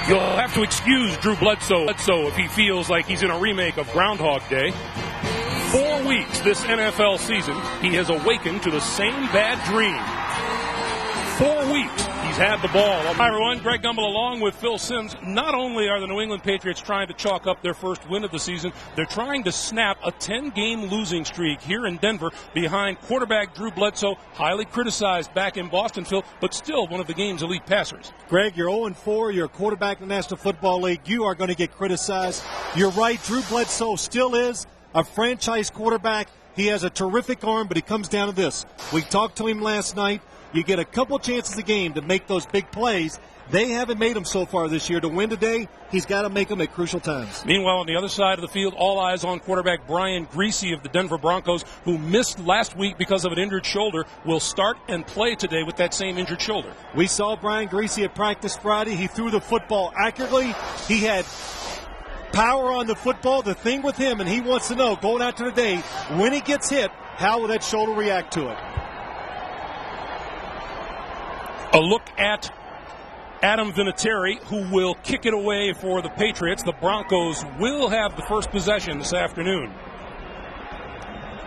You'll have to excuse Drew Bledsoe if he feels like he's in a remake of Groundhog Day. 4 weeks this NFL season, he has awakened to the same bad dream. 4 weeks he's had the ball. Hi everyone, Greg Gumbel along with Phil Simms. Not only are the New England Patriots trying to chalk up their first win of the season, they're trying to snap a 10-game losing streak here in Denver behind quarterback Drew Bledsoe, highly criticized back in Boston, Phil, but still one of the game's elite passers. Greg, you're 0-4. You're a quarterback in the National Football League. You are going to get criticized. You're right. Drew Bledsoe still is a franchise quarterback. He has a terrific arm, but he comes down to this. We talked to him last night. You get a couple chances a game to make those big plays. They haven't made them so far this year. To win today, he's got to make them at crucial times. Meanwhile, on the other side of the field, all eyes on quarterback Brian Griese of the Denver Broncos, who missed last week because of an injured shoulder, will start and play today with that same injured shoulder. We saw Brian Griese at practice Friday. He threw the football accurately. He had power on the football. The thing with him, and he wants to know, going out to today, when he gets hit, how will that shoulder react to it? A look at Adam Vinatieri, who will kick it away for the Patriots. The Broncos will have the first possession this afternoon.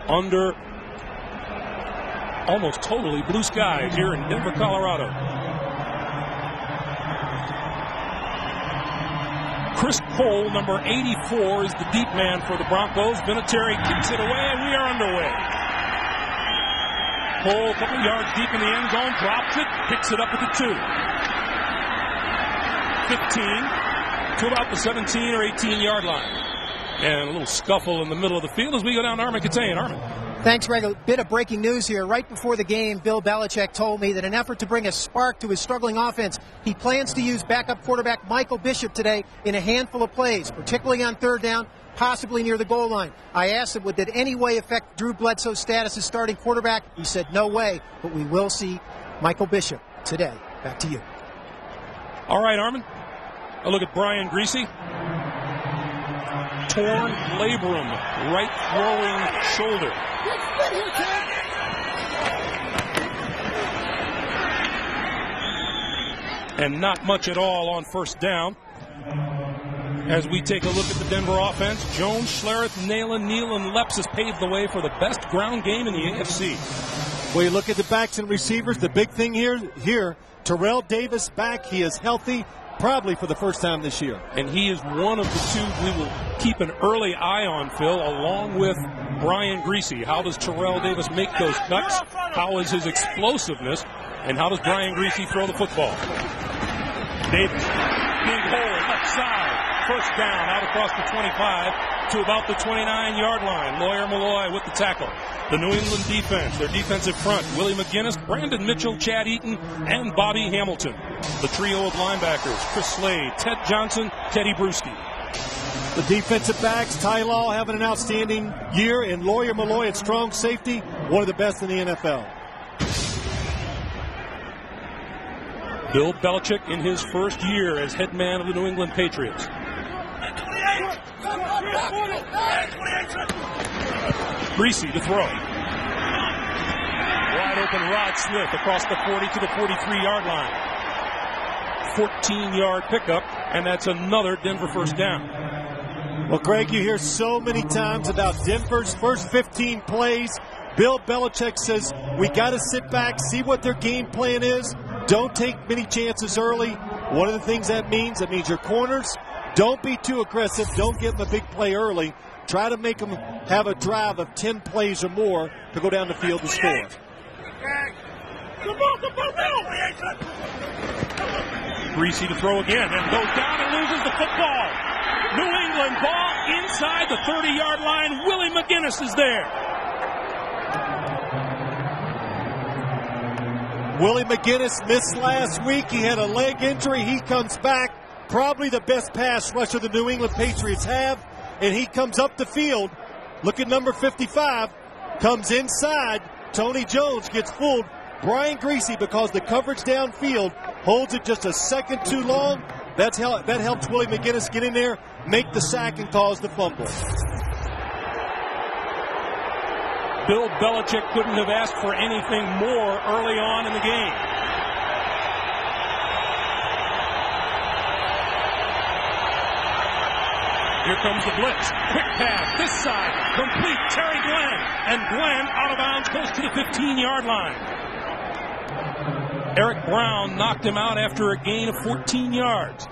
Under almost totally blue skies here in Denver, Colorado. Chris Cole, number 84, is the deep man for the Broncos. Vinatieri kicks it away, and we are underway. Cole, a couple yards deep in the end zone, drops it, picks it up at the 2. 15 to about the 17 or 18-yard line. And a little scuffle in the middle of the field as we go down to Armin Katayan. Armin. Thanks, Greg. A bit of breaking news here. Right before the game, Bill Belichick told me that in an effort to bring a spark to his struggling offense, he plans to use backup quarterback Michael Bishop today in a handful of plays, particularly on third down, possibly near the goal line. I asked him, would that any way affect Drew Bledsoe's status as starting quarterback? He said, no way, but we will see Michael Bishop today. Back to you. All right, Armin. A look at Brian Griese. Torn labrum, right throwing shoulder. And not much at all on first down. As we take a look at the Denver offense, Jones, Schlereth, Nalen, Neal, and Leps has paved the way for the best ground game in the AFC. Well, you look at the backs and receivers. The big thing here, Terrell Davis back. He is healthy, probably for the first time this year. And he is one of the two we will keep an early eye on, Phil, along with Brian Griese. How does Terrell Davis make those cuts? How is his explosiveness? And how does Brian Griese throw the football? Davis, big hole, left side. First down out across the 25 to about the 29-yard line. Lawyer Malloy with the tackle. The New England defense, their defensive front, Willie McGinnis, Brandon Mitchell, Chad Eaton, and Bobby Hamilton. The trio of linebackers, Chris Slade, Ted Johnson, Teddy Bruschi. The defensive backs, Ty Law having an outstanding year, and Lawyer Malloy at strong safety, one of the best in the NFL. Bill Belichick in his first year as head man of the New England Patriots. Griese to throw. Wide open Rod Smith across the 40 to the 43-yard line. 14-yard pickup, and that's another Denver first down. Well, Greg, you hear so many times about Denver's first 15 plays. Bill Belichick says we got to sit back, see what their game plan is. Don't take many chances early. One of the things that means your corners, don't be too aggressive. Don't give them a big play early. Try to make them have a drive of 10 plays or more to go down the field and score. Griese to throw again and goes down and loses the football. New England ball inside the 30-yard line. Willie McGinnis is there. Willie McGinnis missed last week. He had a leg injury. He comes back. Probably the best pass rusher the New England Patriots have. And he comes up the field. Look at number 55. Comes inside. Tony Jones gets fooled. Brian Griese, because the coverage downfield holds it just a second too long. That helps Willie McGinnis get in there, make the sack, and cause the fumble. Bill Belichick couldn't have asked for anything more early on in the game. Here comes the blitz. Quick pass. This side. Complete. Terry Glenn. And Glenn out of bounds close to the 15-yard line. Eric Brown knocked him out after a gain of 14 yards.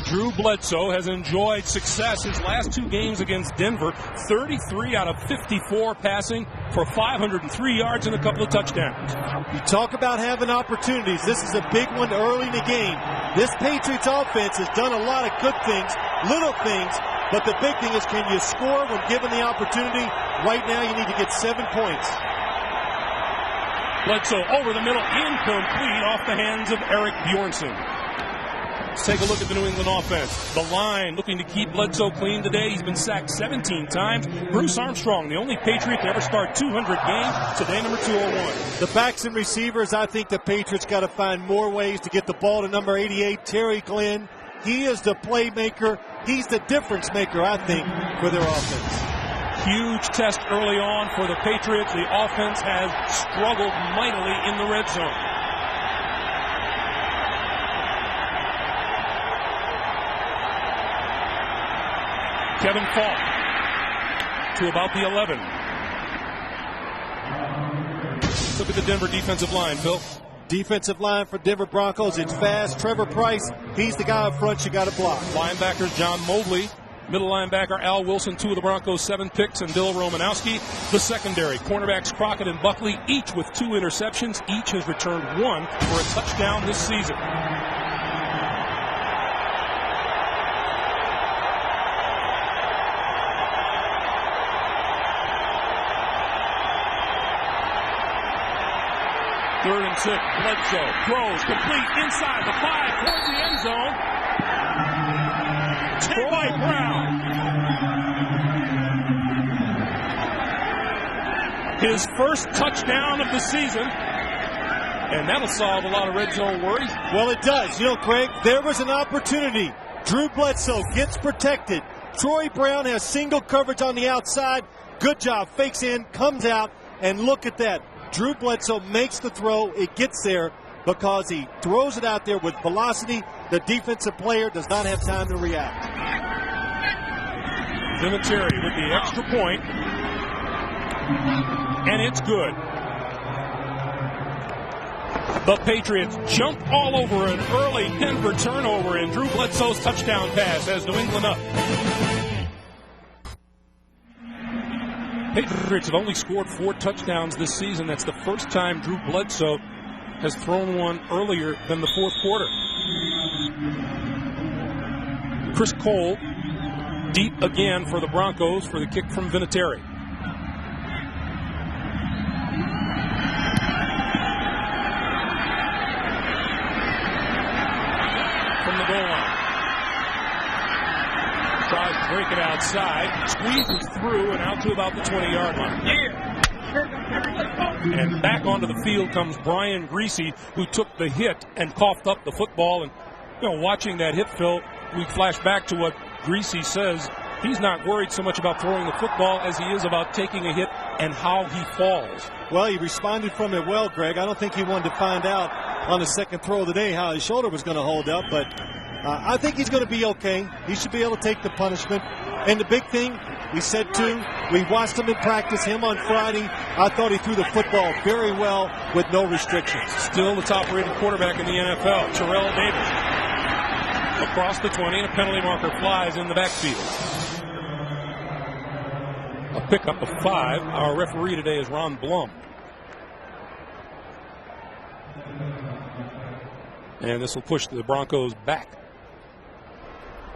Drew Bledsoe has enjoyed success his last 2 games against Denver. 33 out of 54 passing for 503 yards and a couple of touchdowns. You talk about having opportunities. This is a big one early in the game. This Patriots offense has done a lot of good things, little things, but the big thing is, can you score when given the opportunity? Right now you need to get 7 points. Bledsoe over the middle, incomplete, off the hands of Eric Bjornsson. Let's take a look at the New England offense. The line looking to keep Bledsoe clean today. He's been sacked 17 times. Bruce Armstrong, the only Patriot to ever start 200 games, today number 201. The backs and receivers, I think the Patriots got to find more ways to get the ball to number 88, Terry Glenn. He is the playmaker. He's the difference maker, I think, for their offense. Huge test early on for the Patriots. The offense has struggled mightily in the red zone. Kevin Falk to about the 11. Look at the Denver defensive line, Phil. Defensive line for Denver Broncos. It's fast. Trevor Price, he's the guy up front you got to block. Linebackers John Mobley. Middle linebacker Al Wilson, 2 of the Broncos' 7 picks, and Bill Romanowski. The secondary, cornerbacks Crockett and Buckley, each with 2 interceptions. Each has returned 1 for a touchdown this season. Third and 6, Bledsoe throws complete inside the 5 towards the end zone. Troy Brown. His first touchdown of the season. And that'll solve a lot of red zone worries. Well, it does. You know, Craig, there was an opportunity. Drew Bledsoe gets protected. Troy Brown has single coverage on the outside. Good job. Fakes in, comes out, and look at that. Drew Bledsoe makes the throw. It gets there because he throws it out there with velocity. The defensive player does not have time to react. Vinatieri with the extra point. And it's good. The Patriots jump all over an early Denver turnover, and Drew Bledsoe's touchdown pass has New England up. Patriots have only scored 4 touchdowns this season. That's the first time Drew Bledsoe has thrown one earlier than the 4th quarter. Chris Cole deep again for the Broncos for the kick from Vinatieri. From the goal line. Tries to break it outside, squeezes through and out to about the 20-yard line. And back onto the field comes Brian Griese, who took the hit and coughed up the football. And, you know, watching that hit, Phil, we flash back to what Griese says. He's not worried so much about throwing the football as he is about taking a hit and how he falls. Well, he responded from it well, Greg. I don't think he wanted to find out on the second throw of the day how his shoulder was going to hold up, but I think he's going to be okay. He should be able to take the punishment. And the big thing, we said too, we watched him in practice, him on Friday. I thought he threw the football very well with no restrictions. Still the top-rated quarterback in the NFL, Terrell Davis. Across the 20, and a penalty marker flies in the backfield. A pickup of 5. Our referee today is Ron Blum. And this will push the Broncos back.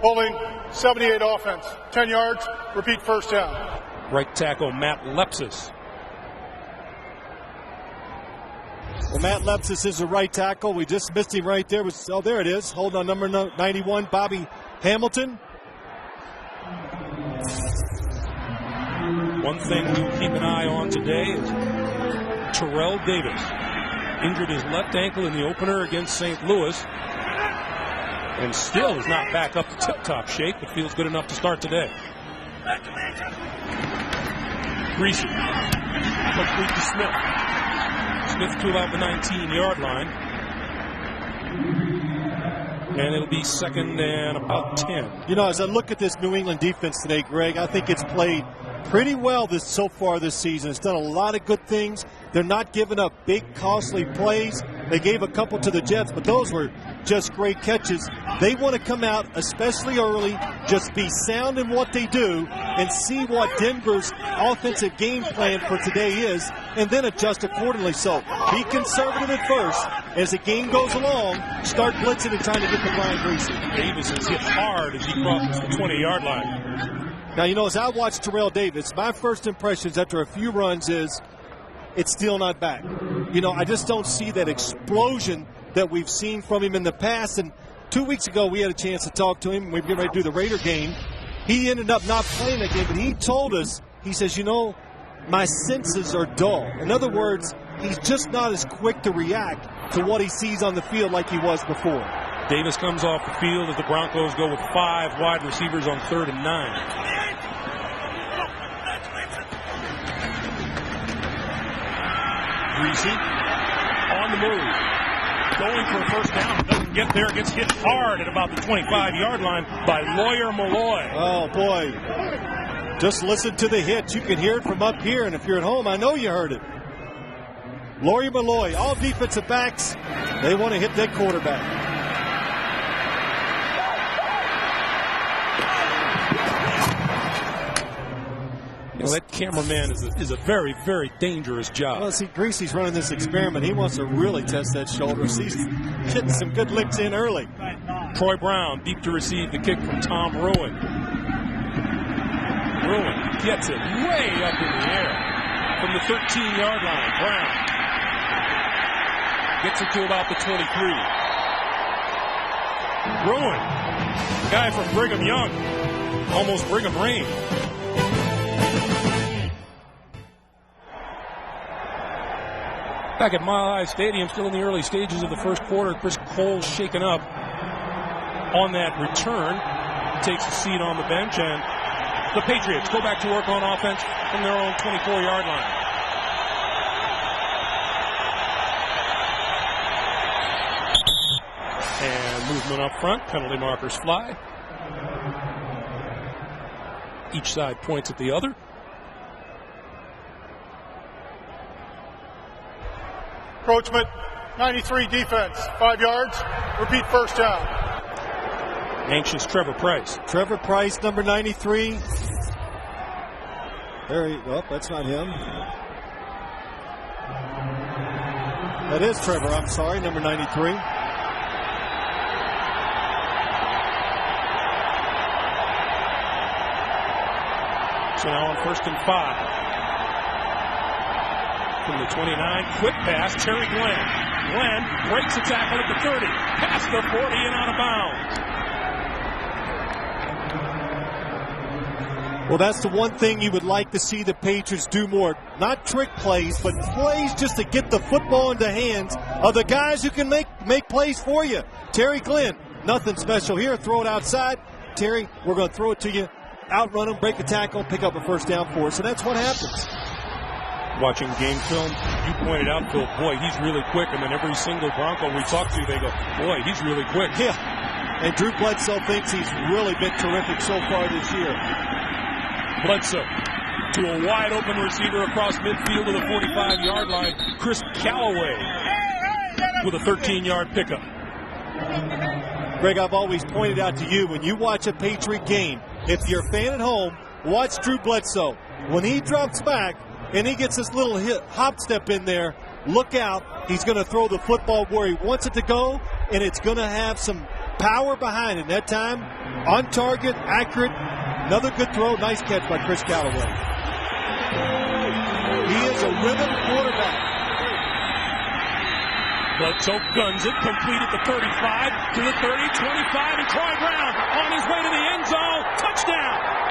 Holding 78 offense, 10 yards, repeat first down. Right tackle Matt Lepsis. Well, Matt Lepsis is the right tackle. We just missed him right there. Oh, there it is. Holding on number 91, Bobby Hamilton. One thing we keep an eye on today is Terrell Davis. Injured his left ankle in the opener against St. Louis. And still is not back up to tip-top shape, but feels good enough to start today. Griese. Complete to Smith. Smith to about the 19-yard line. And it'll be 2nd and about 10. You know, as I look at this New England defense today, Greg, I think it's played pretty well so far this season. It's done a lot of good things. They're not giving up big, costly plays. They gave a couple to the Jets, but those were just great catches. They want to come out, especially early, just be sound in what they do and see what Denver's offensive game plan for today is, and then adjust accordingly. So be conservative at first. As the game goes along, start blitzing and trying to get to Brian Greasy. Davis is hit hard as he crosses the 20-yard line. Now, you know, as I watch Terrell Davis, my first impressions after a few runs is it's still not back. You know, I just don't see that explosion that we've seen from him in the past. And 2 weeks ago, we had a chance to talk to him. We were getting ready to do the Raider game. He ended up not playing that game, but he told us, he says, you know, my senses are dull. In other words, he's just not as quick to react to what he sees on the field like he was before. Davis comes off the field as the Broncos go with 5 wide receivers on 3rd and 9. Greasy on the move, going for a first down. Doesn't get there. Gets hit hard at about the 25-yard line by Lawyer Malloy. Oh, boy. Just listen to the hit. You can hear it from up here, and if you're at home, I know you heard it. Lawyer Malloy, all defensive backs, they want to hit that quarterback. Well, that cameraman is a very, very dangerous job. Well, see, Greasy's running this experiment. He wants to really test that shoulder. He's getting some good licks in early. Troy Brown deep to receive the kick from Tom Rowan. Rowan gets it way up in the air from the 13-yard line. Brown gets it to about the 23. Rowan, guy from Brigham Young, almost Brigham Rain. Back at Mile High Stadium, still in the early stages of the first quarter, Chris Cole's shaken up on that return. Takes a seat on the bench, and the Patriots go back to work on offense from their own 24-yard line. And movement up front, penalty markers fly. Each side points at the other. Encroachment, 93 defense, 5 yards, repeat first down. Anxious Trevor Price. Trevor Price, number 93. Oh, that's not him. That is Trevor, I'm sorry, number 93. So now on 1st and 5. From the 29, quick pass, Terry Glenn. Glenn breaks the tackle at the 30, past the 40 and out of bounds. Well, that's the one thing you would like to see the Patriots do more. Not trick plays, but plays just to get the football into the hands of the guys who can make plays for you. Terry Glenn, nothing special here. Throw it outside. Terry, we're going to throw it to you. Outrun him, break a tackle, pick up a first down for us. So that's what happens. Watching game film, you pointed out, Phil, boy, he's really quick. And then every single Bronco we talk to, they go, boy, he's really quick. Yeah. And Drew Bledsoe thinks he's really been terrific so far this year. Bledsoe to a wide open receiver across midfield to the 45-yard line. Chris Callaway with a 13-yard pickup. Greg, I've always pointed out to you, when you watch a Patriot game, if you're a fan at home, watch Drew Bledsoe. When he drops back, and he gets this little hop step in there, look out. He's going to throw the football where he wants it to go, and it's going to have some power behind it. That time, on target, accurate. Another good throw. Nice catch by Chris Callaway. He is a rhythm quarterback. Bledsoe guns it, complete at the 35, to the 30, 25, and Troy Brown on his way to the end zone. Touchdown!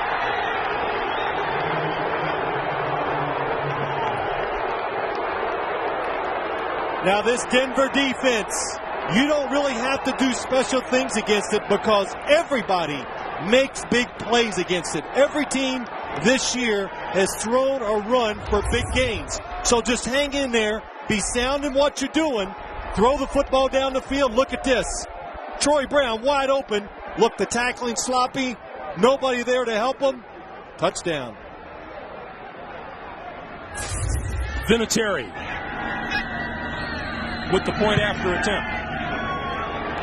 Now this Denver defense, you don't really have to do special things against it because everybody makes big plays against it. Every team this year has thrown or run for big gains. So just hang in there, be sound in what you're doing, throw the football down the field. Look at this. Troy Brown wide open. Look, the tackling sloppy. Nobody there to help him. Touchdown. Vinatieri with the point after attempt.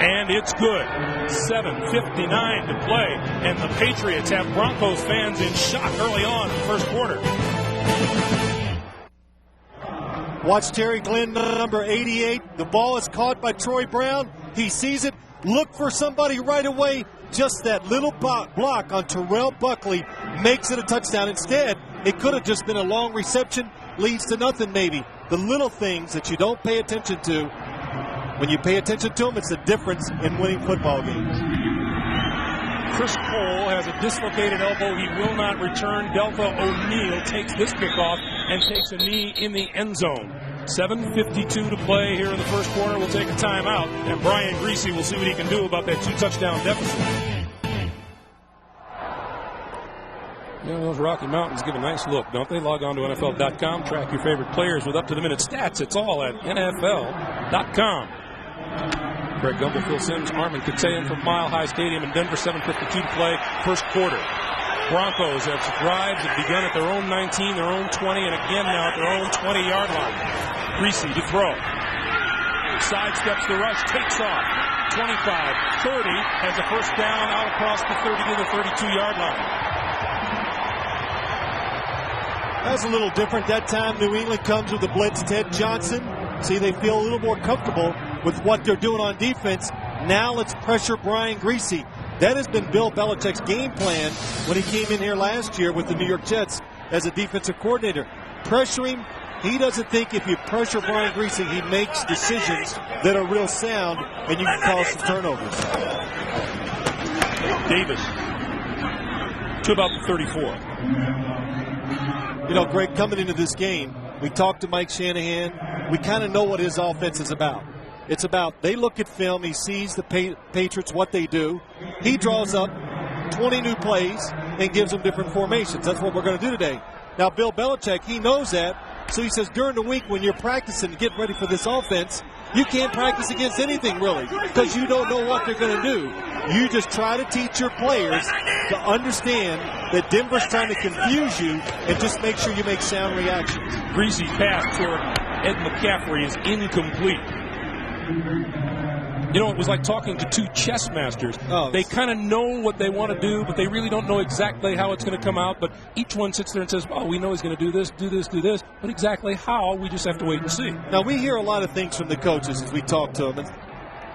And it's good. 7:59 to play. And the Patriots have Broncos fans in shock early on in the first quarter. Watch Terry Glenn, number 88. The ball is caught by Troy Brown. He sees it. Look for somebody right away. Just that little block on Terrell Buckley makes it a touchdown. Instead, it could have just been a long reception. Leads to nothing maybe. The little things that you don't pay attention to. When you pay attention to them, it's the difference in winning football games. Chris Cole has a dislocated elbow. He will not return. Delta O'Neal takes this kickoff and takes a knee in the end zone. 7:52 to play here in the first quarter. We'll take a timeout, and Brian Griese will see what he can do about that 2-touchdown deficit. You know, those Rocky Mountains give a nice look, don't they? Log on to NFL.com. Track your favorite players with up-to-the-minute stats. It's all at NFL.com. Greg Gumbel, Phil Simms, Armin Kateyan from Mile High Stadium in Denver. 7:52 to play, first quarter. Broncos have drives that begun at their own 19, their own 20, and again now at their own 20-yard line. Griese to throw. Sidesteps the rush, takes off. 25, 30, has a first down out across the 30 to the 32-yard line. That's a little different. That time New England comes with the blitz. Ted Johnson. See, they feel a little more comfortable with what they're doing on defense. Now let's pressure Brian Griese. That has been Bill Belichick's game plan when he came in here last year with the New York Jets as a defensive coordinator. Pressure him. He doesn't think if you pressure Brian Griese, he makes decisions that are real sound and you can cause some turnovers. Davis to about the 34. You know, Greg, coming into this game, we talked to Mike Shanahan. We kind of know what his offense is about. It's about they look at film, he sees the Patriots, what they do. He draws up 20 new plays and gives them different formations. That's what we're going to do today. Now, Bill Belichick, he knows that. So he says during the week when you're practicing to get ready for this offense, you can't practice against anything really because you don't know what they're going to do. You just try to teach your players to understand that Denver's trying to confuse you and just make sure you make sound reactions. Griese pass toward Ed McCaffrey is incomplete. You know, it was like talking to two chess masters. They kind of know what they want to do, but they really don't know exactly how it's going to come out. But each one sits there and says, oh, we know he's going to do this, do this, do this. But exactly how, we just have to wait and see. Now, we hear a lot of things from the coaches as we talk to them. And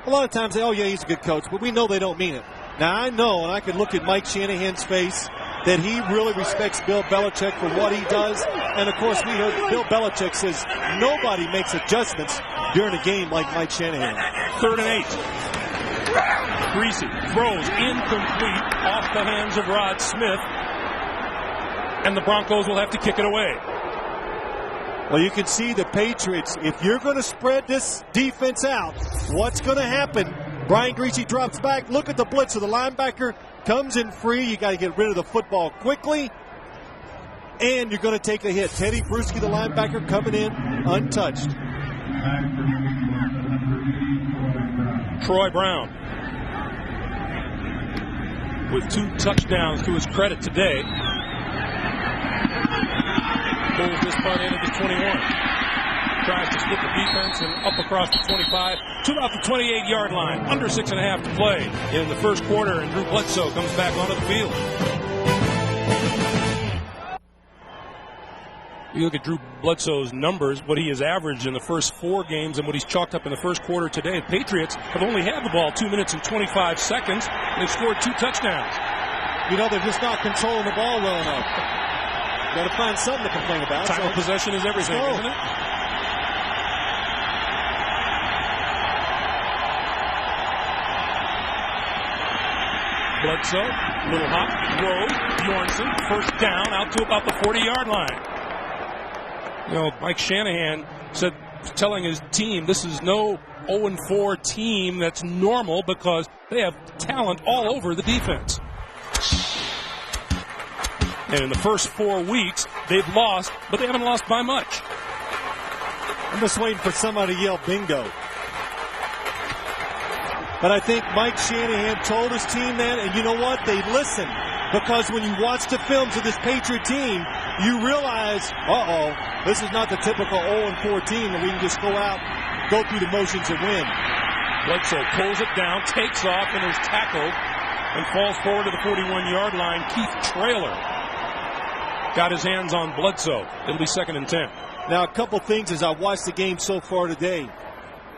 a lot of times they, oh, yeah, he's a good coach. But we know they don't mean it. Now, I know, and I can look at Mike Shanahan's face, that he really respects Bill Belichick for what he does. And, of course, we heard Bill Belichick says nobody makes adjustments during a game like Mike Shanahan. 3rd and 8. Griese throws incomplete off the hands of Rod Smith. And the Broncos will have to kick it away. Well, you can see the Patriots, if you're going to spread this defense out, what's going to happen? Brian Griese drops back. Look at the blitz of the linebacker. Comes in free. You got to get rid of the football quickly. And you're going to take a hit. Teddy Bruschi, the linebacker, coming in untouched. Troy Brown with 2 touchdowns to his credit today. Pulls this punt into the 21. Tries to split the defense and up across the 25 to about the 28-yard line. Under 6.5 to play in the first quarter, and Drew Bledsoe comes back onto the field. You look at Drew Bledsoe's numbers, what he has averaged in the first 4 games and what he's chalked up in the first quarter today. The Patriots have only had the ball 2 minutes and 25 seconds. They've scored 2 touchdowns. You know, they're just not controlling the ball well enough. Got to find something to complain about. Time of possession is everything, isn't it? Bledsoe, little hop, throw, Bjornsson, first down, out to about the 40-yard line. You know, Mike Shanahan said, telling his team, this is no 0-4 team that's normal because they have talent all over the defense. And in the first 4 weeks, they've lost, but they haven't lost by much. I'm just waiting for somebody to yell bingo. But I think Mike Shanahan told his team that, and you know what? They listened. Because when you watch the films of this Patriot team, you realize, this is not the typical 0-4 team that we can just go out, go through the motions and win. Bledsoe pulls it down, takes off, and is tackled, and falls forward to the 41-yard line. Keith Traylor got his hands on Bledsoe. It'll be 2nd and 10. Now, a couple things as I watched the game so far today.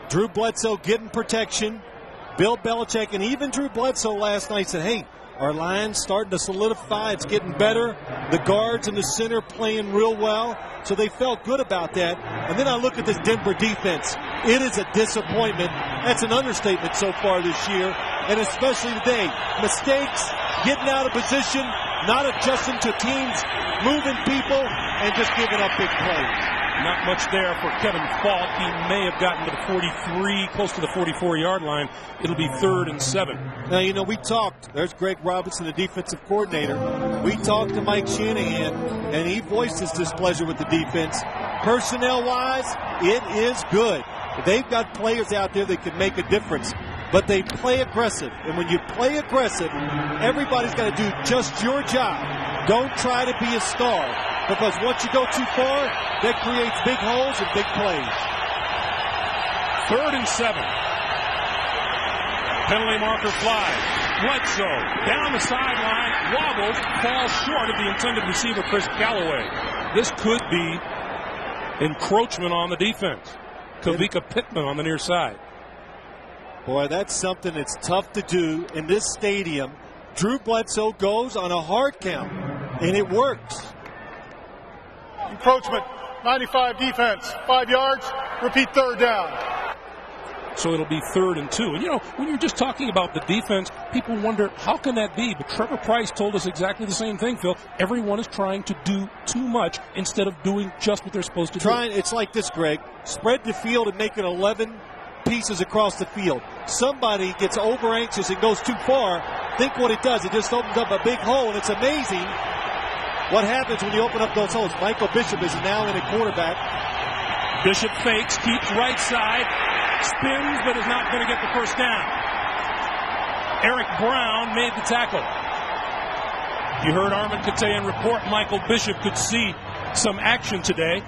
Drew Bledsoe getting protection. Bill Belichick and even Drew Bledsoe last night said, hey, our line's starting to solidify. It's getting better. The guards in the center playing real well. So they felt good about that. And then I look at this Denver defense. It is a disappointment. That's an understatement so far this year. And especially today. Mistakes, getting out of position, not adjusting to teams, moving people, and just giving up big plays. Not much there for Kevin Falk. He may have gotten to the 43, close to the 44-yard line. It'll be 3rd and 7. Now, you know, we talked. There's Greg Robinson, the defensive coordinator. We talked to Mike Shanahan, and he voiced his displeasure with the defense. Personnel-wise, it is good. They've got players out there that can make a difference, but they play aggressive. And when you play aggressive, everybody's got to do just your job. Don't try to be a star, because once you go too far, that creates big holes and big plays. 3rd and 7. Penalty marker flies. Bledsoe down the sideline, wobbles, falls short of the intended receiver, Chris Galloway. This could be encroachment on the defense. Kavika Pittman on the near side. Boy, that's something that's tough to do in this stadium. Drew Bledsoe goes on a hard count, and it works. Encroachment, 95 defense, 5 yards, repeat 3rd down. So it'll be 3rd and 2. And, you know, when you're just talking about the defense, people wonder, how can that be? But Trevor Price told us exactly the same thing, Phil. Everyone is trying to do too much instead of doing just what they're supposed to do. It's like this, Greg. Spread the field and make it 11 pieces across the field. Somebody gets over anxious and goes too far. Think what it does. It just opens up a big hole, and it's amazing what happens when you open up those holes. Michael Bishop is now in a quarterback. Bishop fakes, keeps right side, spins, but is not going to get the first down. Eric Brown made the tackle. You heard Armin Katayan report Michael Bishop could see some action today.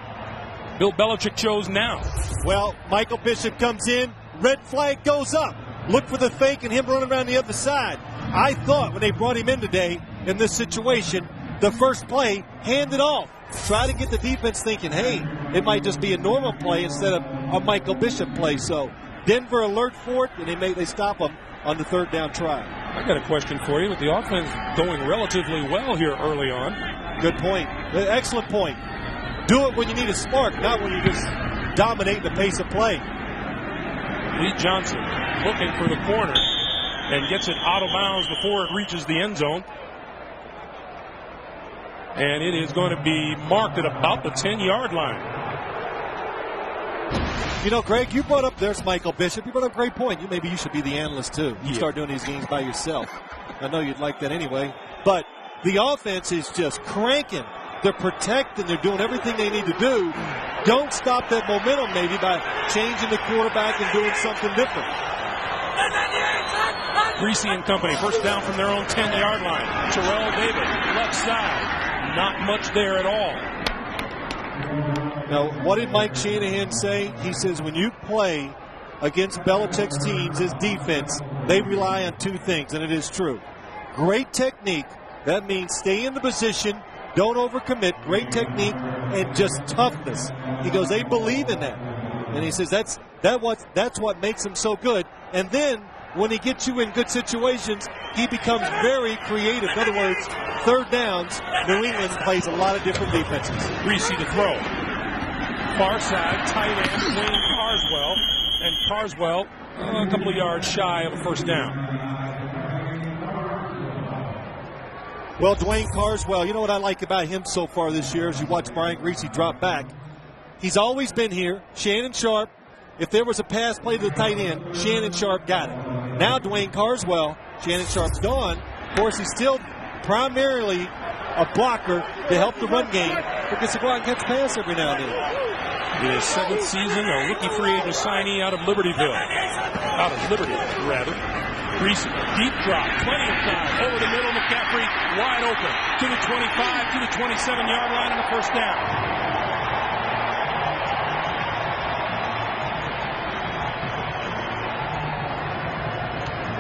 Bill Belichick chose now. Well, Michael Bishop comes in, red flag goes up. Look for the fake and him running around the other side. I thought when they brought him in today in this situation, the first play, hand it off. Try to get the defense thinking, hey, it might just be a normal play instead of a Michael Bishop play. So Denver alert for it, and they stop him on the 3rd down try. I got a question for you. With the offense going relatively well here early on. Good point. Excellent point. Do it when you need a spark, not when you just dominate the pace of play. Lee Johnson looking for the corner and gets it out of bounds before it reaches the end zone. And it is going to be marked at about the 10-yard line. You know, Greg, you brought up, there's Michael Bishop. You brought up a great point. Maybe you should be the analyst, too. You start doing these games by yourself. I know you'd like that anyway. But the offense is just cranking. They're protecting. They're doing everything they need to do. Don't stop that momentum maybe by changing the quarterback and doing something different. Greasy and company, first down from their own 10-yard line. Terrell Davis, left side. Not much there at all. Now, what did Mike Shanahan say? He says when you play against Belichick's teams, his defense, they rely on 2 things, and it is true. Great technique. That means stay in the position, don't overcommit, great technique, and just toughness. He goes, they believe in that. And he says that's what makes him so good. And then when he gets you in good situations, he becomes very creative. In other words, 3rd downs, New England plays a lot of different defenses. Greasy to throw. Far side, tight end, Wayne Carswell. And Carswell, a couple of yards shy of a first down. Well, Dwayne Carswell, you know what I like about him so far this year as you watch Brian Greasy drop back? He's always been here. Shannon Sharp, if there was a pass play to the tight end, Shannon Sharp got it. Now Dwayne Carswell, Shannon Sharp's gone. Of course, he's still primarily a blocker to help the run game. gets to go out and catch a pass every now and then. His 7th season, a rookie free agent signee out of Libertyville. Out of Liberty, rather. Greasy, deep drop, plenty of time. Over the middle, McCaffrey wide open. To the 25, to the 27-yard line, and a first down.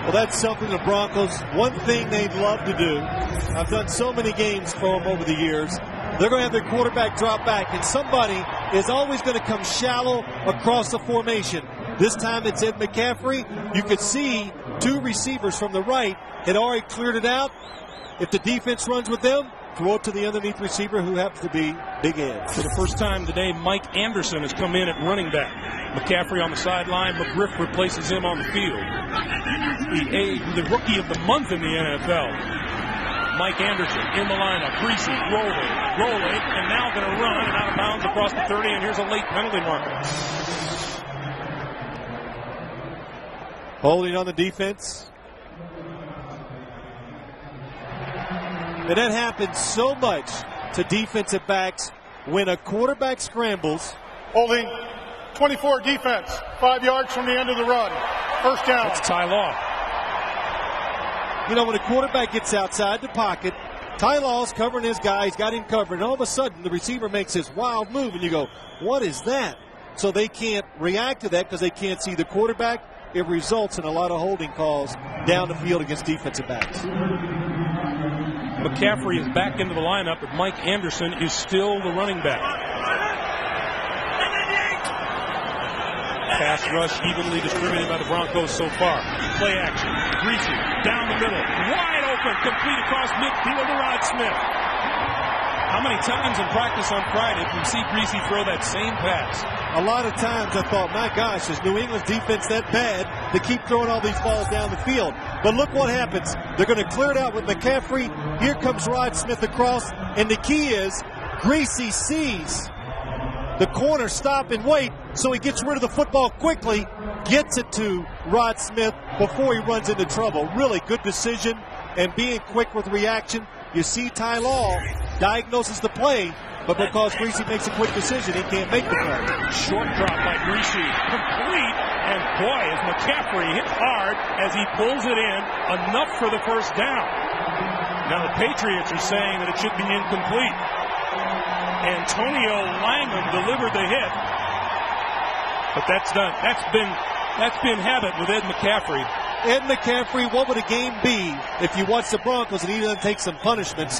Well, that's something the Broncos, one thing they'd love to do. I've done so many games for them over the years. They're going to have their quarterback drop back, and somebody is always going to come shallow across the formation. This time it's Ed McCaffrey. You could see 2 receivers from the right had already cleared it out. If the defense runs with them, throw it to the underneath receiver who happens to be Big Ed. For the first time today, Mike Anderson has come in at running back. McCaffrey on the sideline. McGriff replaces him on the field. The rookie of the month in the NFL. Mike Anderson in the lineup. Greasy rolling, and now going to run and out of bounds across the 30, and here's a late penalty marker. Holding on the defense. And that happens so much to defensive backs when a quarterback scrambles. Holding 24 defense, 5 yards from the end of the run. First down. That's Ty Law. You know, when a quarterback gets outside the pocket, Ty Law's covering his guy. He's got him covered. And all of a sudden, the receiver makes this wild move, and you go, what is that? So they can't react to that because they can't see the quarterback. It results in a lot of holding calls down the field against defensive backs. McCaffrey is back into the lineup, but Mike Anderson is still the running back. Pass rush evenly distributed by the Broncos so far. Play action. Greasy down the middle. Wide open. Complete across midfield to Rod Smith. How many times in practice on Friday did we see Greasy throw that same pass? A lot of times I thought, my gosh, is New England's defense that bad to keep throwing all these balls down the field? But look what happens. They're going to clear it out with McCaffrey. Here comes Rod Smith across. And the key is Greasy sees the corner stop and wait, so he gets rid of the football quickly, gets it to Rod Smith before he runs into trouble. Really good decision and being quick with reaction. You see Ty Law diagnoses the play, but because Greasy makes a quick decision, he can't make the play. Short drop by Greasy, complete, and boy, is McCaffrey hit hard as he pulls it in, enough for the first down. Now the Patriots are saying that it should be incomplete. Antonio Langham delivered the hit, but that's done. That's been habit with Ed McCaffrey. Ed McCaffrey, what would a game be if you watch the Broncos and he doesn't take some punishment?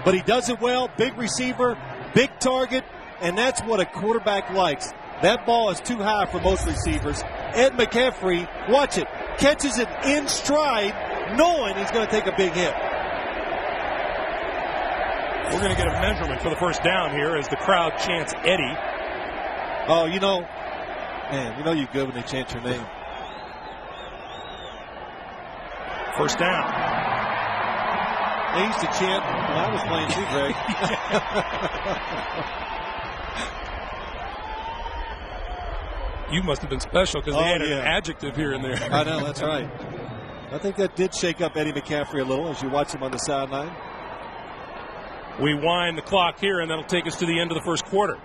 But he does it well. Big receiver, big target, and that's what a quarterback likes. That ball is too high for most receivers. Ed McCaffrey, watch it, catches it in stride, knowing he's going to take a big hit. We're going to get a measurement for the first down here as the crowd chants Eddie. Oh, you know you're good when they chant your name. First down. They used to chant when I was playing too, Greg. You must have been special because they had an adjective here and there. I know, that's right. I think that did shake up Eddie McCaffrey a little as you watch him on the sideline. We wind the clock here, and that'll take us to the end of the first quarter.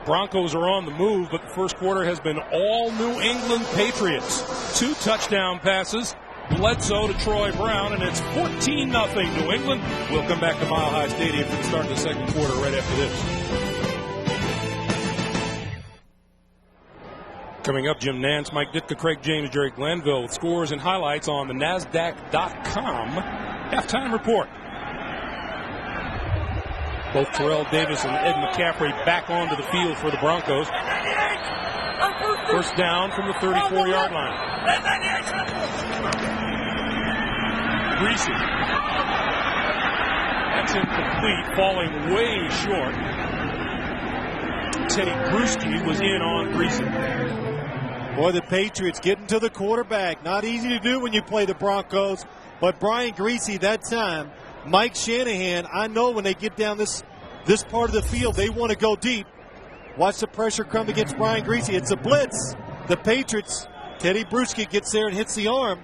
Broncos are on the move, but the first quarter has been all New England Patriots. 2 touchdown passes, Bledsoe to Troy Brown, and it's 14-0 New England. We'll come back to Mile High Stadium for the start of the second quarter right after this. Coming up, Jim Nance, Mike Ditka, Craig James, Jerry Glanville with scores and highlights on the NASDAQ.com halftime report. Both Terrell Davis and Ed McCaffrey back onto the field for the Broncos. First down from the 34-yard line. Greasy. That's incomplete, falling way short. Teddy Bruschi was in on Greasy. Boy, the Patriots getting to the quarterback. Not easy to do when you play the Broncos. But Brian Greasy that time, Mike Shanahan, I know when they get down this part of the field, they want to go deep. Watch the pressure come against Brian Greasy. It's a blitz. The Patriots, Teddy Bruschi gets there and hits the arm.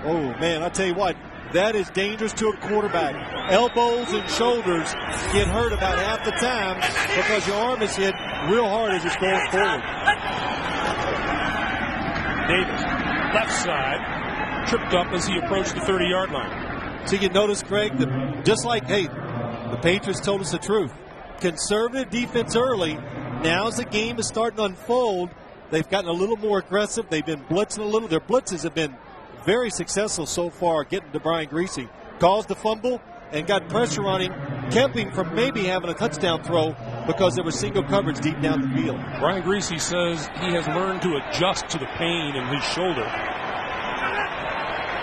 Oh, man, I'll tell you what. that is dangerous to a quarterback. Elbows and shoulders get hurt about half the time because your arm is hit real hard as it's going forward. Davis, left side, tripped up as he approached the 30-yard line. So you notice, Greg, that just like, hey, the Patriots told us the truth. Conservative defense early. Now as the game is starting to unfold, they've gotten a little more aggressive. They've been blitzing a little. Their blitzes have been very successful so far getting to Brian Griese. Caused the fumble and got pressure on him, kept him from maybe having a touchdown throw because there was single coverage deep down the field. Brian Griese says he has learned to adjust to the pain in his shoulder.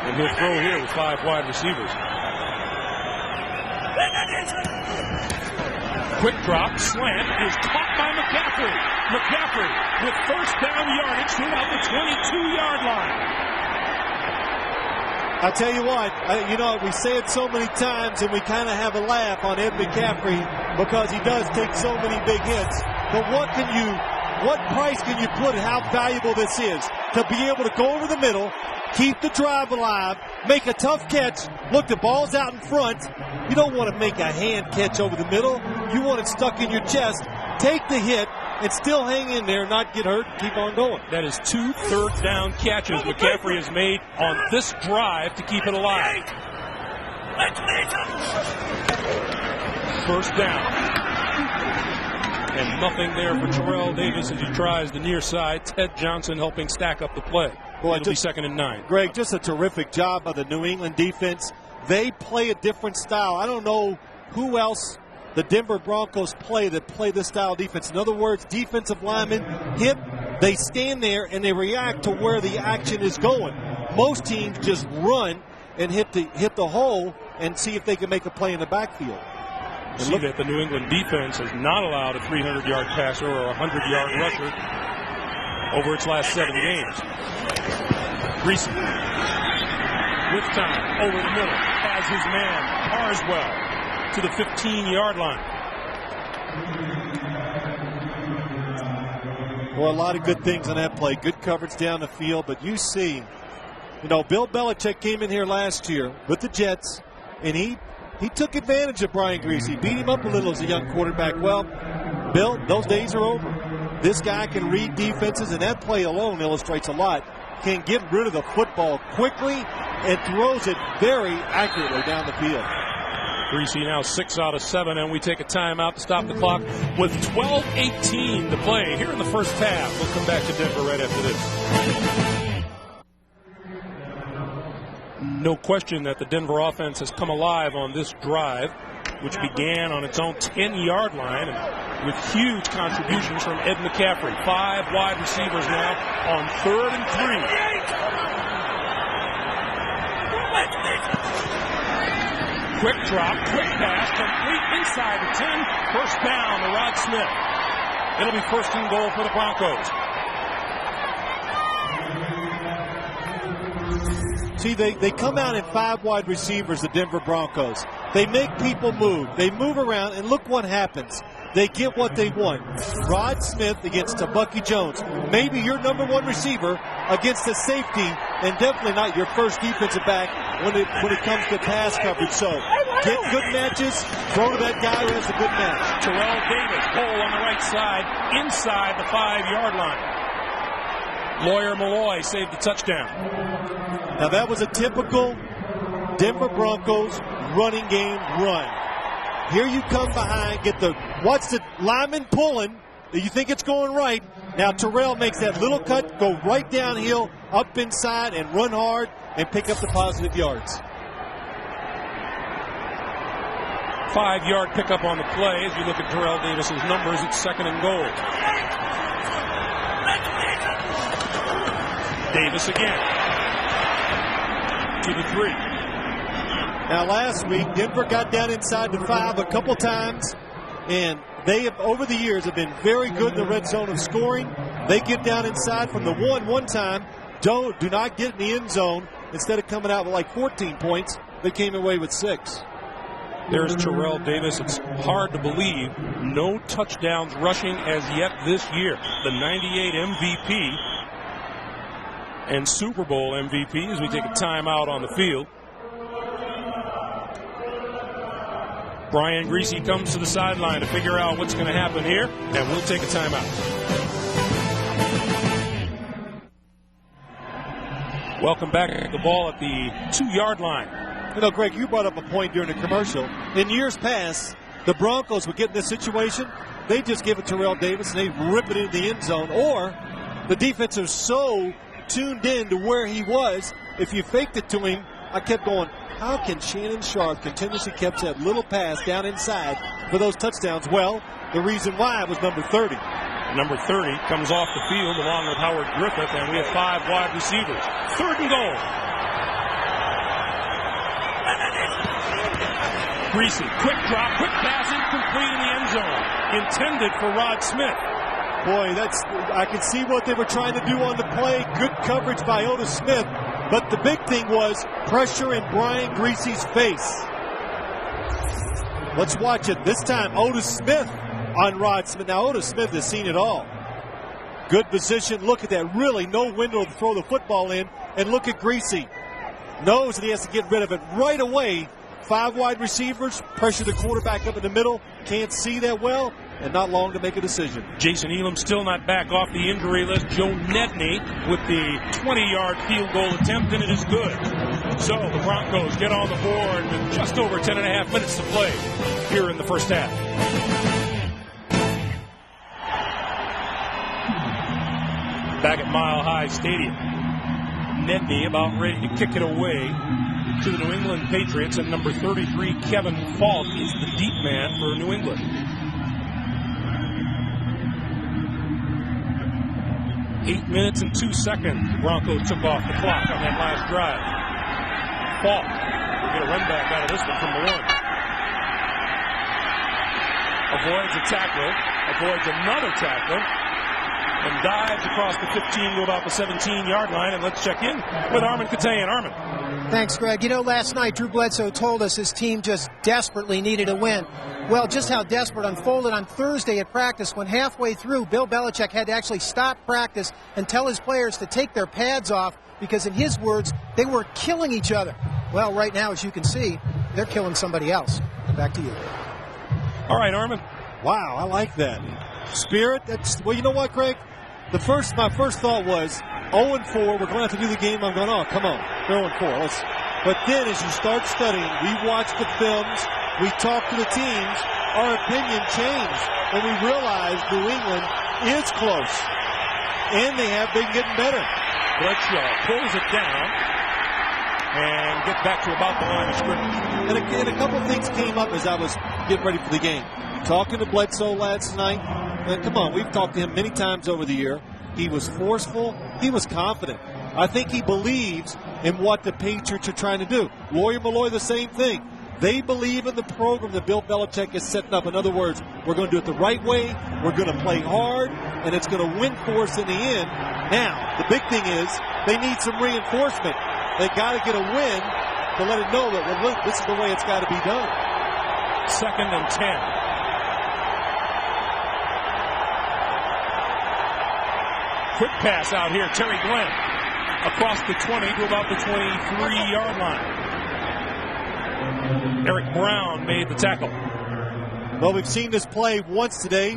And he'll throw here with 5 wide receivers. Quick drop, slant is caught by McCaffrey. McCaffrey with first down yardage to about the 22-yard line. I tell you what, we say it so many times and we kind of have a laugh on Ed McCaffrey because he does take so many big hits. But what price can you put on how valuable this is? To be able to go over the middle, keep the drive alive, make a tough catch. Look, the ball's out in front. You don't want to make a hand catch over the middle. You want it stuck in your chest. Take the hit and still hang in there, not get hurt, and keep on going. That is 2 third-down catches McCaffrey has made on this drive to keep it alive. First down. And nothing there for Terrell Davis as he tries the near side. Ted Johnson helping stack up the play. Boy, it'll be 2nd and 9. Greg, just a terrific job by the New England defense. They play a different style. I don't know who else the Denver Broncos play this style of defense. In other words, defensive linemen hit, they stand there and they react to where the action is going. Most teams just run and hit the hole and see if they can make a play in the backfield. You see that the New England defense has not allowed a 300-yard passer or a 100-yard rusher over its last 7 games. Griese with time over the middle has his man Carswell to the 15-yard line. Well, a lot of good things on that play. Good coverage down the field, but you see, Bill Belichick came in here last year with the Jets, and he took advantage of Brian Griese. He beat him up a little as a young quarterback. Well, Bill, those days are over. This guy can read defenses, and that play alone illustrates a lot. Can get rid of the football quickly and throws it very accurately down the field. Griese now 6 out of 7, and we take a timeout to stop the clock with 12:18 to play here in the first half. We'll come back to Denver right after this. No question that the Denver offense has come alive on this drive, which began on its own 10-yard line and with huge contributions from Ed McCaffrey. 5 wide receivers now on 3rd and 3. Quick drop, quick pass, complete inside the 10. First down to Rod Smith. It'll be 1st and goal for the Broncos. See, they come out in 5 wide receivers, the Denver Broncos. They make people move. They move around, and look what happens. They get what they want. Rod Smith against Bucky Jones. Maybe your number 1 receiver against a safety, and definitely not your first defensive back when it comes to pass coverage. So get good matches, throw to that guy who has a good match. Terrell Davis, hole on the right side, inside the 5-yard line. Lawyer Malloy saved the touchdown. Now that was a typical Denver Broncos running game run. Here you come behind, watch the lineman pulling. You think it's going right. Now Terrell makes that little cut, go right downhill, up inside, and run hard and pick up the positive yards. 5-yard pickup on the play. As you look at Terrell Davis's numbers, it's 2nd and goal. Davis again. To the 3. Now last week, Denver got down inside the 5 a couple times, and they have, over the years, have been very good in the red zone of scoring. They get down inside from the 1 one time, do not get in the end zone. Instead of coming out with like 14 points, they came away with 6. There's Terrell Davis. It's hard to believe. No touchdowns rushing as yet this year. The 98 MVP and Super Bowl MVP as we take a timeout on the field. Brian Griese comes to the sideline to figure out what's going to happen here, and we'll take a timeout. Welcome back to the ball at the 2-yard line. You know, Greg, you brought up a point during the commercial. In years past, the Broncos would get in this situation, they just give it to Terrell Davis and they rip it into the end zone. Or the defense is so tuned in to where he was, if you faked it to him, I kept going, how can Shannon Sharp continuously kept that little pass down inside for those touchdowns? Well, the reason why was number 30. Number 30 comes off the field along with Howard Griffith, and we have 5 wide receivers. 3rd and goal. Griese, quick drop, quick pass, incomplete in the end zone. Intended for Rod Smith. Boy, I can see what they were trying to do on the play. Good coverage by Otis Smith. But the big thing was pressure in Brian Griese's face. Let's watch it. This time, Otis Smith on Rod Smith. Now, Otis Smith has seen it all. Good position. Look at that. Really no window to throw the football in. And look at Griese. Knows that he has to get rid of it right away. 5 wide receivers. Pressure the quarterback up in the middle. Can't see that well. And not long to make a decision. Jason Elam still not back off the injury list. Joe Nedney with the 20-yard field goal attempt, and it is good. So the Broncos get on the board with just over 10.5 minutes to play here in the first half. Back at Mile High Stadium. Nedney about ready to kick it away to the New England Patriots, and number 33, Kevin Falk, is the deep man for New England. 8 minutes and 2 seconds. The Broncos took off the clock on that last drive. Falk will get a run back out of this one from the 1. Avoids a tackle, avoids another tackle, and dives across the 15 to about the 17-yard line. And let's check in with Armin Katayan. Armin. Thanks, Greg. You know, last night Drew Bledsoe told us his team just desperately needed a win. Well, just how desperate unfolded on Thursday at practice when halfway through, Bill Belichick had to actually stop practice and tell his players to take their pads off because, in his words, they were killing each other. Well, right now, as you can see, they're killing somebody else. Back to you. All right, Armin. Wow, I like that. Spirit. Well, you know what, Greg? My first thought was 0-4. We're going to have to do the game. I'm going, oh, come on. They're 0-4. But then as you start studying, we watch the films, we talk to the teams, our opinion changed. And we realized New England is close. And they have been getting better. Bradshaw pulls it down and gets back to about the line of scrimmage. And again, a couple of things came up as I was getting ready for the game. Talking to Bledsoe last night. And come on, we've talked to him many times over the year. He was forceful. He was confident. I think he believes in what the Patriots are trying to do. Lawyer Malloy, the same thing. They believe in the program that Bill Belichick is setting up. In other words, we're going to do it the right way. We're going to play hard, and it's going to win for us in the end. Now, the big thing is they need some reinforcement. They got to get a win to let it know that, well, look, this is the way it's got to be done. 2nd and 10. Quick pass out here, Terry Glenn across the 20 to about the 23-yard line. Eric Brown made the tackle. Well, we've seen this play once today.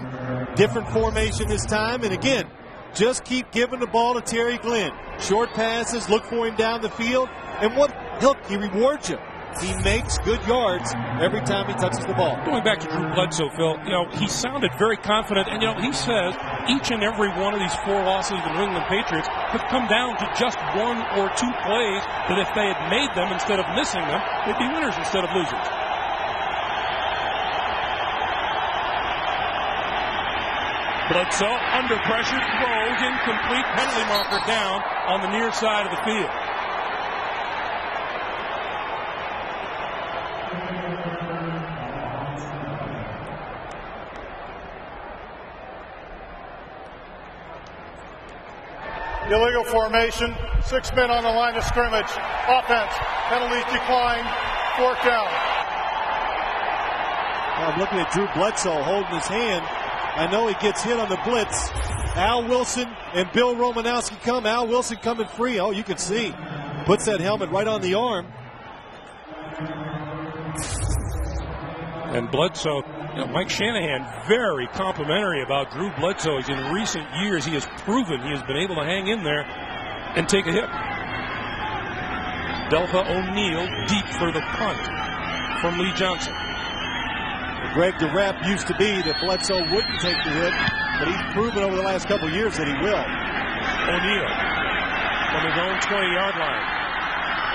Different formation this time. And again, just keep giving the ball to Terry Glenn. Short passes, look for him down the field. And he rewards you. He makes good yards every time he touches the ball. Going back to Drew Bledsoe, Phil, he sounded very confident. And, he says each and every one of these 4 losses of the New England Patriots have come down to just 1 or 2 plays that if they had made them instead of missing them, they'd be winners instead of losers. Bledsoe under pressure, throws, incomplete, penalty marker down on the near side of the field. Illegal formation. 6 men on the line of scrimmage. Offense. Penalties declined. 4th down. I'm looking at Drew Bledsoe holding his hand. I know he gets hit on the blitz. Al Wilson and Bill Romanowski come. Al Wilson coming free. Oh, you can see. Puts that helmet right on the arm. And Bledsoe, Mike Shanahan, very complimentary about Drew Bledsoe. In recent years, he has proven he has been able to hang in there and take a hit. Delta O'Neal deep for the punt from Lee Johnson. Greg, the rep used to be that Bledsoe wouldn't take the hit, but he's proven over the last couple of years that he will. O'Neal from his own 20-yard line.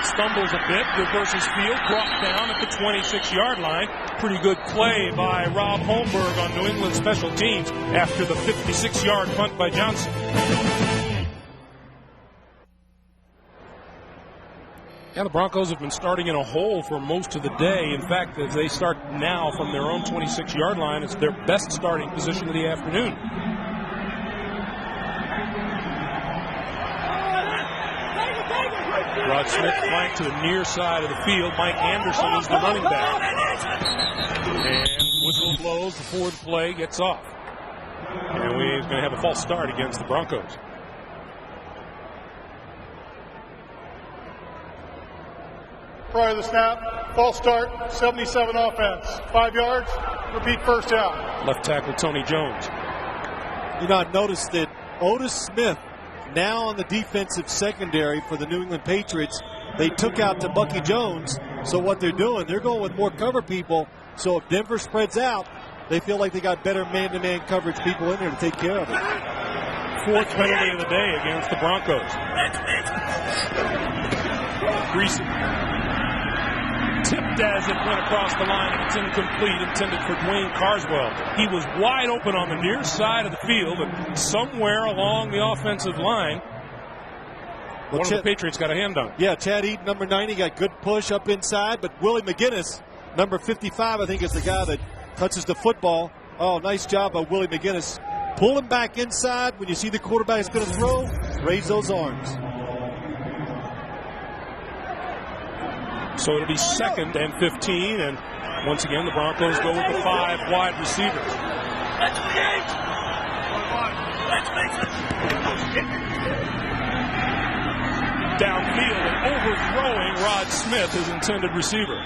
Stumbles a bit, reverses field, brought down at the 26-yard line. Pretty good play by Rob Holmberg on New England special teams after the 56-yard punt by Johnson. Yeah, the Broncos have been starting in a hole for most of the day. In fact, as they start now from their own 26-yard line, it's their best starting position of the afternoon. Rod Smith flanked to the near side of the field. Mike Anderson is the running back. And whistle blows before the play gets off. And we're going to have a false start against the Broncos. Prior to the snap, false start, 77 offense. 5 yards, repeat first down. Left tackle Tony Jones. I noticed that Otis Smith, now on the defensive secondary for the New England Patriots, they took out to Bucky Jones. So what they're doing, they're going with more cover people. So if Denver spreads out, they feel like they got better man-to-man coverage people in there to take care of it. Fourth penalty of the day against the Broncos. Greasy. Tipped as it went across the line, and it's incomplete, intended for Dwayne Carswell. He was wide open on the near side of the field, and somewhere along the offensive line, one of the Patriots got a hand on it. Yeah, Chad Eaton, number 90, got good push up inside, but Willie McGinnis, number 55, I think is the guy that touches the football. Oh, nice job by Willie McGinnis. Pull him back inside. When you see the quarterback is going to throw, raise those arms. So it'll be 2nd and 15, and once again the Broncos go with the 5 wide receivers. Downfield and overthrowing Rod Smith, his intended receiver.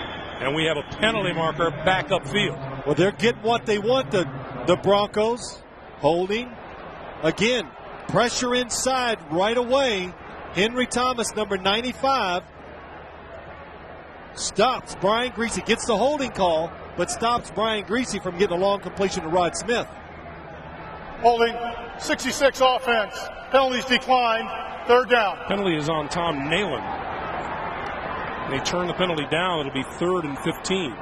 And we have a penalty marker back upfield. Well, they're getting what they want, the Broncos. Holding. Again, pressure inside right away. Henry Thomas, number 95. Stops Brian Greasy, gets the holding call, but stops Brian Greasy from getting a long completion to Rod Smith. Holding, 66 offense. Penalties decline. 3rd down. Penalty is on Tom Nalen. They turn the penalty down. It'll be 3rd and 15.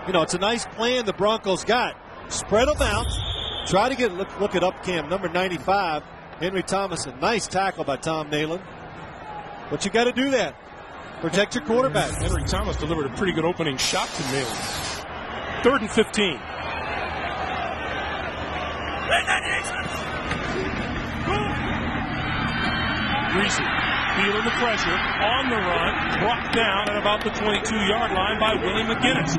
It's a nice plan the Broncos got. Spread them out. Try to get look it up, Cam. Number 95, Henry Thomas. A nice tackle by Tom Nalen. But you got to do that. Protect your quarterback. Henry Thomas delivered a pretty good opening shot to Nalen. 3rd and 15. Greasy feeling the pressure, on the run, brought down at about the 22-yard line by Willie McGinnis.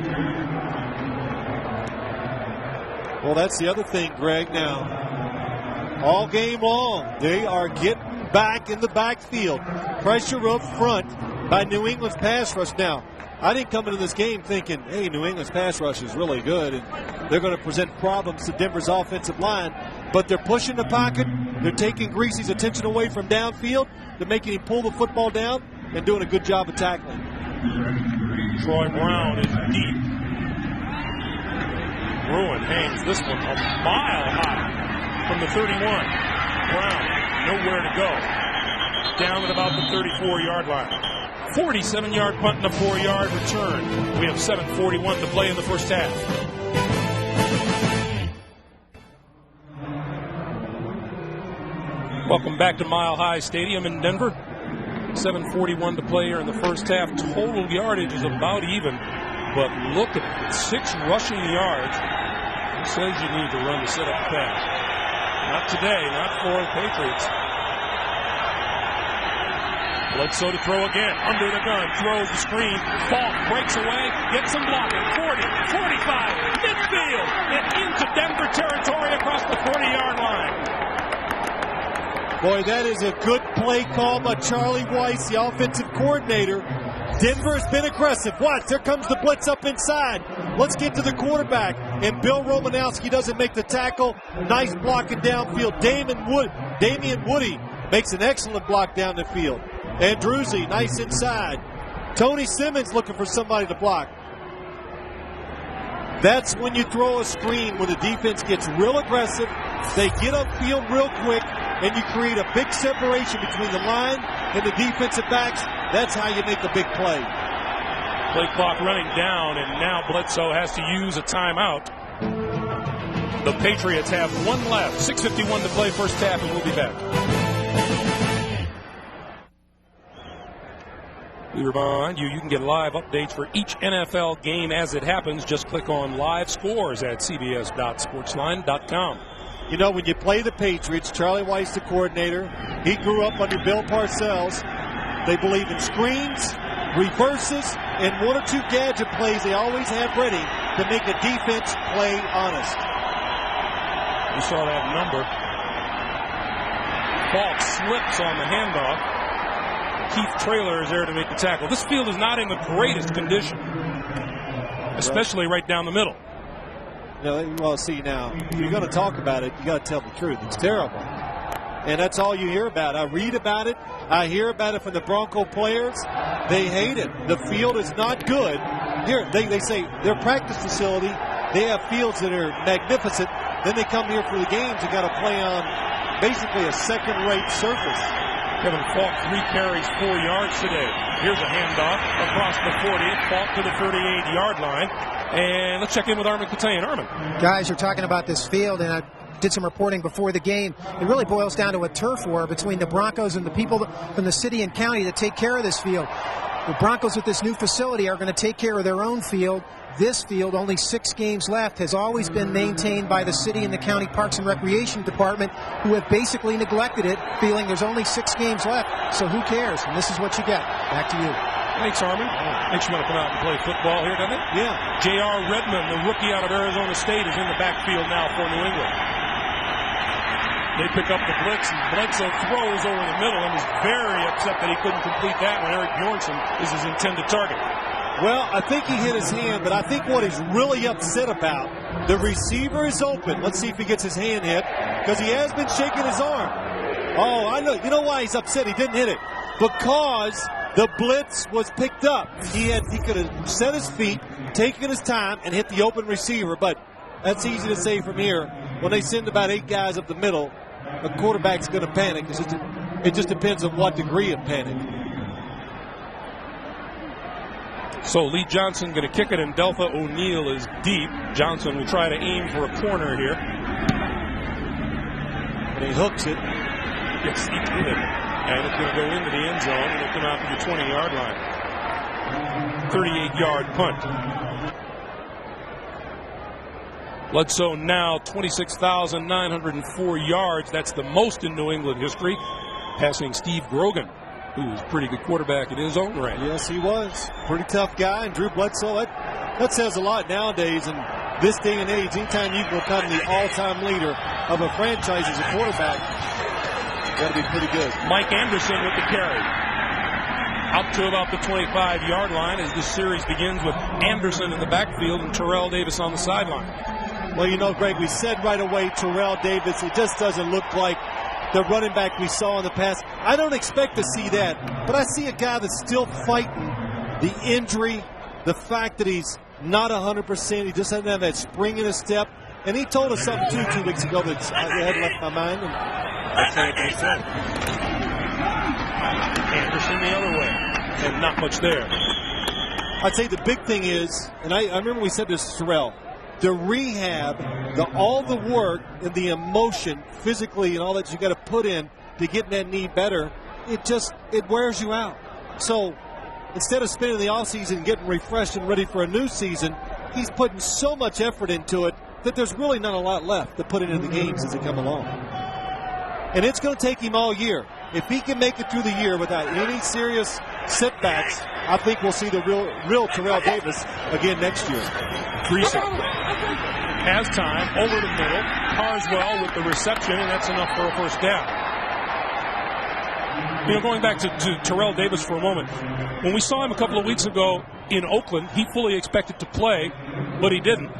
Well, that's the other thing, Greg. Now, all game long, they are getting back in the backfield. Pressure up front by New England's pass rush. Now, I didn't come into this game thinking, hey, New England's pass rush is really good, and they're going to present problems to Denver's offensive line. But they're pushing the pocket. They're taking Greasy's attention away from downfield. They're making him pull the football down and doing a good job of tackling. Troy Brown is deep. Bruin hangs this one a mile high from the 31. Brown, nowhere to go. Down at about the 34-yard line. 47-yard punt and a 4-yard return. We have 7:41 to play in the first half. Welcome back to Mile High Stadium in Denver. 7:41 to play here in the first half. Total yardage is about even, but look at it. 6 rushing yards. Who says you need to run the setup pass? Not today, not for the Patriots. Bledsoe to throw again. Under the gun, throws the screen. Ball breaks away, gets some blocking. 40, 45, midfield, and into Denver territory across the 40-yard line. Boy, that is a good play call by Charlie Weiss, the offensive coordinator. Denver has been aggressive. Watch, there comes the blitz up inside. Let's get to the quarterback. And Bill Romanowski doesn't make the tackle. Nice blocking downfield. Damian Woody makes an excellent block down the field. Andruzzi, nice inside. Tony Simmons looking for somebody to block. That's when you throw a screen, when the defense gets real aggressive. They get upfield real quick, and you create a big separation between the line and the defensive backs. That's how you make a big play. Play clock running down, and now Bledsoe has to use a timeout. The Patriots have one left. 6:51 to play, first half, and we'll be back. We remind you, you can get live updates for each NFL game as it happens. Just click on live scores at cbs.sportsline.com. You know, when you play the Patriots, Charlie Weis, the coordinator, he grew up under Bill Parcells. They believe in screens, reverses, and one or two gadget plays they always have ready to make a defense play honest. We saw that number. Falk slips on the handoff. Keith Traylor is there to make the tackle. This field is not in the greatest condition, especially right down the middle. Well, see, now, if you're going to talk about it, you got to tell the truth. It's terrible. And that's all you hear about. I read about it. I hear about it from the Bronco players. They hate it. The field is not good. Here, they say their practice facility, they have fields that are magnificent. Then they come here for the games and got to play on basically a second-rate surface. Kevin Falk, 3 carries, 4 yards today. Here's a handoff across the 40. Falk to the 38-yard line. And let's check in with Armin Katayan. Armin. Guys, you're talking about this field, and I did some reporting before the game. It really boils down to a turf war between the Broncos and the people from the city and county that take care of this field. The Broncos with this new facility are going to take care of their own field. This field, only 6 games left, has always been maintained by the city and the county Parks and Recreation Department, who have basically neglected it, feeling there's only 6 games left. So who cares? And this is what you get. Back to you. Thanks, Armin. Makes you want to come out and play football here, doesn't it? Yeah. J.R. Redmond, the rookie out of Arizona State, is in the backfield now for New England. They pick up the blitz, and Bledsoe throws over the middle and is very upset that he couldn't complete that when Eric Bjornsson is his intended target. Well, I think he hit his hand, but I think what he's really upset about, the receiver is open. Let's see if he gets his hand hit, because he has been shaking his arm. Oh, I know. You know why he's upset? He didn't hit it. Because the blitz was picked up. He could have set his feet, taken his time, and hit the open receiver, but that's easy to say from here. When they send about 8 guys up the middle, the quarterback's going to panic. It just depends on what degree of panic. So Lee Johnson going to kick it, and Deltha O'Neal is deep. Johnson will try to aim for a corner here. And he hooks it. Gets deep with it. And it's going to go into the end zone, and it'll come out to the 20-yard line. 38-yard punt. Bledsoe now 26,904 yards. That's the most in New England history, passing Steve Grogan, who was a pretty good quarterback in his own right. Yes, he was. Pretty tough guy. And Drew Bledsoe, that says a lot nowadays. In this day and age, anytime you become the all-time leader of a franchise as a quarterback, got to be pretty good. Mike Anderson with the carry. Out to about the 25-yard line as this series begins with Anderson in the backfield and Terrell Davis on the sideline. Well, you know, Greg, we said right away, Terrell Davis, it just doesn't look like the running back we saw in the past. I don't expect to see that, but I see a guy that's still fighting the injury, the fact that he's not 100%. He just doesn't have that spring in his step. And he told us something, too, 2 weeks ago that I had left my mind. And I can't say. Anderson the other way, and not much there. I'd say the big thing is, and I remember we said this to Terrell, the rehab, all the work and the emotion physically and all that you got to put in to get that knee better, it wears you out. So instead of spending the offseason getting refreshed and ready for a new season, he's putting so much effort into it that there's really not a lot left to put into the games as they come along. And it's going to take him all year. If he can make it through the year without any serious setbacks, I think we'll see the real Terrell Davis again next year. Greasy has time over the middle. Carswell with the reception, and that's enough for a first down. Going back to Terrell Davis for a moment, when we saw him a couple of weeks ago in Oakland, he fully expected to play, but he didn't.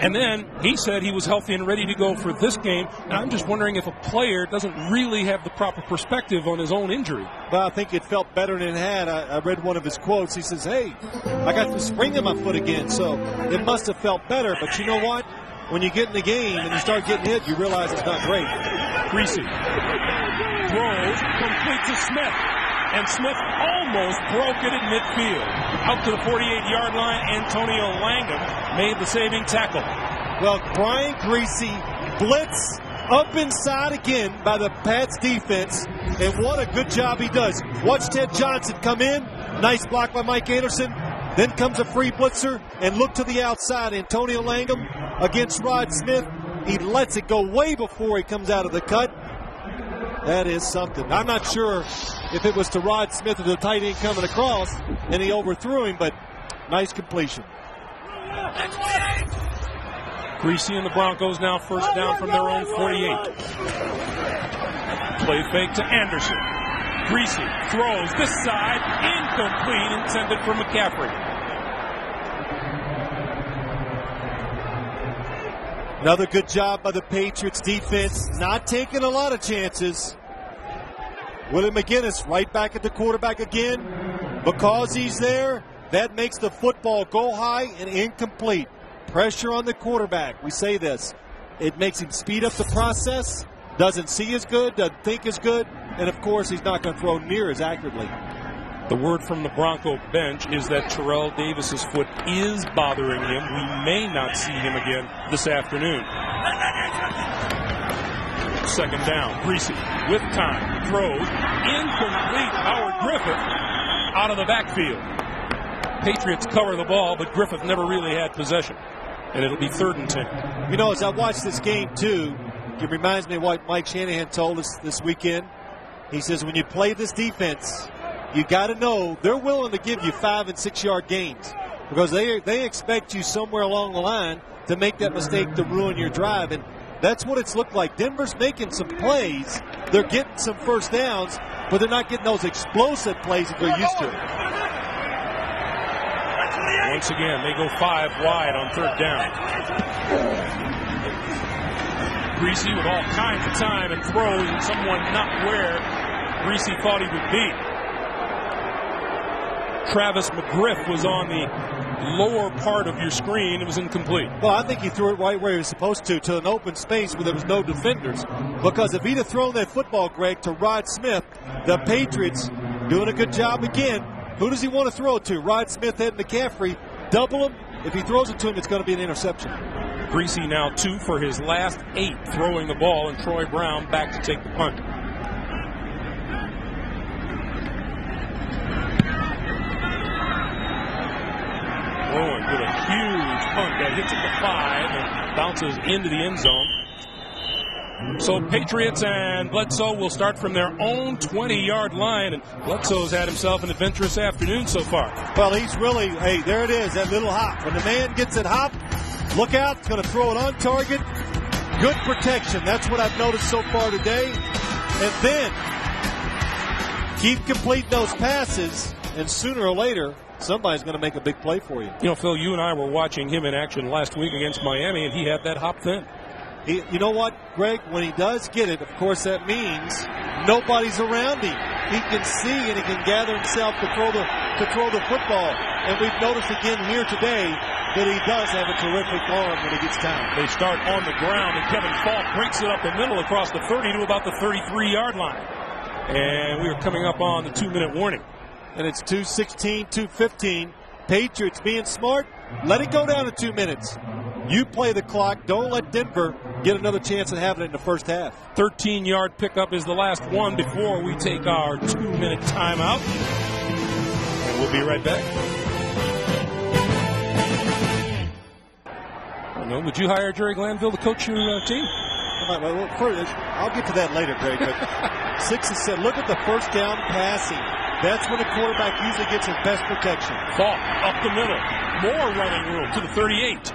And then he said he was healthy and ready to go for this game. And I'm just wondering if a player doesn't really have the proper perspective on his own injury. Well, I think it felt better than it had. I read one of his quotes. He says, hey, I got the spring in my foot again, so it must have felt better. But you know what? When you get in the game and you start getting hit, you realize it's not great. Greasy throws complete to Smith. And Smith almost broke it at midfield. Out to the 48-yard line, Antonio Langham made the saving tackle. Well, Brian Greasy blitz up inside again by the Pats defense, and what a good job he does. Watch Ted Johnson come in. Nice block by Mike Anderson. Then comes a free blitzer, and look to the outside. Antonio Langham against Rod Smith. He lets it go way before he comes out of the cut. That is something. I'm not sure if it was to Rod Smith or the tight end coming across, and he overthrew him, but nice completion. Greasy and the Broncos now first down from their own 48. Play fake to Anderson. Greasy throws this side, incomplete, intended for McCaffrey. Another good job by the Patriots defense, not taking a lot of chances. Willie McGinnis right back at the quarterback again. Because he's there, that makes the football go high and incomplete. Pressure on the quarterback. We say this. It makes him speed up the process, doesn't see as good, doesn't think as good, and of course he's not going to throw near as accurately. The word from the Bronco bench is that Terrell Davis's foot is bothering him. We may not see him again this afternoon. Second down. Greasy with time. Throws. Incomplete. Howard Griffith out of the backfield. Patriots cover the ball, but Griffith never really had possession. And it'll be 3rd and 10. You know, as I watched this game, too, it reminds me of what Mike Shanahan told us this weekend. He says, when you play this defense, you got to know they're willing to give you 5- and 6-yard gains because they expect you somewhere along the line to make that mistake to ruin your drive. And that's what it's looked like. Denver's making some plays. They're getting some first downs, but they're not getting those explosive plays that they're used to. Once again, they go 5 wide on 3rd down. Greasy with all kinds of time and throws, and someone not where Greasy thought he would be. Travis McGriff was on the lower part of your screen. It was incomplete. Well, I think he threw it right where he was supposed to an open space where there was no defenders. Because if he'd have thrown that football, Greg, to Rod Smith, the Patriots doing a good job again. Who does he want to throw it to? Rod Smith and McCaffrey. Double him. If he throws it to him, it's going to be an interception. Greasy now 2 for his last 8 throwing the ball, and Troy Brown back to take the punt. Owen with a huge punt that hits at the 5 and bounces into the end zone. So Patriots and Bledsoe will start from their own 20-yard line, and Bledsoe's had himself an adventurous afternoon so far. Well, he's really, hey, there it is, that little hop. When the man gets it hop, look out, it's going to throw it on target. Good protection. That's what I've noticed so far today. And then keep completing those passes, and sooner or later, somebody's going to make a big play for you. You know, Phil, you and I were watching him in action last week against Miami, and he had that hop then. You know what, Greg? When he does get it, of course, that means nobody's around him. He can see and he can gather himself to throw the football. And we've noticed again here today that he does have a terrific arm when he gets time. They start on the ground, and Kevin Falk breaks it up the middle across the 30 to about the 33-yard line. And we are coming up on the 2-minute warning. And it's 2:16, 2:15. Patriots being smart, let it go down to 2 minutes. You play the clock. Don't let Denver get another chance at having it in the first half. 13-yard pickup is the last one before we take our 2-minute timeout. And we'll be right back. I don't know, would you hire Jerry Glanville to coach your team? Well, I'll get to that later, Greg. But 6 and 7. Look at the first down passing. That's when the quarterback usually gets his best protection. Ball up the middle. More running room to the 38.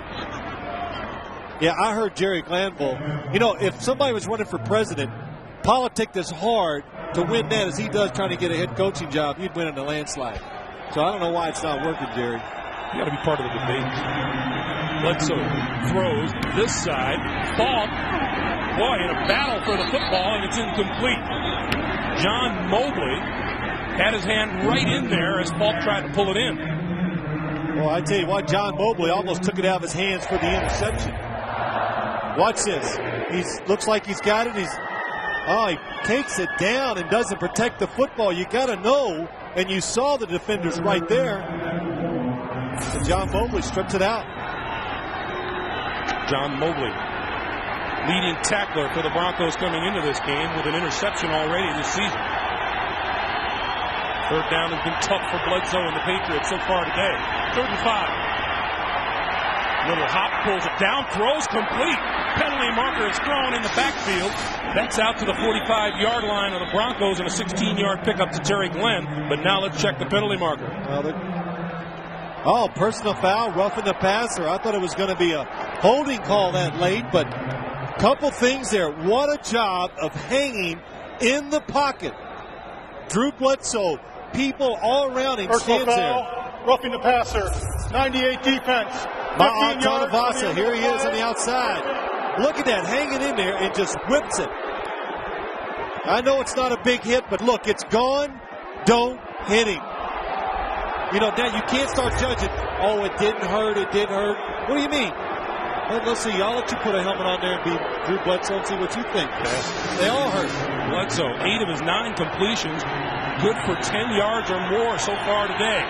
Yeah, I heard Jerry Glanville. You know, if somebody was running for president, politic this hard, to win that as he does trying to get a head coaching job, he'd win in a landslide. So I don't know why it's not working, Jerry. You got to be part of the debate. Bledsoe throws this side. Falk, boy, in a battle for the football, and it's incomplete. John Mobley had his hand right in there as Falk tried to pull it in. Well, I tell you what, John Mobley almost took it out of his hands for the interception. Watch this. He looks like he's got it. He takes it down and doesn't protect the football. You got to know, and you saw the defenders right there. And John Mobley strips it out. John Mobley, leading tackler for the Broncos coming into this game with an interception already this season. Third down has been tough for Bledsoe and the Patriots so far today. 3rd and 5. Little hop, pulls it down, throws complete. Penalty marker is thrown in the backfield. That's out to the 45-yard line of the Broncos and a 16-yard pickup to Terry Glenn. But now let's check the penalty marker. Personal foul, roughing the passer. I thought it was going to be a holding call that late, but couple things there. What a job of hanging in the pocket. Drew Bledsoe, people all around him, Personal stands foul, there. roughing the passer, 98 defense. Tanavasa, here he is on the outside. Look at that, hanging in there and just whips it. I know it's not a big hit, but look, it's gone. Don't hit him. You know, now you can't start judging. Oh, it didn't hurt, it did hurt. What do you mean? Let's see, I'll let you put a helmet on there and be Drew Bledsoe and see what you think. They all hurt. Bledsoe, 8 of his 9 completions, good for 10 yards or more so far today.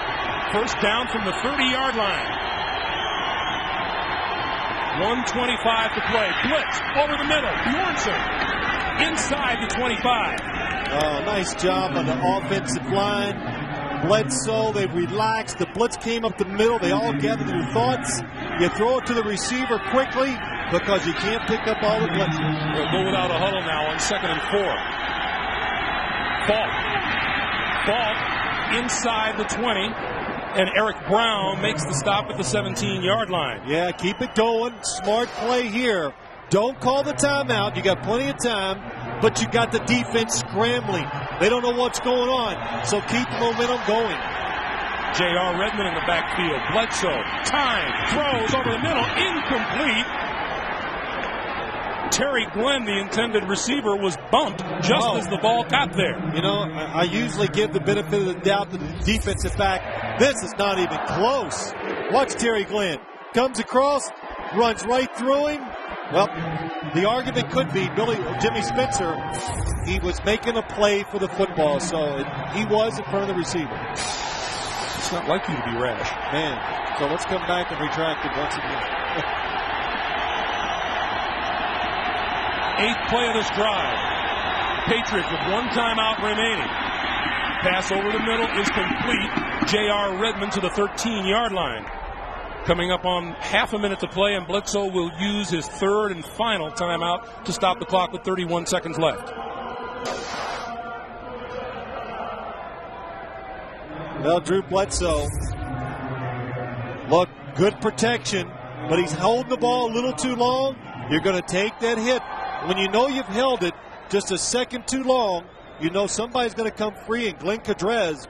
First down from the 30-yard line. 1:25 to play. Blitz over the middle. Bjornsson inside the 25. Oh, nice job on the offensive line. Bledsoe, they relaxed. The blitz came up the middle. They all gathered their thoughts. You throw it to the receiver quickly because you can't pick up all the blitzes. They'll go without a huddle now on 2nd and 4. Falk inside the 20. And Eric Brown makes the stop at the 17-yard line. Yeah, keep it going. Smart play here. Don't call the timeout. You got plenty of time, but you got the defense scrambling. They don't know what's going on, so keep the momentum going. J.R. Redmond in the backfield. Bledsoe, time, throws over the middle, incomplete. Terry Glenn, the intended receiver, was bumped just as the ball got there. You know, I usually give the benefit of the doubt to the defensive back. This is not even close. Watch Terry Glenn. Comes across, runs right through him. Well, the argument could be Jimmy Spencer, he was making a play for the football, so he was in front of the receiver. It's not like you to be rash. Man, so let's come back and retract it once again. 8th play of this drive. Patriots with 1 timeout remaining. Pass over the middle is complete. J.R. Redmond to the 13-yard line. Coming up on half a minute to play, and Bledsoe will use his 3rd and final timeout to stop the clock with 31 seconds left. Well, Drew Bledsoe, look, good protection, but he's holding the ball a little too long. You're going to take that hit. When you know you've held it just a second too long, you know somebody's going to come free, and Glenn Cadrez,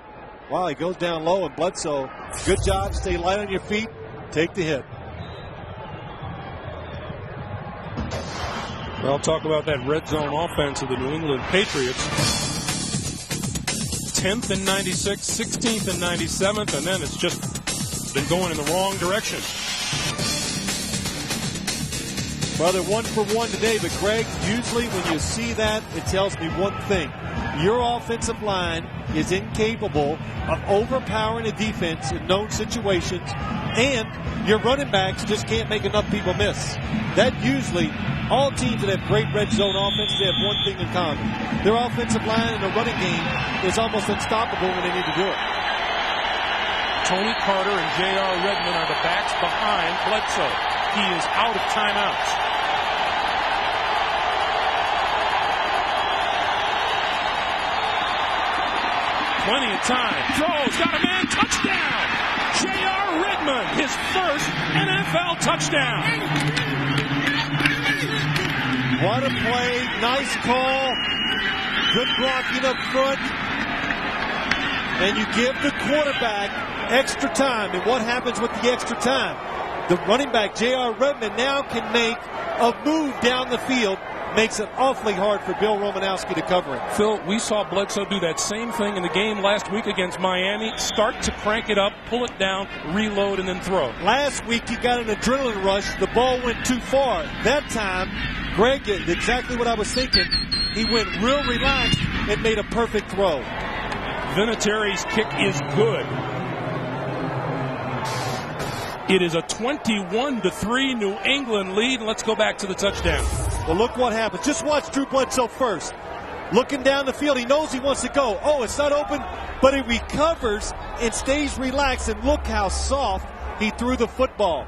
wow, he goes down low, and Bledsoe, good job, stay light on your feet, take the hit. Well, talk about that red zone offense of the New England Patriots. 10th and 96, 16th and 97th, and then it's just been going in the wrong direction. Well, they're 1 for 1 today, but Greg, usually when you see that, it tells me one thing. Your offensive line is incapable of overpowering a defense in known situations, and your running backs just can't make enough people miss. That usually, all teams that have great red zone offense, they have one thing in common. Their offensive line in the running game is almost unstoppable when they need to do it. Tony Carter and J.R. Redmond are the backs behind Bledsoe. He is out of timeouts. Plenty of time. Throws, got a man, touchdown! J.R. Redmond, his first NFL touchdown. What a play, nice call. good blocking up front, and you give the quarterback extra time. And what happens with the extra time? The running back, J.R. Redmond, now can make a move down the field. Makes it awfully hard for Bill Romanowski to cover it. Phil, we saw Bledsoe do that same thing in the game last week against Miami. Start to crank it up, pull it down, reload, and then throw. Last week he got an adrenaline rush. The ball went too far. That time, Greg did exactly what I was thinking. He went real relaxed and made a perfect throw. Vinatieri's kick is good. It is a 21-3 New England lead. And let's go back to the touchdown. Well, look what happens. Just watch Drew Bledsoe first. Looking down the field, he knows he wants to go. Oh, it's not open, but he recovers and stays relaxed. And look how soft he threw the football.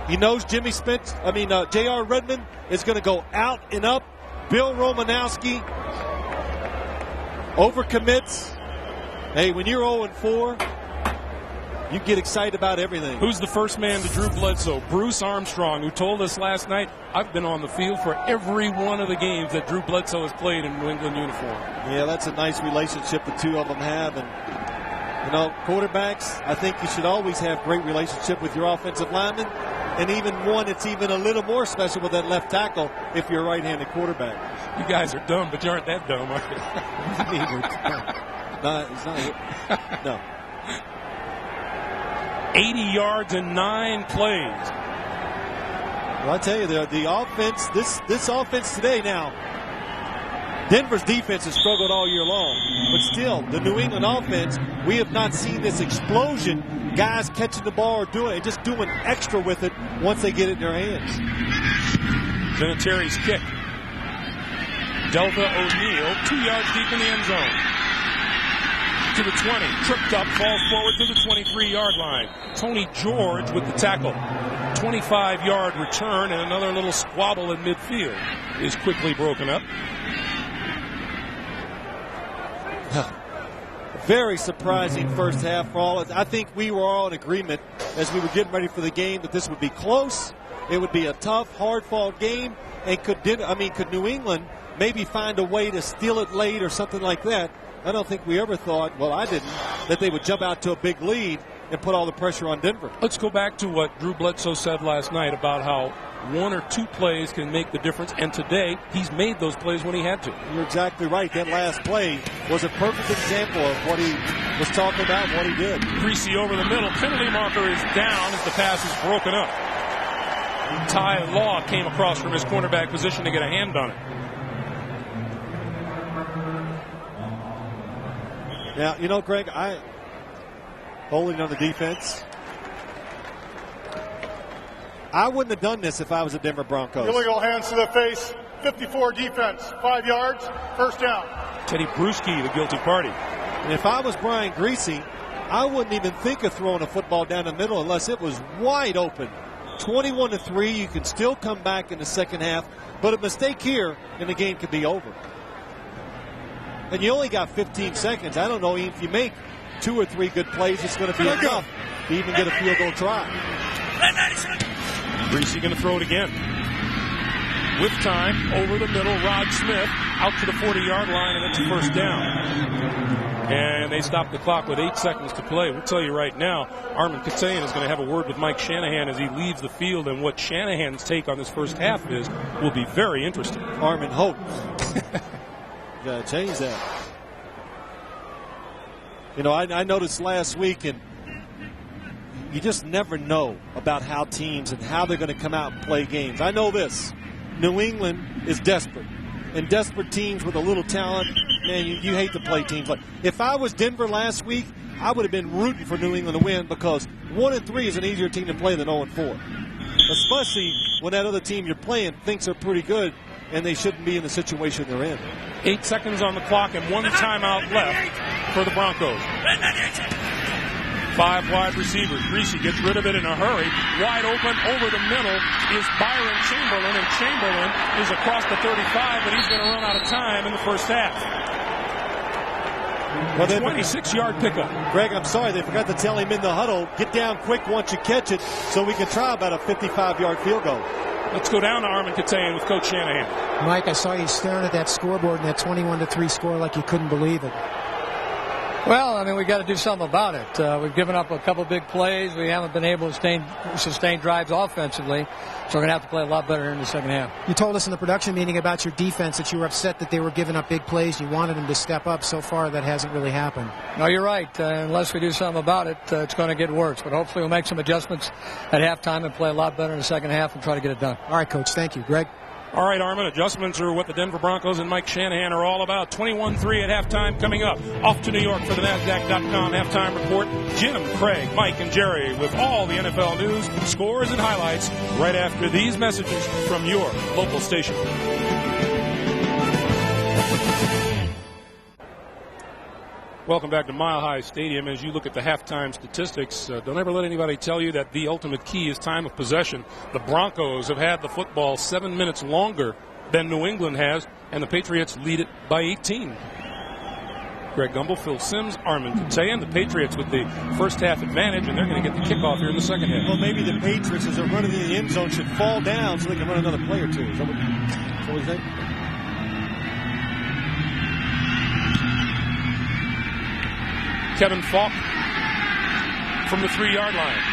He knows J.R. Redmond is going to go out and up. Bill Romanowski overcommits. Hey, when you're 0-4, you get excited about everything. Who's the first man to Drew Bledsoe? Bruce Armstrong, who told us last night, I've been on the field for every one of the games that Drew Bledsoe has played in New England uniform. Yeah, that's a nice relationship the two of them have. And, quarterbacks, I think you should always have great relationship with your offensive linemen. And even one that's even a little more special with that left tackle if you're a right-handed quarterback. You guys are dumb, but you aren't that dumb, are you? No, he's not. No. 80 yards in 9 plays. Well, I tell you, the offense, this offense today now, Denver's defense has struggled all year long. But still, the New England offense, we have not seen this explosion. Guys catching the ball or just doing extra with it once they get it in their hands. Vinatieri's kick. Delta O'Neal, 2 yards deep in the end zone. To the 20, tripped up, falls forward to the 23-yard line. Tony George with the tackle. 25-yard return, and another little squabble in midfield is quickly broken up. Very surprising first half for all. I think we were all in agreement as we were getting ready for the game that this would be close. It would be a tough, hard-fought game. And could New England maybe find a way to steal it late or something like that? I don't think we ever thought, well, I didn't, that they would jump out to a big lead and put all the pressure on Denver. Let's go back to what Drew Bledsoe said last night about how 1 or 2 plays can make the difference. And today, he's made those plays when he had to. You're exactly right. That last play was a perfect example of what he was talking about and what he did. Greasy over the middle. Penalty marker is down as the pass is broken up. Ty Law came across from his cornerback position to get a hand on it. Now, Greg, holding on the defense. I wouldn't have done this if I was a Denver Broncos. Illegal hands to the face, 54 defense, 5 yards, first down. Teddy Bruschi, the guilty party. And if I was Brian Greasy, I wouldn't even think of throwing a football down the middle unless it was wide open. 21-3, you can still come back in the second half, but a mistake here and the game could be over. And you only got 15 seconds. I don't know if you make 2 or 3 good plays, it's going to be enough to even get a field goal try. Greasy going to throw it again. With time, over the middle, Rod Smith out to the 40-yard line, and it's a first down. And they stop the clock with 8 seconds to play. We'll tell you right now, Armin Katayan is going to have a word with Mike Shanahan as he leaves the field, and what Shanahan's take on this first half will be very interesting. Armin Hope. Got to change that. I noticed last week, and you just never know about how teams and how they're going to come out and play games. I know this. New England is desperate. And desperate teams with a little talent, man, you hate to play teams like. If I was Denver last week, I would have been rooting for New England to win because 1-3 is an easier team to play than 0-4. Especially when that other team you're playing thinks they're pretty good and they shouldn't be in the situation they're in. 8 seconds on the clock and 1 timeout left for the Broncos. 5 wide receivers. Greasy gets rid of it in a hurry. Wide open over the middle is Byron Chamberlain, and Chamberlain is across the 35, but he's going to run out of time in the first half. Well, 26-yard pickup. Greg, I'm sorry, they forgot to tell him in the huddle, get down quick once you catch it so we can try about a 55-yard field goal. Let's go down to Armin Katayan with Coach Shanahan. Mike, I saw you staring at that scoreboard and that 21-3 score like you couldn't believe it. Well, I mean, we got to do something about it. We've given up a couple big plays. We haven't been able to sustain drives offensively, so we're going to have to play a lot better in the second half. You told us in the production meeting about your defense that you were upset that they were giving up big plays. You wanted them to step up. So far, that hasn't really happened. No, you're right. Unless we do something about it, it's going to get worse. But hopefully we'll make some adjustments at halftime and play a lot better in the second half and try to get it done. All right, Coach. Thank you. Greg? All right, Armin, adjustments are what the Denver Broncos and Mike Shanahan are all about. 21-3 at halftime coming up. Off to New York for the NASDAQ.com halftime report. Jim, Craig, Mike, and Jerry with all the NFL news, scores, and highlights right after these messages from your local station. Welcome back to Mile High Stadium. As you look at the halftime statistics, don't ever let anybody tell you that the ultimate key is time of possession. The Broncos have had the football 7 minutes longer than New England has, and the Patriots lead it by 18. Greg Gumbel, Phil Simms, Armin Katayan. The Patriots with the first half advantage, and they're going to get the kickoff here in the second half. Well, maybe the Patriots, as they're running in the end zone, should fall down so they can run another play or two. Is that what you think? Kevin Falk from the 3-yard line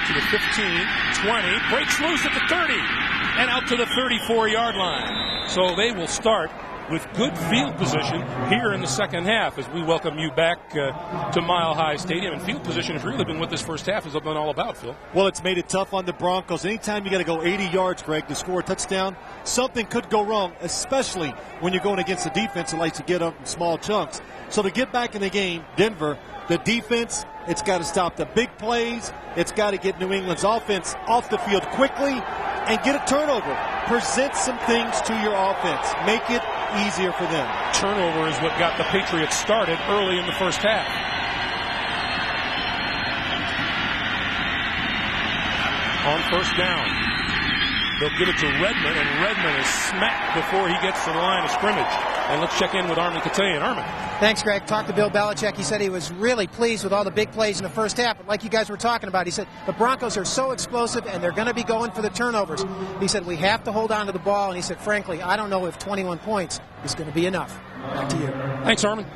to the 15, 20, breaks loose at the 30, and out to the 34-yard line. So they will start with good field position here in the second half as we welcome you back to Mile High Stadium. And field position has really been what this first half has been all about, Phil. Well, it's made it tough on the Broncos. Anytime you got to go 80 yards, Greg, to score a touchdown, something could go wrong, especially when you're going against a defense that likes to get up in small chunks. So to get back in the game, Denver, the defense, it's got to stop the big plays. It's got to get New England's offense off the field quickly and get a turnover. Present some things to your offense. Make it easier for them. Turnover is what got the Patriots started early in the first half. On first down, they'll give it to Redmond, and Redmond is smacked before he gets to the line of scrimmage. And let's check in with Armin Katayan. Armin. Thanks, Greg. Talked to Bill Belichick. He said he was really pleased with all the big plays in the first half. But like you guys were talking about, he said the Broncos are so explosive and they're going to be going for the turnovers. He said we have to hold on to the ball. And he said, frankly, I don't know if 21 points is going to be enough. Back to you. Thanks, Armin.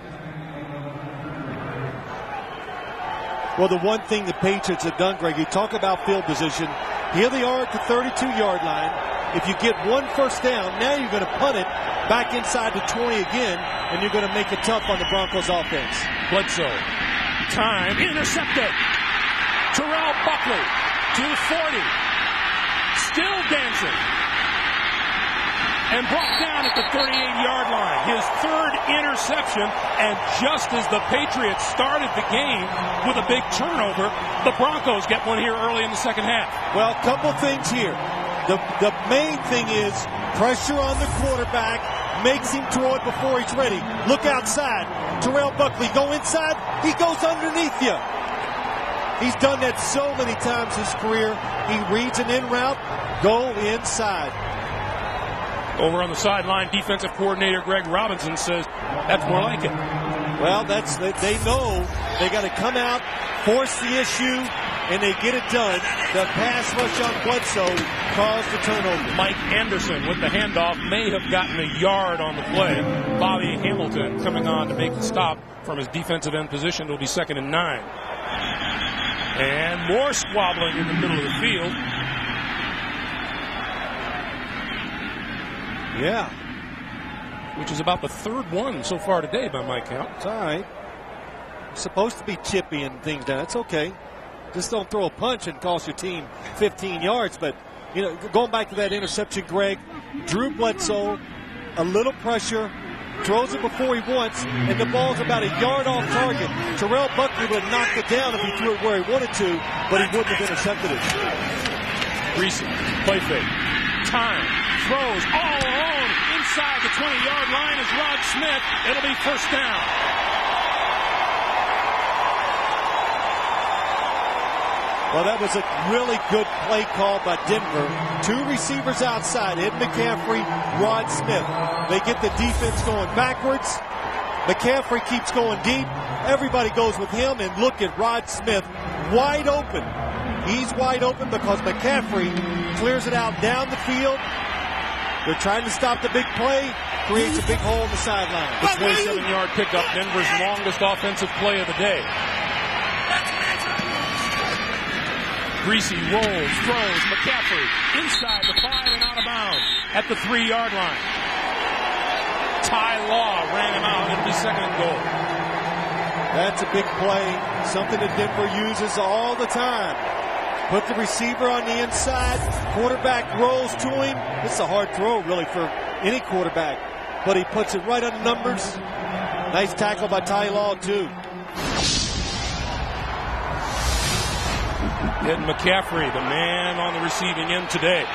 Well, the one thing the Patriots have done, Greg, you talk about field position. Here they are at the 32-yard line. If you get one first down, now you're going to punt it back inside the 20 again, and you're going to make it tough on the Broncos offense. Bledsoe. Time. Intercepted. Terrell Buckley to the 40. Still dancing. And brought down at the 38-yard line. His third interception, and just as the Patriots started the game with a big turnover, the Broncos get one here early in the second half. Well, a couple things here. The main thing is pressure on the quarterback, makes him throw it before he's ready. Look outside. Terrell Buckley, go inside. He goes underneath you. He's done that so many times his career. He reads an in route, go inside. Over on the sideline, defensive coordinator Greg Robinson says that's more like it. Well, they know they got to come out, force the issue, and they get it done. The pass rush on Bledsoe caused the turnover. Mike Anderson with the handoff may have gotten a yard on the play. Bobby Hamilton coming on to make the stop from his defensive end position. It'll be 2nd and 9. And more squabbling in the middle of the field. Yeah. Which is about the third one so far today by my count. It's all right. It's supposed to be chippy and things down. It's okay. Just don't throw a punch and cost your team 15 yards. But, you know, going back to that interception, Greg, Drew Bledsoe, a little pressure, throws it before he wants, and the ball's about a yard off target. Terrell Buckley would have knocked it down if he threw it where he wanted to, but he wouldn't have intercepted it. Greasy, play fake, time, throws all alone inside the 20-yard line is Rod Smith. It'll be first down. Well, that was a really good play call by Denver. Two receivers outside, Ed McCaffrey, Rod Smith. They get the defense going backwards. McCaffrey keeps going deep. Everybody goes with him, and look at Rod Smith, wide open. He's wide open because McCaffrey clears it out down the field. They're trying to stop the big play, creates a big hole in the sideline. The 27-yard pickup, Denver's longest offensive play of the day. Greasy rolls, throws, McCaffrey inside the 5 and out of bounds at the 3-yard line. Ty Law ran him out. It'll be second and goal. That's a big play, something that Denver uses all the time. Put the receiver on the inside, quarterback rolls to him. It's a hard throw, really, for any quarterback, but he puts it right on the numbers. Nice tackle by Ty Law, too. Ed McCaffrey, the man on the receiving end today.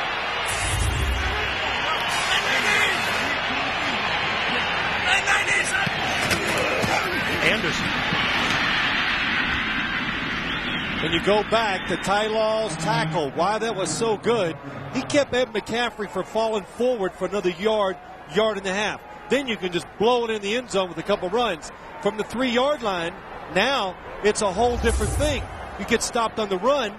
Anderson. When you go back to Ty Law's tackle, why that was so good, he kept Ed McCaffrey from falling forward for another yard and a half. Then you can just blow it in the end zone with a couple runs. From the 3-yard line, now it's a whole different thing. You get stopped on the run,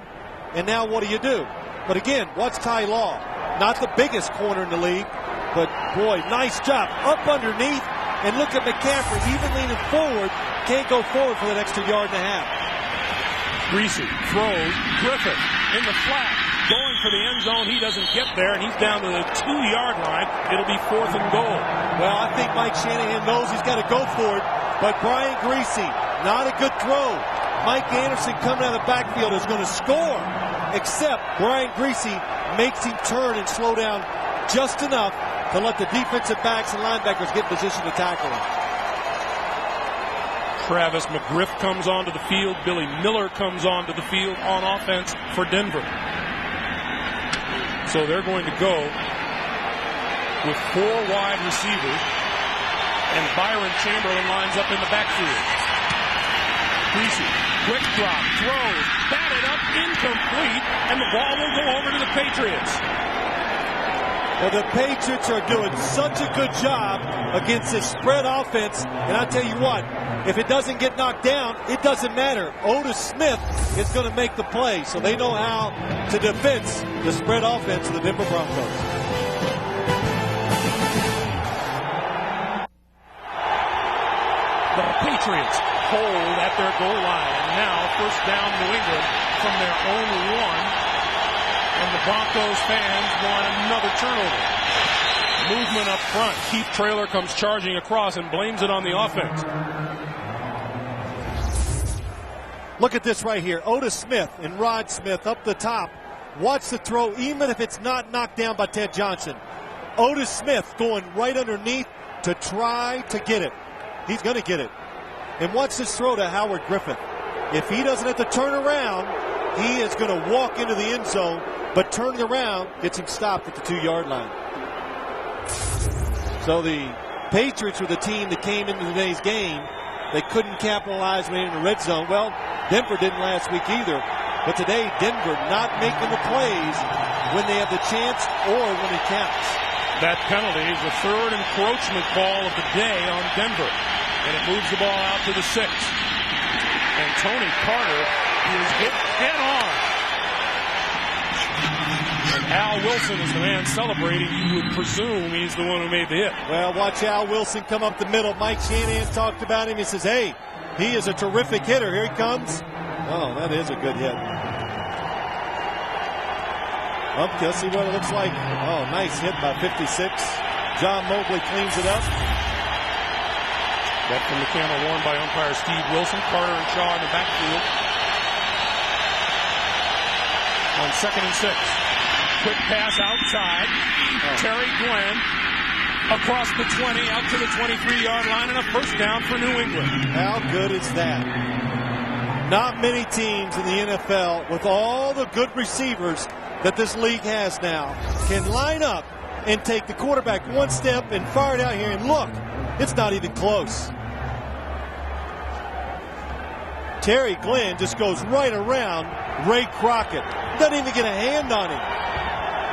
and now what do you do? But again, watch Ty Law. Not the biggest corner in the league, but boy, nice job. Up underneath, and look at McCaffrey, even leaning forward, can't go forward for that extra yard and a half. Greasy throws, Griffith in the flat, going for the end zone. He doesn't get there, and he's down to the 2-yard line. It'll be fourth and goal. Well, I think Mike Shanahan knows he's got to go for it, but Brian Greasy, not a good throw. Mike Anderson coming out of the backfield is going to score, except Brian Greasy makes him turn and slow down just enough to let the defensive backs and linebackers get in position to tackle him. Travis McGriff comes onto the field. Billy Miller comes onto the field on offense for Denver. So they're going to go with 4 wide receivers, and Byron Chamberlain lines up in the backfield. Greasy, quick drop, throws, batted up, incomplete, and the ball will go over to the Patriots. Well, the Patriots are doing such a good job against this spread offense, and I tell you what, if it doesn't get knocked down, it doesn't matter. Otis Smith is going to make the play, so they know how to defense the spread offense of the Denver Broncos. The Patriots hold at their goal line, and now first down New England from their own 1. And the Broncos fans want another turnover. Movement up front. Keith Traylor comes charging across and blames it on the offense. Look at this right here. Otis Smith and Rod Smith up the top. Watch the throw, even if it's not knocked down by Ted Johnson. Otis Smith going right underneath to try to get it. He's going to get it. And watch this throw to Howard Griffith. If he doesn't have to turn around, he is going to walk into the end zone, but turning around gets him stopped at the 2-yard line. So the Patriots were the team that came into today's game. They couldn't capitalize when in the red zone. Well, Denver didn't last week either. But today, Denver not making the plays when they have the chance or when it counts. That penalty is the 3rd encroachment call of the day on Denver. And it moves the ball out to the 6. And Tony Carter is hit head on. And Al Wilson is the man celebrating. You would presume he's the one who made the hit. Well, watch Al Wilson come up the middle. Mike Shanahan talked about him. He says, hey, he is a terrific hitter. Here he comes. Oh, that is a good hit. Let's see what it looks like. Oh, nice hit by 56. John Mobley cleans it up. That from the camera worn by umpire Steve Wilson. Carter and Shaw in the backfield. On 2nd and 6. Quick pass outside. Terry Glenn across the 20, out to the 23-yard line, and a first down for New England. How good is that? Not many teams in the NFL, with all the good receivers that this league has now, can line up and take the quarterback one step and fire it out here, and look, it's not even close. Terry Glenn just goes right around Ray Crockett. Doesn't even get a hand on him.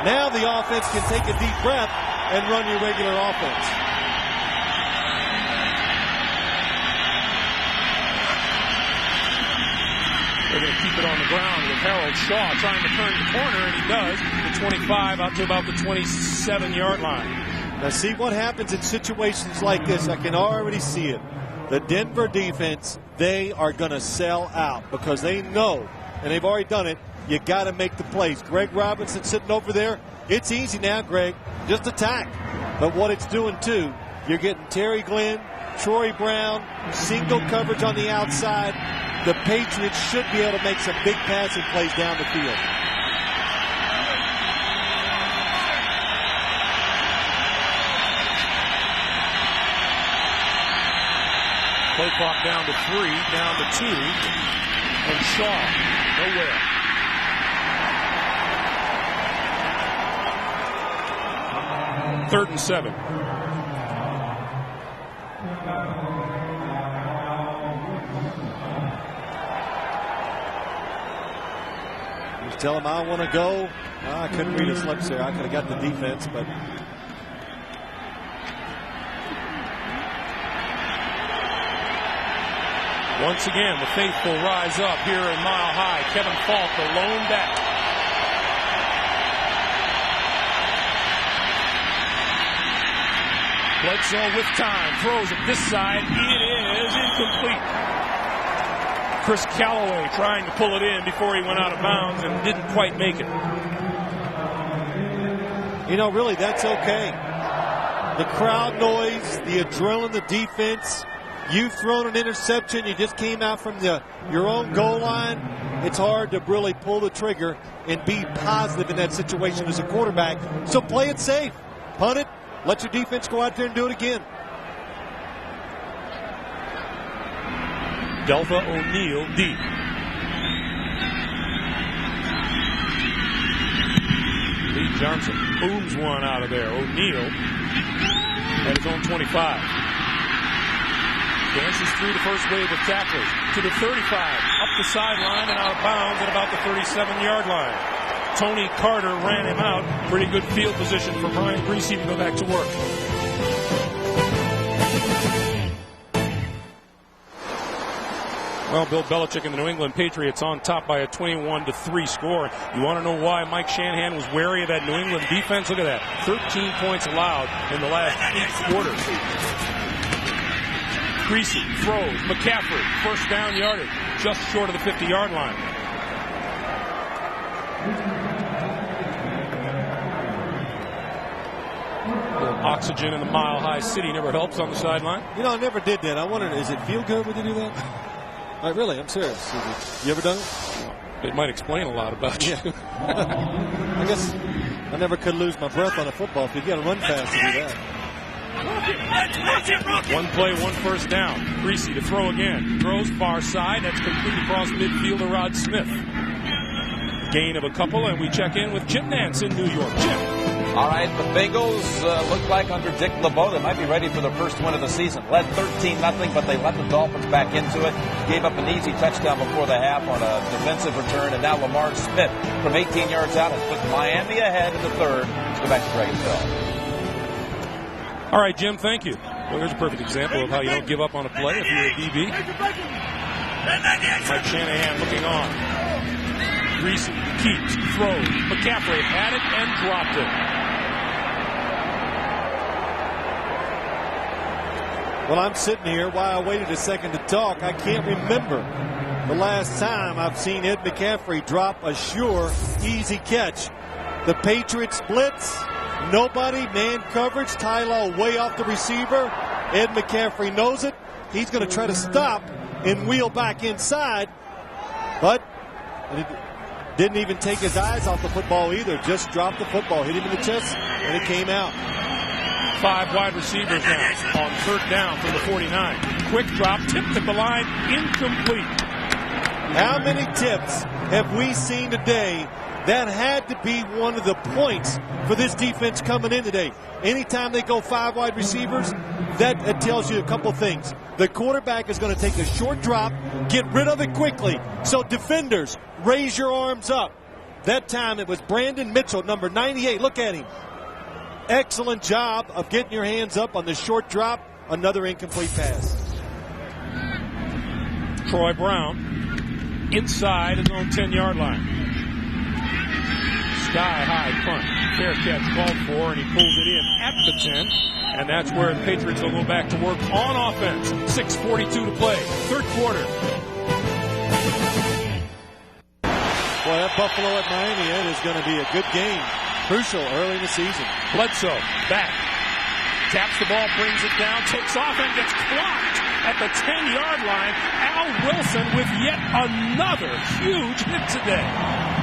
Now the offense can take a deep breath and run your regular offense. They're going to keep left it on the ground with Harold Shaw trying to turn the corner, and he does. The 25 out to about the 27-yard line. Now see what happens in situations like this. I can already see it. The Denver defense, they are going to sell out because they know, and they've already done it, you got to make the plays. Greg Robinson sitting over there. It's easy now, Greg. Just attack. But what it's doing, too, you're getting Terry Glenn, Troy Brown, single coverage on the outside. The Patriots should be able to make some big passing plays down the field. Play clock down to 3, down to 2, and Shaw nowhere. Third and 7. Just tell him I want to go. I couldn't read his lips there. I could have got the defense, but. Once again, the faithful rise up here in Mile High. Kevin Falk, the lone back. Bledsoe with time, throws it this side. It is incomplete. Chris Callaway trying to pull it in before he went out of bounds and didn't quite make it. You know, really, that's okay. The crowd noise, the adrenaline, the defense. You've thrown an interception. You just came out from your own goal line. It's hard to really pull the trigger and be positive in that situation as a quarterback. So play it safe. Punt it. Let your defense go out there and do it again. Delva O'Neal deep. Lee Johnson booms one out of there. O'Neal at his own 25. Dances through the first wave of tacklers to the 35, up the sideline and out of bounds at about the 37-yard line. Tony Carter ran him out. Pretty good field position for Brian Griese to go back to work. Well, Bill Belichick and the New England Patriots on top by a 21-3 score. You want to know why Mike Shanahan was wary of that New England defense? Look at that. 13 points allowed in the last 8 quarters. Griese throws. McCaffrey, first down yardage, just short of the 50-yard line. A little oxygen in the Mile High City never helps on the sideline. You know, I never did that. I wondered, does it feel good when you do that? Really, I'm serious. You ever done it? It might explain a lot about you. I guess I never could lose my breath on a football if you got to run fast to do that. One play, one first down. Griese to throw again. Throws far side. That's complete across midfield to Rod Smith. Gain of a couple, and we check in with Jim Nance in New York. Jim. All right, the Bengals look like under Dick LeBeau they might be ready for the first win of the season. Led 13-0, but they let the Dolphins back into it. Gave up an easy touchdown before the half on a defensive return, and now Lamar Smith from 18 yards out has put Miami ahead in the third. Let's go back to Greg and Phil. All right, Jim, thank you. Well, here's a perfect example of how you don't give up on a play if you're a DB. Mike Shanahan looking on. Griese keeps, throws. McCaffrey had it and dropped it. Well, I'm sitting here while I waited a second to talk. I can't remember the last time I've seen Ed McCaffrey drop a sure, easy catch. The Patriots blitz. Nobody, man coverage. Tylo way off the receiver. Ed McCaffrey knows it. He's going to try to stop and wheel back inside. But it didn't even take his eyes off the football either. Just dropped the football, hit him in the chest, and it came out. 5 wide receivers now on third down from the 49. Quick drop, tipped at the line, incomplete. How many tips have we seen today? That had to be one of the points for this defense coming in today. Anytime they go 5 wide receivers, that tells you a couple things. The quarterback is going to take a short drop, get rid of it quickly. So defenders, raise your arms up. That time it was Brandon Mitchell, number 98. Look at him. Excellent job of getting your hands up on the short drop. Another incomplete pass. Troy Brown inside his own 10-yard line. Sky-high punt. Fair catch called for, and he pulls it in at the 10. And that's where the Patriots will go back to work on offense. 6:42 to play. Third quarter. Boy, that Buffalo at Miami is going to be a good game. Crucial early in the season. Bledsoe back. Taps the ball, brings it down, takes off, and gets clocked at the 10-yard line. Al Wilson with yet another huge hit today.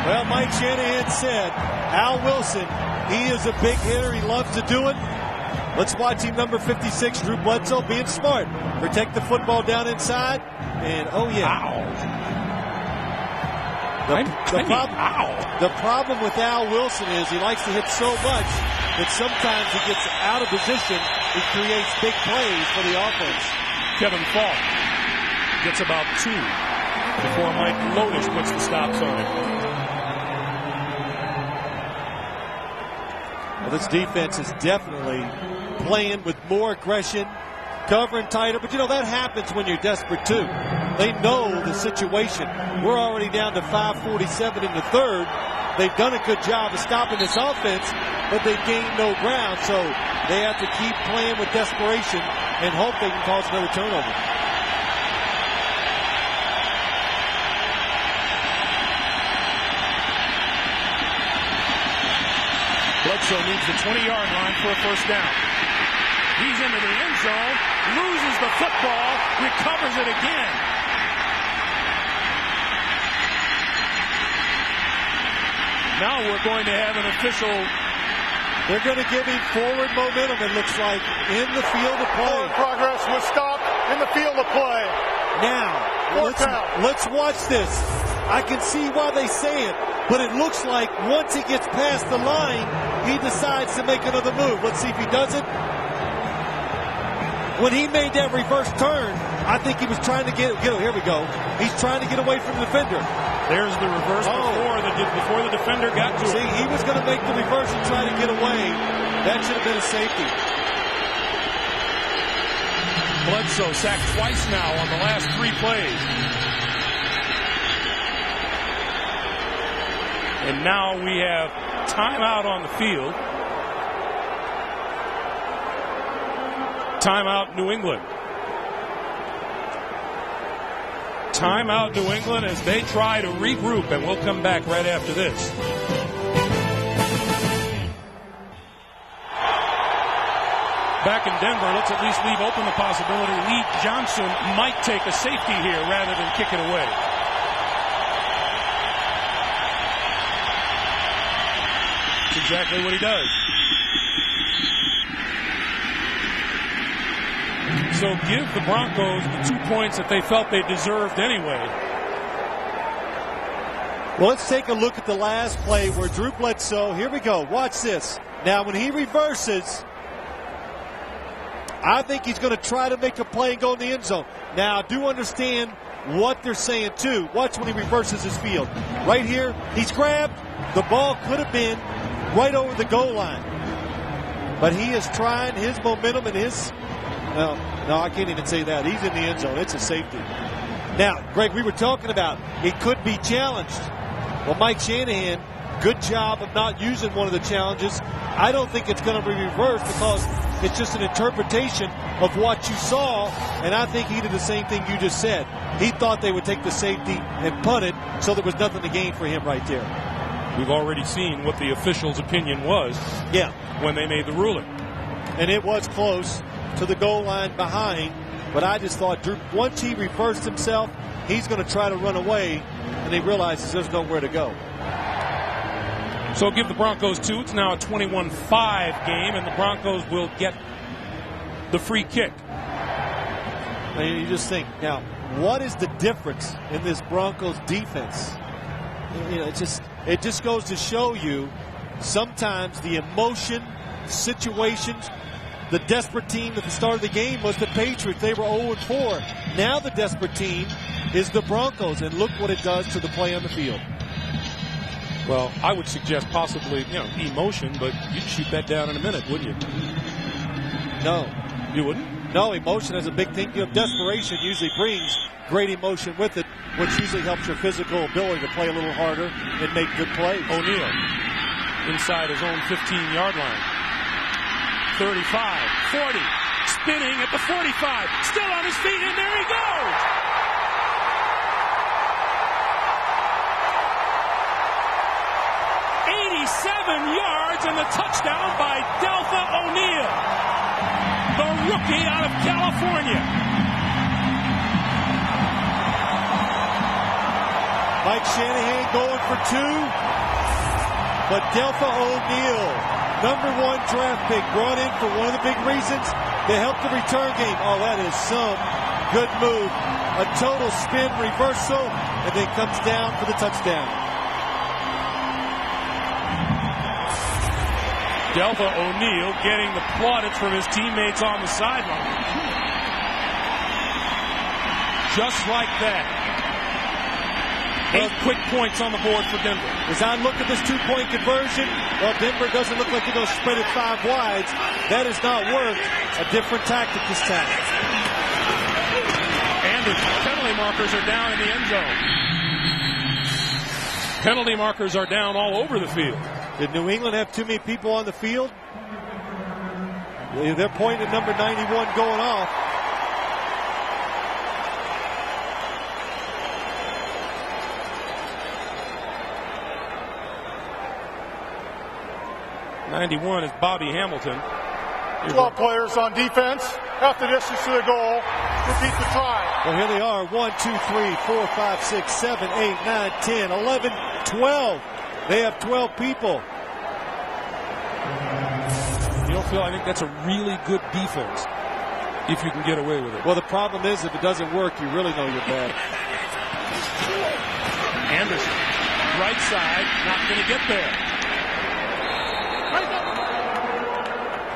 Well, Mike Shanahan said, Al Wilson, he is a big hitter. He loves to do it. Let's watch him, number 56, Drew Bledsoe, being smart. Protect the football down inside. And, oh, yeah. Ow. The problem with Al Wilson is he likes to hit so much that sometimes he gets out of position. He creates big plays for the offense. Kevin Falk gets about 2 before Mike Lotus puts the stops on it. Well, this defense is definitely playing with more aggression, covering tighter. But, you know, that happens when you're desperate, too. They know the situation. We're already down to 5:47 in the third. They've done a good job of stopping this offense, but they've gained no ground. So they have to keep playing with desperation and hope they can cause another turnover. Bledsoe needs the 20-yard line for a first down. He's into the end zone, loses the football, recovers it again. Now we're going to have an official. They're going to give him forward momentum, it looks like, in the field of play. Forward progress was stopped in the field of play. Now, let's watch this. I can see why they say it, but it looks like once he gets past the line, he decides to make another move. Let's see if he does it. When he made that reverse turn, I think he was trying to get here we go. He's trying to get away from the defender. There's the reverse before the defender got to See, him. he was going to make the reverse and try to get away. That should have been a safety. Bledsoe sacked twice now on the last 3 plays. And now we have timeout on the field. Timeout New England. Timeout New England as they try to regroup, and we'll come back right after this. Back in Denver, let's at least leave open the possibility Lee Johnson might take a safety here rather than kick it away. That's exactly what he does. So give the Broncos the 2 points that they felt they deserved anyway. Well, let's take a look at the last play where Drew Bledsoe, here we go, watch this. Now, when he reverses, I think he's going to try to make a play and go in the end zone. Now, I do understand what they're saying, too. Watch when he reverses his field. Right here, he's grabbed. The ball could have been right over the goal line. But he is trying his momentum and his... Well, no, I can't even say that. He's in the end zone. It's a safety. Now, Greg, we were talking about it could be challenged. Well, Mike Shanahan, good job of not using one of the challenges. I don't think it's going to be reversed because it's just an interpretation of what you saw, and I think he did the same thing you just said. He thought they would take the safety and punt it, so there was nothing to gain for him right there. We've already seen what the official's opinion was when they made the ruling. And it was close to the goal line behind, but I just thought Drew, once he reversed himself, he's going to try to run away, and he realizes there's nowhere to go. So give the Broncos 2. It's now a 21-5 game, and the Broncos will get the free kick. And you just think, now, what is the difference in this Broncos defense? You know, it just goes to show you sometimes the emotion, situations. The desperate team at the start of the game was the Patriots. They were 0-4. Now the desperate team is the Broncos, and look what it does to the play on the field. Well, I would suggest possibly, emotion, but you'd shoot that down in a minute, wouldn't you? No. You wouldn't? No, emotion is a big thing. Desperation usually brings great emotion with it, which usually helps your physical ability to play a little harder and make good plays. O'Neal inside his own 15-yard line. 35, 40, spinning at the 45, still on his feet, and there he goes! Yards and the touchdown by Deltha O'Neal, the rookie out of California. Mike Shanahan going for 2, but Deltha O'Neal, #1 draft pick, brought in for one of the big reasons to help the return game. Oh, that is some good move. A total spin reversal, and then comes down for the touchdown. Deltha O'Neal getting the plaudits from his teammates on the sideline. Just like that. 8 quick points on the board for Denver. As I look at this 2-point conversion, well, Denver doesn't look like they're going to spread it 5 wides. That has not worked. A different tactic this time. And the penalty markers are down in the end zone. Penalty markers are down all over the field. Did New England have too many people on the field? They're pointing at number 91 going off. '91 is Bobby Hamilton. 12 players on defense, half the distance to the goal, repeat the try. Well, here they are. 1, 2, 3, 4, 5, 6, 7, 8, 9, 10, 11, 12. They have 12 people. You don't feel, I think that's a really good defense if you can get away with it. Well, the problem is if it doesn't work, you really know you're bad. Anderson, right side, not going to get there.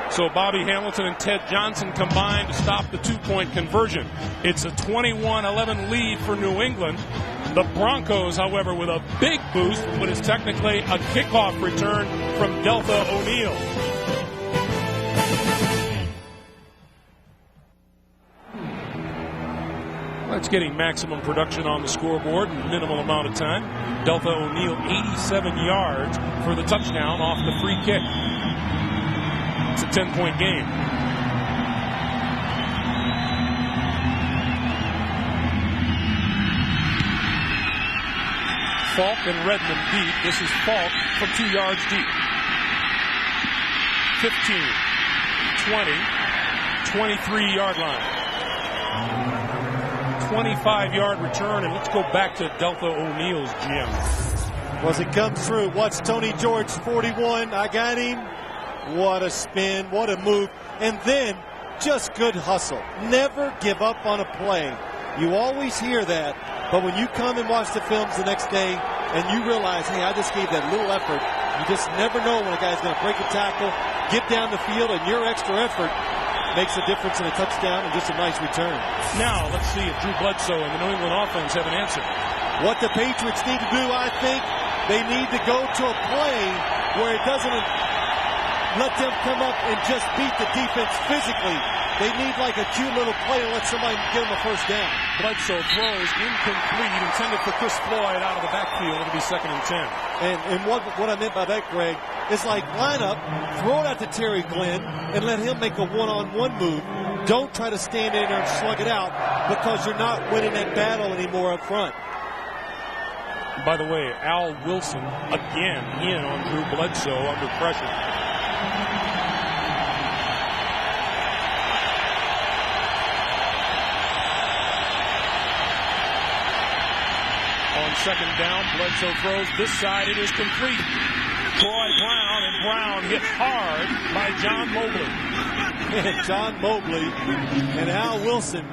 So Bobby Hamilton and Ted Johnson combined to stop the 2-point conversion. It's a 21-11 lead for New England. The Broncos, however, with a big boost, what is technically a kickoff return from Deltha O'Neal. That's getting maximum production on the scoreboard in minimal amount of time. Deltha O'Neal, 87 yards for the touchdown off the free kick. It's a 10-point game. Falk and Redmond deep. This is Falk from 2 yards deep. 15, 20, 23-yard line. 25-yard return, and let's go back to Deltha O'Neal's gym. Well, as it comes through, watch Tony George, 41. I got him. What a spin, what a move. And then just good hustle. Never give up on a play. You always hear that, but when you come and watch the films the next day and you realize, hey, I just gave that little effort, you just never know when a guy's going to break a tackle, get down the field, and your extra effort makes a difference in a touchdown and just a nice return. Now, let's see if Drew Bledsoe and the New England offense have an answer. What the Patriots need to do, I think, they need to go to a play where it doesn't let them come up and just beat the defense physically. They need like a cute little play to let somebody get them a first down. Bledsoe throws incomplete, intended for Chris Floyd out of the backfield. It'll be 2nd and 10. And what I meant by that, Greg, is like line up, throw it out to Terry Glenn, and let him make a one-on-one move. Don't try to stand in there and slug it out because you're not winning that battle anymore up front. By the way, Al Wilson again in on Drew Bledsoe under pressure. On 2nd down, Bledsoe throws this side. It is complete. Troy Brown, and Brown hit hard by John Mobley. John Mobley and Al Wilson,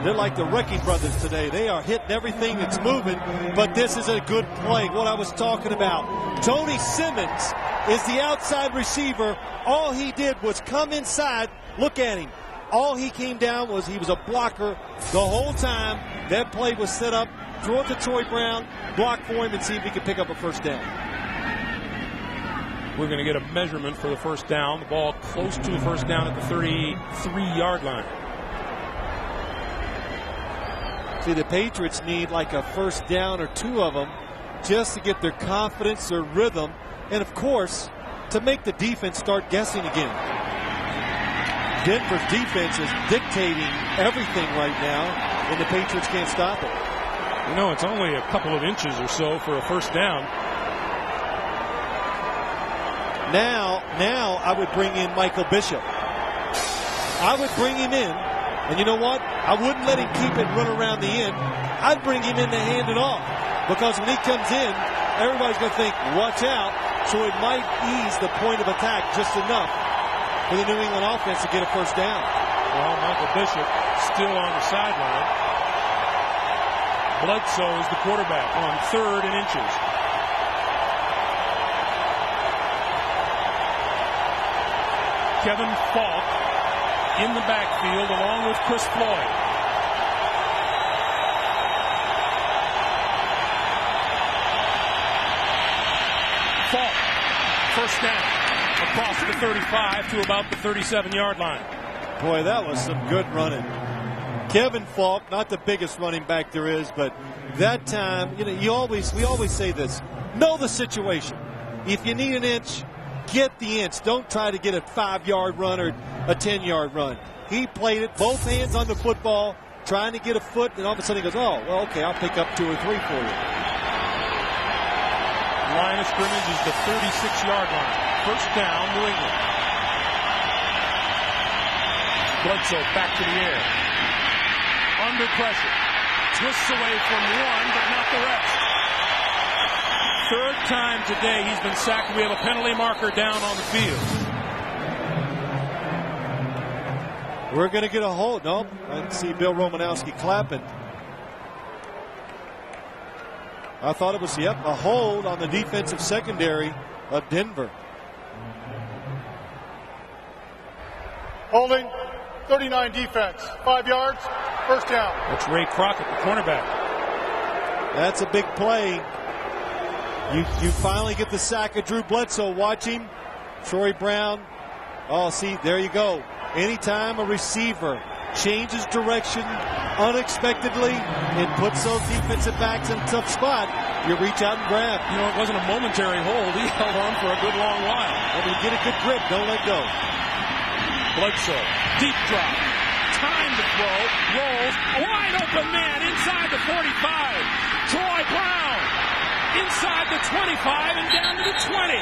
they're like the Wrecking Brothers today. They are hitting everything that's moving, but this is a good play. What I was talking about. Tony Simmons is the outside receiver. All he did was come inside. Look at him. All he came down was he was a blocker the whole time. That play was set up. Throw it to Troy Brown, block for him, and see if he can pick up a first down. We're going to get a measurement for the first down. The ball close to the first down at the 33-yard line. See, the Patriots need like a first down or two of them just to get their confidence, their rhythm, and of course, to make the defense start guessing again. Denver's defense is dictating everything right now, and the Patriots can't stop it. You know, it's only a couple of inches or so for a first down. Now I would bring in Michael Bishop. I would bring him in, and you know what? I wouldn't let him keep it run around the end. I'd bring him in to hand it off, because when he comes in, everybody's going to think, watch out, so it might ease the point of attack just enough for the New England offense to get a first down. Well, Michael Bishop still on the sideline. Bledsoe is the quarterback on 3rd and inches. Kevin Falk in the backfield along with Chris Floyd. Falk, first down across the 35 to about the 37-yard line. Boy, that was some good running. Kevin Falk, not the biggest running back there is, but that time, you know, we always say this: know the situation. If you need an inch, get the inch. Don't try to get a 5-yard run or a 10-yard run. He played it, both hands on the football, trying to get a foot, and all of a sudden he goes, oh, well, okay, I'll pick up 2 or 3 for you. Line of scrimmage is the 36-yard line. First down, New England. Bledsoe back to the air. Under pressure. Twists away from one, but not the rest. 3rd time today he's been sacked. We have a penalty marker down on the field. We're going to get a hold. Nope. I didn't see Bill Romanowski clapping. I thought it was, a hold on the defensive secondary of Denver. Holding, 39 defense, 5 yards, first down. That's Ray Crockett, the cornerback. That's a big play. You finally get the sack of Drew Bledsoe. Watch him. Troy Brown. Oh, see, there you go. Anytime a receiver changes direction unexpectedly and puts those defensive backs in a tough spot, you reach out and grab. You know, it wasn't a momentary hold. He held on for a good long while. When you get a good grip, don't let go. Bledsoe, deep drop. Time to throw. Rolls. A wide open man inside the 45. Troy Brown inside the 25 and down to the 20.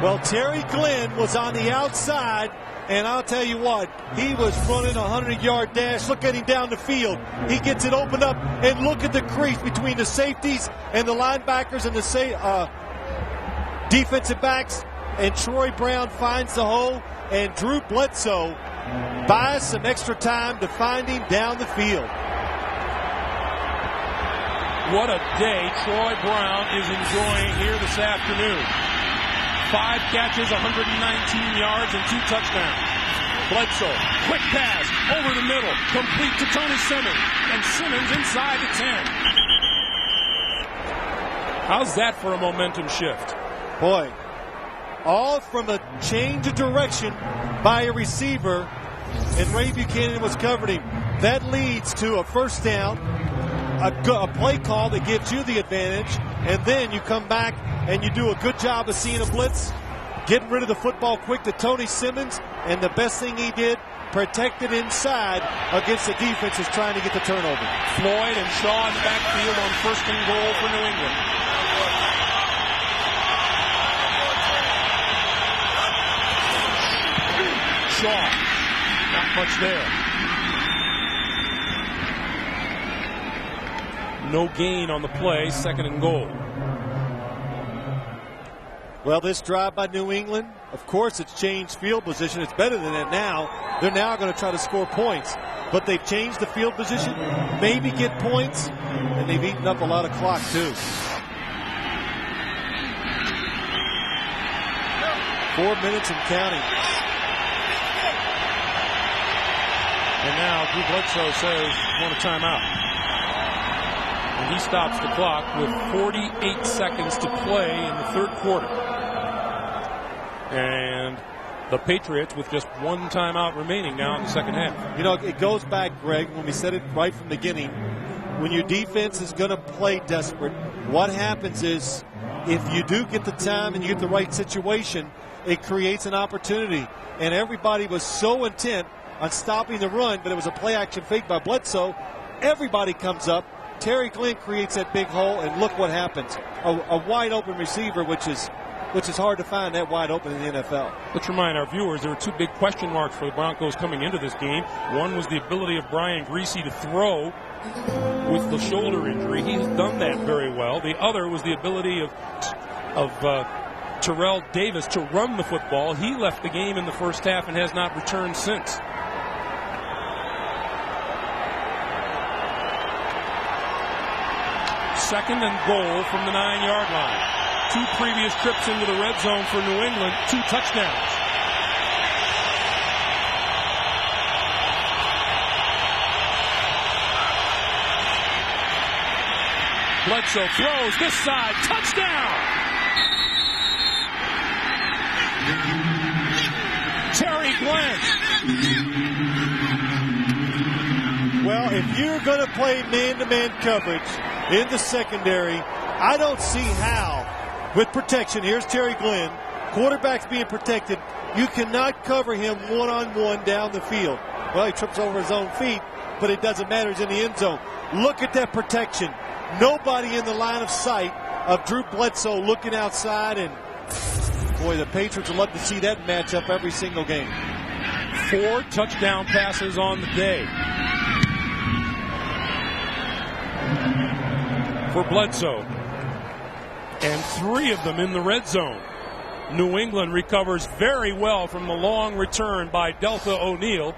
Well, Terry Glenn was on the outside, and I'll tell you what, he was running a 100-yard dash. Look at him down the field. He gets it opened up, and look at the crease between the safeties and the linebackers and the defensive backs. And Troy Brown finds the hole, and Drew Bledsoe buys some extra time to find him down the field. What a day Troy Brown is enjoying here this afternoon. 5 catches, 119 yards, and 2 touchdowns. Bledsoe, quick pass, over the middle, complete to Tony Simmons, and Simmons inside the 10. How's that for a momentum shift? Boy, all from a change of direction by a receiver, and Ray Buchanan was covering him. That leads to a first down, a play call that gives you the advantage, and then you come back and you do a good job of seeing a blitz, getting rid of the football quick to Tony Simmons, and the best thing he did, protected inside against the defense is trying to get the turnover. Floyd and Shaw in the backfield on 1st and goal for New England. Shaw, not much there. No gain on the play, 2nd and goal. Well, this drive by New England, of course, it's changed field position. It's better than that now. They're now going to try to score points. But they've changed the field position, maybe get points, and they've eaten up a lot of clock, too. 4 minutes and counting. And now Drew Bledsoe says, want a timeout. And he stops the clock with 48 seconds to play in the 3rd quarter. And the Patriots with just one timeout remaining now in the second half. You know, it goes back, Greg, when we said it right from the beginning. When your defense is going to play desperate, what happens is if you do get the time and you get the right situation, it creates an opportunity. And everybody was so intent on stopping the run, but it was a play-action fake by Bledsoe. Everybody comes up. Terry Glenn creates that big hole, and look what happens. A wide-open receiver, which is hard to find that wide open in the NFL. Let's remind our viewers there were two big question marks for the Broncos coming into this game. One was the ability of Brian Griese to throw with the shoulder injury. He's done that very well. The other was the ability of Terrell Davis to run the football. He left the game in the first half and has not returned since. Second and goal from the 9-yard line. 2 previous trips into the red zone for New England, 2 touchdowns. Bledsoe throws this side, touchdown! Terry Glenn. Well, if you're going to play man-to-man coverage in the secondary, I don't see how, with protection, here's Terry Glenn, quarterback's being protected, you cannot cover him one-on-one down the field. Well, he trips over his own feet, but it doesn't matter, he's in the end zone. Look at that protection. Nobody in the line of sight of Drew Bledsoe looking outside, and boy, the Patriots would love to see that matchup every single game. 4 touchdown passes on the day for Bledsoe, and 3 of them in the red zone. New England recovers very well from the long return by Delta O'Neal.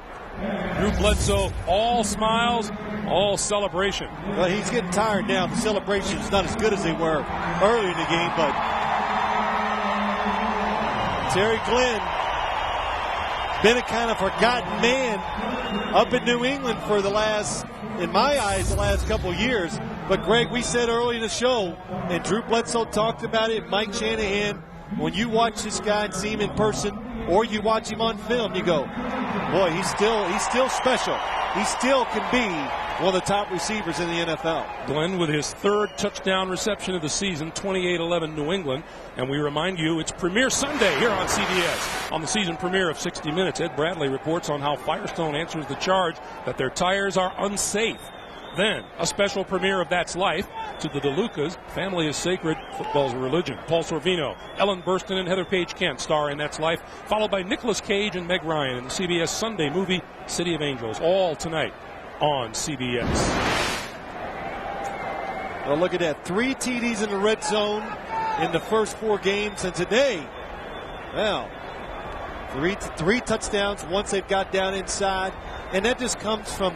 Drew Bledsoe, all smiles, all celebration. Well, he's getting tired now. The celebration's not as good as they were early in the game, but Terry Glenn been a kind of forgotten man up in New England for the last, in my eyes, the last couple of years. But, Greg, we said early in the show, and Drew Bledsoe talked about it, Mike Shanahan, when you watch this guy and see him in person or you watch him on film, you go, boy, he's still special. He still can be one of the top receivers in the NFL. Glenn with his 3rd touchdown reception of the season, 28-11 New England. And we remind you, it's Premiere Sunday here on CBS. On the season premiere of 60 Minutes, Ed Bradley reports on how Firestone answers the charge that their tires are unsafe. Then, a special premiere of That's Life. To the DeLucas, family is sacred, football's a religion. Paul Sorvino, Ellen Burstyn, and Heather Page Kent star in That's Life, followed by Nicolas Cage and Meg Ryan in the CBS Sunday movie City of Angels, all tonight on CBS. Well, look at that. 3 TDs in the red zone in the first 4 games, and today, well, three touchdowns once they've got down inside, and that just comes from,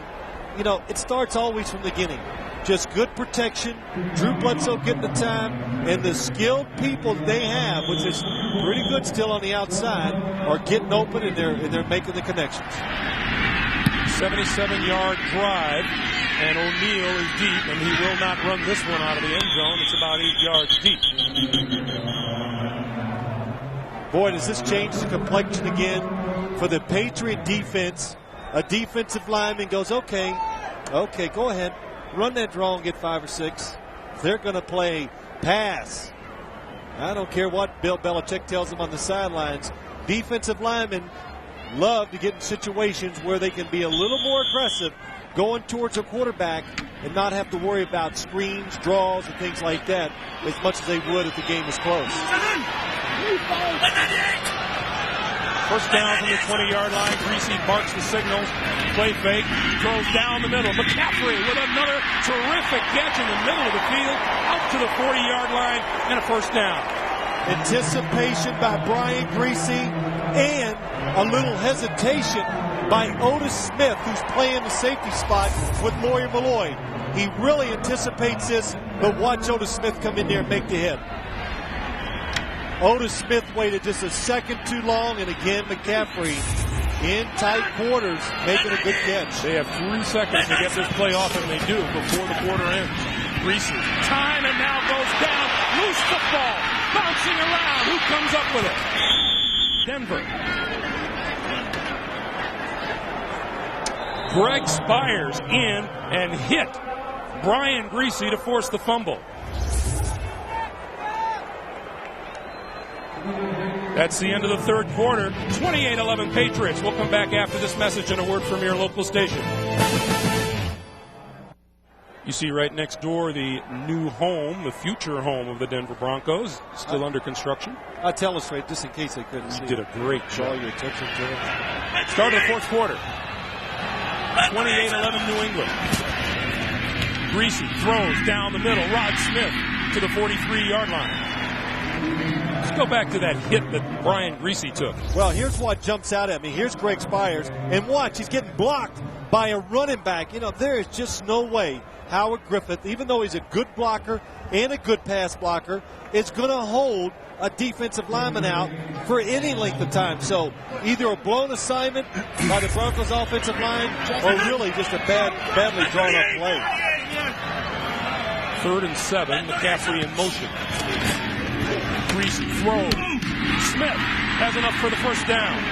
you know, it starts always from the beginning. Just good protection, Drew Bledsoe getting the time, and the skilled people they have, which is pretty good still on the outside, are getting open and they're making the connections. 77-yard drive, and O'Neal is deep, and he will not run this one out of the end zone. It's about 8 yards deep. Boy, does this change the complexion again for the Patriot defense. A defensive lineman goes, okay, go ahead. Run that draw and get 5 or 6. They're going to play pass. I don't care what Bill Belichick tells them on the sidelines. Defensive linemen love to get in situations where they can be a little more aggressive going towards a quarterback and not have to worry about screens, draws, and things like that as much as they would if the game was close. First down from the 20-yard line. Griese barks the signals. Play fake. Throws down the middle. McCaffrey with another terrific catch in the middle of the field. Out to the 40-yard line and a first down. Anticipation by Brian Griese and a little hesitation by Otis Smith, who's playing the safety spot with Lawyer Malloy. He really anticipates this, but watch Otis Smith come in there and make the hit. Otis Smith waited just a second too long, and again McCaffrey in tight quarters making a good catch. They have 3 seconds to get this play off, and they do before the quarter ends. Griese, time, and now goes down. Loose football, bouncing around. Who comes up with it? Denver. Greg Spires in and hit Brian Griese to force the fumble. That's the end of the third quarter. 28-11 Patriots. We'll come back after this message and a word from your local station. You see right next door the new home, the future home of the Denver Broncos, still under construction. I'll tell us right, just in case they couldn't see. You did a great job. Draw your attention to it. Start of the fourth quarter. 28-11 New England. Griese throws down the middle. Rod Smith to the 43-yard line. Let's go back to that hit that Brian Griese took. Well, here's what jumps out at me. Here's Greg Spires. And watch, he's getting blocked by a running back. You know, there is just no way Howard Griffith, even though he's a good blocker and a good pass blocker, is going to hold a defensive lineman out for any length of time. So either a blown assignment by the Broncos offensive line or really just a badly drawn up play. 3rd and 7, McCaffrey in motion. Griese throws. Smith has enough for the first down.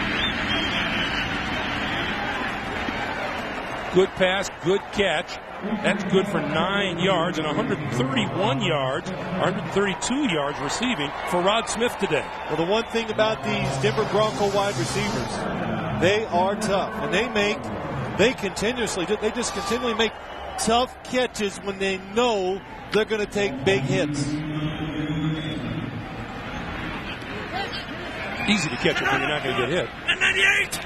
Good pass, good catch. That's good for 9 yards and 131 yards, 132 yards receiving for Rod Smith today. Well, the one thing about these Denver Bronco wide receivers, they are tough, and they just continually make tough catches when they know they're going to take big hits. Easy to catch it when you're not going to get hit. 98!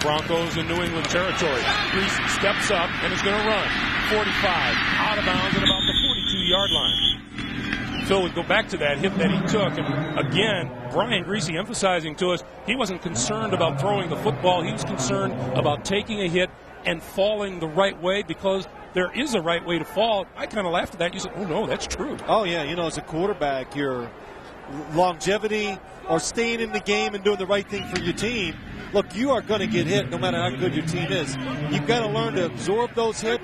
Broncos in New England territory. Griese steps up and is going to run. 45, out of bounds at about the 42-yard line. Phil would go back to that hit that he took. And again, Brian Griese emphasizing to us he wasn't concerned about throwing the football. He was concerned about taking a hit and falling the right way, because there is a right way to fall. I kind of laughed at that. You said, oh, no, that's true. Oh, yeah. You know, as a quarterback, your longevity or staying in the game and doing the right thing for your team, look, you are going to get hit no matter how good your team is. You've got to learn to absorb those hits,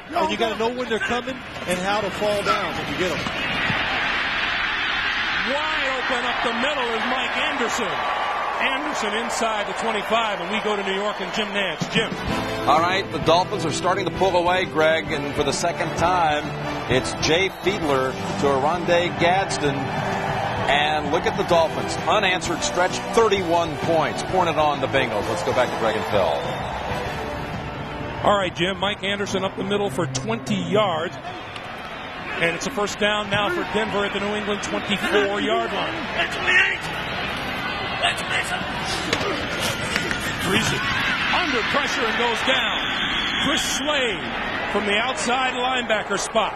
and you got to know when they're coming and how to fall down when you get them. Wide open up the middle is Mike Anderson. Anderson inside the 25, and we go to New York and Jim Nantz. Jim. All right, the Dolphins are starting to pull away, Greg, and for the second time, it's Jay Fiedler to Arondé Gadsden. And look at the Dolphins. Unanswered stretch, 31 points. Pouring it on the Bengals. Let's go back to Greg and Phil. All right, Jim. Mike Anderson up the middle for 20 yards. And it's a first down now for Denver at the New England 24-yard line. Griese under pressure and goes down. Chris Slade from the outside linebacker spot.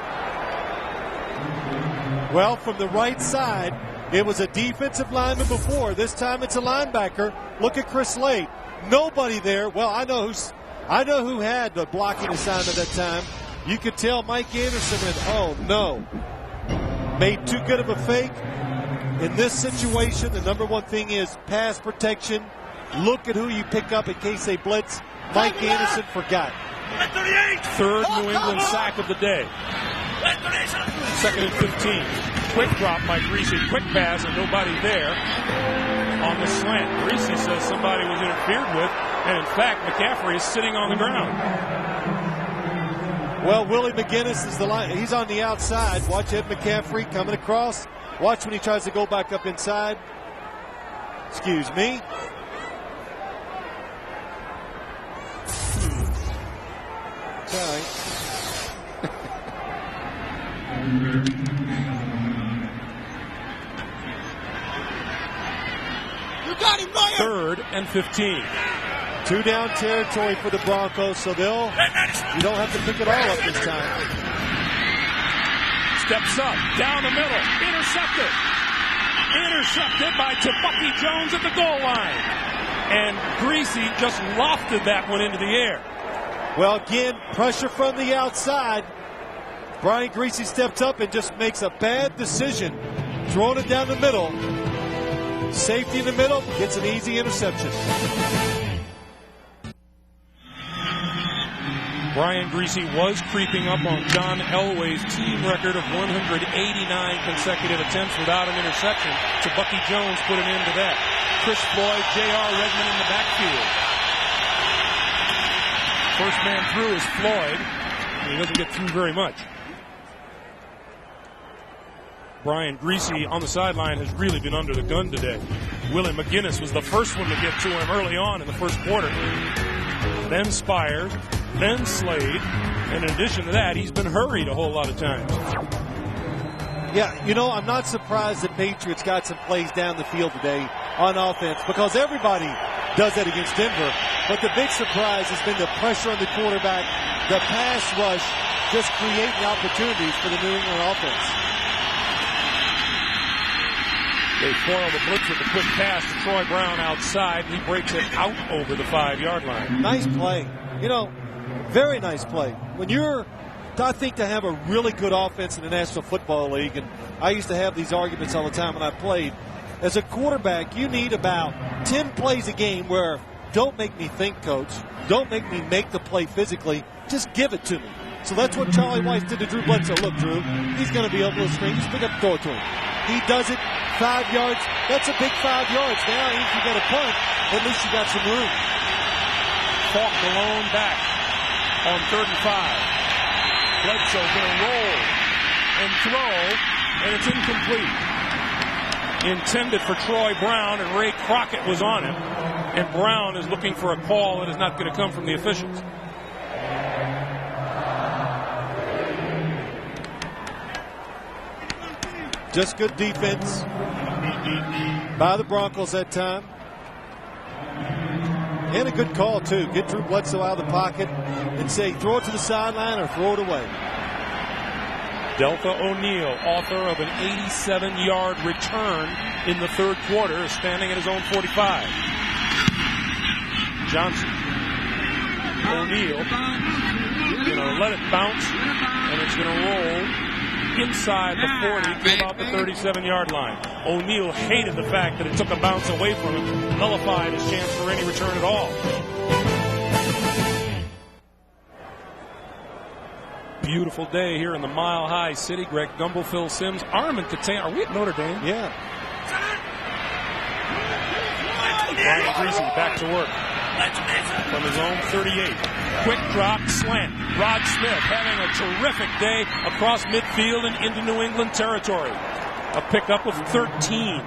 Well, from the right side, it was a defensive lineman before. This time it's a linebacker. Look at Chris Slade. Nobody there. Well, I know who had the blocking assignment that time. You could tell Mike Anderson and oh no, made too good of a fake. In this situation, the number one thing is pass protection. Look at who you pick up in case they blitz. Mike Anderson forgot. Third New England sack of the day. 2nd and 15. Quick drop by Griese. Quick pass and nobody there on the slant. Griese says somebody was interfered with, and in fact, McCaffrey is sitting on the ground. Well, Willie McGinnis is the line. He's on the outside. Watch Ed McCaffrey coming across. Watch when he tries to go back up inside. Excuse me. Okay. You got him, Ryan. 3rd and 15. 2 down territory for the Broncos, so you don't have to pick it all up this time. Steps up, down the middle, intercepted. Intercepted by Bucky Jones at the goal line. And Griese just lofted that one into the air. Well, again, pressure from the outside. Brian Griese steps up and just makes a bad decision. Throwing it down the middle. Safety in the middle, gets an easy interception. Brian Griese was creeping up on John Elway's team record of 189 consecutive attempts without an interception. So Bucky Jones put an end to that. Chris Floyd, J.R. Redmond in the backfield. First man through is Floyd. He doesn't get through very much. Brian Greasy on the sideline has really been under the gun today. Willie McGinnis was the first one to get to him early on in the first quarter. Then Spires, then Slade, and in addition to that, he's been hurried a whole lot of times. Yeah, you know, I'm not surprised that Patriots got some plays down the field today on offense because everybody does that against Denver. But the big surprise has been the pressure on the quarterback, the pass rush, just creating opportunities for the New England offense. They foil the blitz with a quick pass to Troy Brown outside. He breaks it out over the 5-yard line. Nice play. You know, very nice play. When you're, I think, to have a really good offense in the National Football League, and I used to have these arguments all the time when I played, as a quarterback, you need about 10 plays a game where don't make me think, coach. Don't make me make the play physically. Just give it to me. So that's what Charlie Weiss did to Drew Bledsoe. Look, Drew, he's going to be able to screen. Just pick up and throw it to him. He does it 5 yards. That's a big 5 yards. Now, if you got a punt, at least you got some room. Falk alone back on 3rd and 5. Bledsoe going to roll and throw, and it's incomplete. Intended for Troy Brown, and Ray Crockett was on him. And Brown is looking for a call that is not going to come from the officials. Just good defense by the Broncos that time. And a good call, too. Get Drew Bledsoe out of the pocket and say, throw it to the sideline or throw it away. Delta O'Neal, author of an 87-yard return in the 3rd quarter, is standing at his own 45. Johnson. O'Neal going to let it bounce, and it's going to roll inside the 40 to about the 37-yard line. O'Neal hated the fact that it took a bounce away from him, nullified his chance for any return at all. Beautiful day here in the Mile High City. Greg Gumbel, Phil Simms, Armin Catania. Are we at Notre Dame? Yeah. Brian Greasy back to work from his own 38. Quick drop, slant. Rod Smith having a terrific day across midfield and into New England territory. A pickup of 13.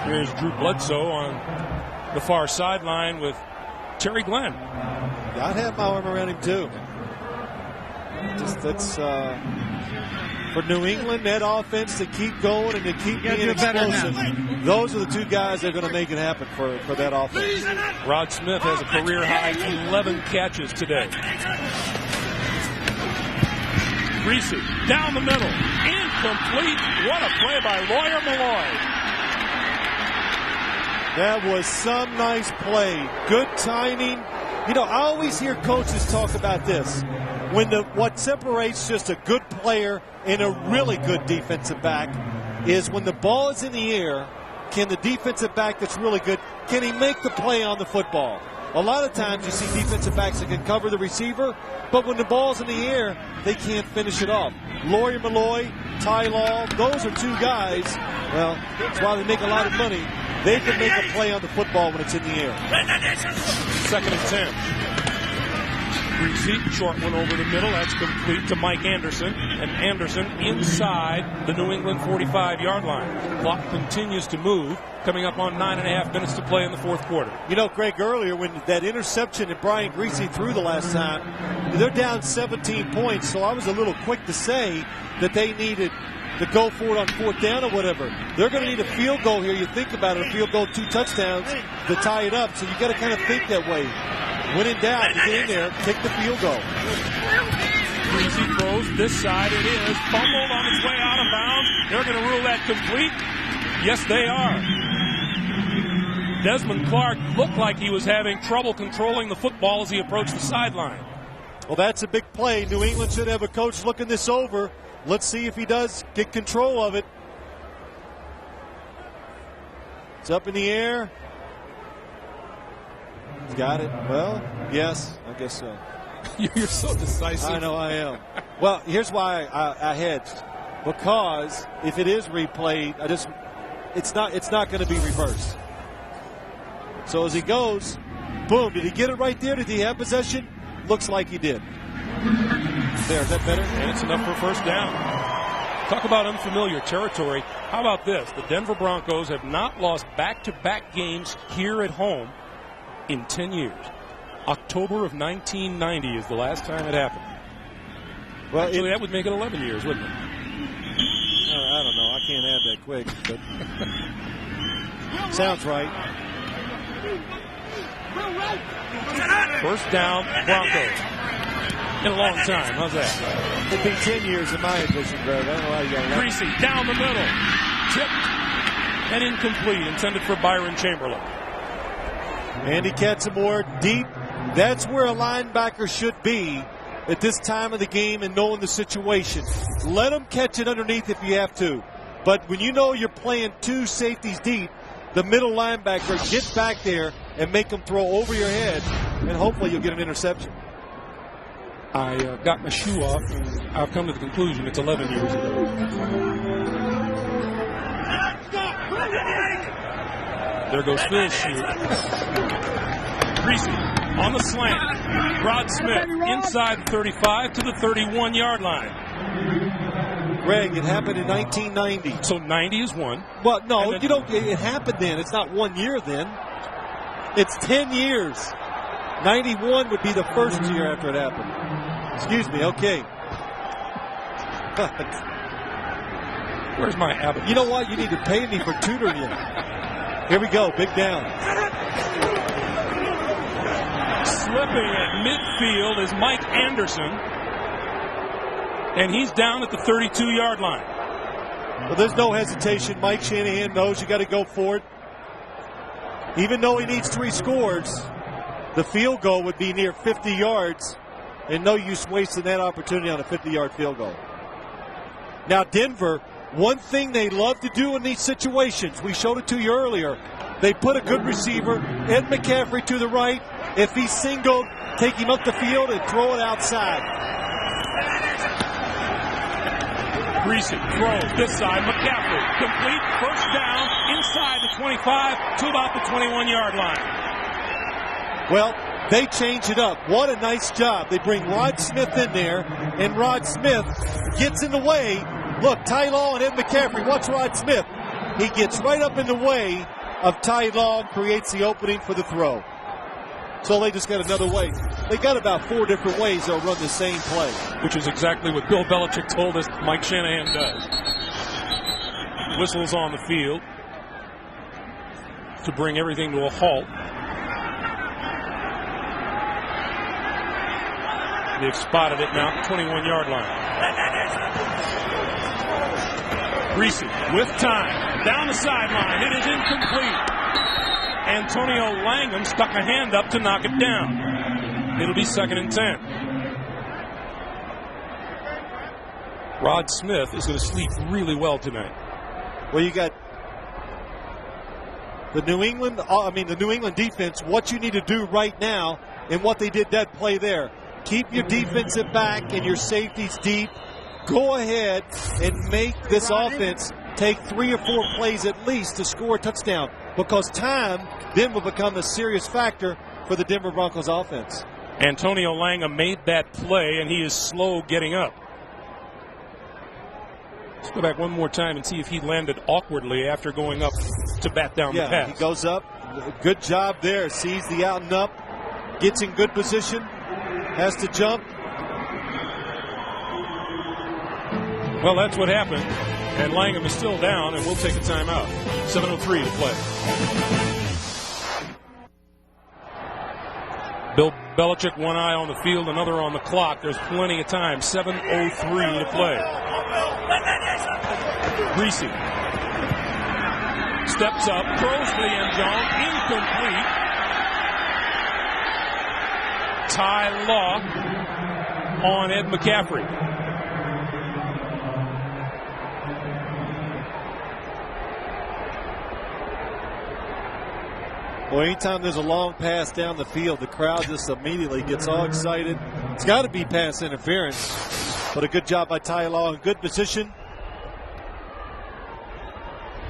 Here's Drew Bledsoe on the far sideline with Terry Glenn. I'd have my arm around him, too. Just that's for New England, that offense to keep going and to keep being explosive. Those are the two guys that are going to make it happen for that offense. Rod Smith has a career high 11 catches today. Greasy down the middle, incomplete. What a play by Lawyer Malloy. That was some nice play. Good timing. You know, I always hear coaches talk about this. What separates just a good player and a really good defensive back is when the ball is in the air, can the defensive back that's really good, can he make the play on the football? A lot of times you see defensive backs that can cover the receiver, but when the ball's in the air, they can't finish it off. Lawyer Malloy, Ty Law, those are two guys, well, that's why they make a lot of money. They can make a play on the football when it's in the air. 2nd and 10. Greasy, short one over the middle. That's complete to Mike Anderson. And Anderson inside the New England 45-yard line. Clock continues to move. Coming up on 9.5 minutes to play in the 4th quarter. You know, Greg, earlier when that interception that Brian Greasy threw the last time, they're down 17 points. So I was a little quick to say that they needed to go for it on 4th down or whatever. They're going to need a field goal here. You think about it, a field goal, 2 touchdowns to tie it up. So you got to kind of think that way. When in doubt, you get in there, take the field goal. Greasy throws this side. It is fumbled on its way out of bounds. They're going to rule that complete. Yes, they are. Desmond Clark looked like he was having trouble controlling the football as he approached the sideline. Well, that's a big play. New England should have a coach looking this over. Let's see if he does get control of it. It's up in the air. He's got it. Well, yes, I guess so. You're so decisive. I know I am. Well, here's why I hedged. Because if it is replayed, it's not going to be reversed. So as he goes, boom, did he get it right there? Did he have possession? looks like he did. There, is that better? And it's enough for a first down. Talk about unfamiliar territory. How about this? The Denver Broncos have not lost back-to-back games here at home in 10 years. October of 1990 is the last time it happened. Well, actually, that would make it 11 years, wouldn't it? I don't know. I can't add that quick, but sounds right. First down, Broncos. In a long time. How's that? It'd be 10 years in my edition, Greg. I don't know how you got that. Greasy down the middle. Tipped and incomplete. Intended for Byron Chamberlain. Andy Katzenmoor deep. That's where a linebacker should be at this time of the game and knowing the situation. Let them catch it underneath if you have to. But when you know you're playing two safeties deep, the middle linebacker, get back there and make them throw over your head, and hopefully you'll get an interception. I got my shoe off, and I've come to the conclusion it's 11 years ago. There goes Phil's shoe. Greasy on the slant. Rod Smith inside the 35 to the 31-yard line. Greg, it happened in 1990. So 90 is one. Well, no, you don't. It happened then. It's not 1 year then. It's 10 years. 91 would be the first year after it happened. Excuse me, okay. Where's my habit? You know what? You need to pay me for tutoring you. Here we go, big down. Slipping at midfield is Mike Anderson. And he's down at the 32-yard line. Well, there's no hesitation. Mike Shanahan knows you got to go for it. Even though he needs 3 scores, the field goal would be near 50 yards. And no use wasting that opportunity on a 50-yard field goal. Now, Denver, one thing they love to do in these situations, we showed it to you earlier, they put a good receiver, Ed McCaffrey to the right. If he's singled, take him up the field and throw it outside. Greasy throws this side, McCaffrey complete, first down, inside the 25 to about the 21-yard line. Well, they change it up. What a nice job. They bring Rod Smith in there, and Rod Smith gets in the way. Look, Ty Law and Ed McCaffrey. Watch Rod Smith. He gets right up in the way of Ty Law and creates the opening for the throw. So they just got another way. They got about 4 different ways they'll run the same play. Which is exactly what Bill Belichick told us Mike Shanahan does. Whistles on the field to bring everything to a halt. They've spotted it now at the 21-yard line. Greasy with time. Down the sideline. It is incomplete. Antonio Langham stuck a hand up to knock it down. It'll be 2nd and 10. Rod Smith is going to sleep really well tonight. Well, you got the New England defense, what you need to do right now and what they did that play there. Keep your defensive back and your safeties deep. Go ahead and make this offense take 3 or 4 plays at least to score a touchdown, because time then will become a serious factor for the Denver Broncos offense. Antonio Langham made that play, and he is slow getting up. Let's go back one more time and see if he landed awkwardly after going up to bat down the pass. He goes up. Good job there. Sees the out and up. Gets in good position. Has to jump. Well, that's what happened. And Langham is still down, and we'll take a timeout. 7:03 to play. Bill Belichick, one eye on the field, another on the clock. There's plenty of time. 7:03 to play. Greasy steps up, throws to the end zone, incomplete. Ty Law on Ed McCaffrey. Well, anytime there's a long pass down the field, the crowd just immediately gets all excited. It's got to be pass interference, but a good job by Ty Law in good position.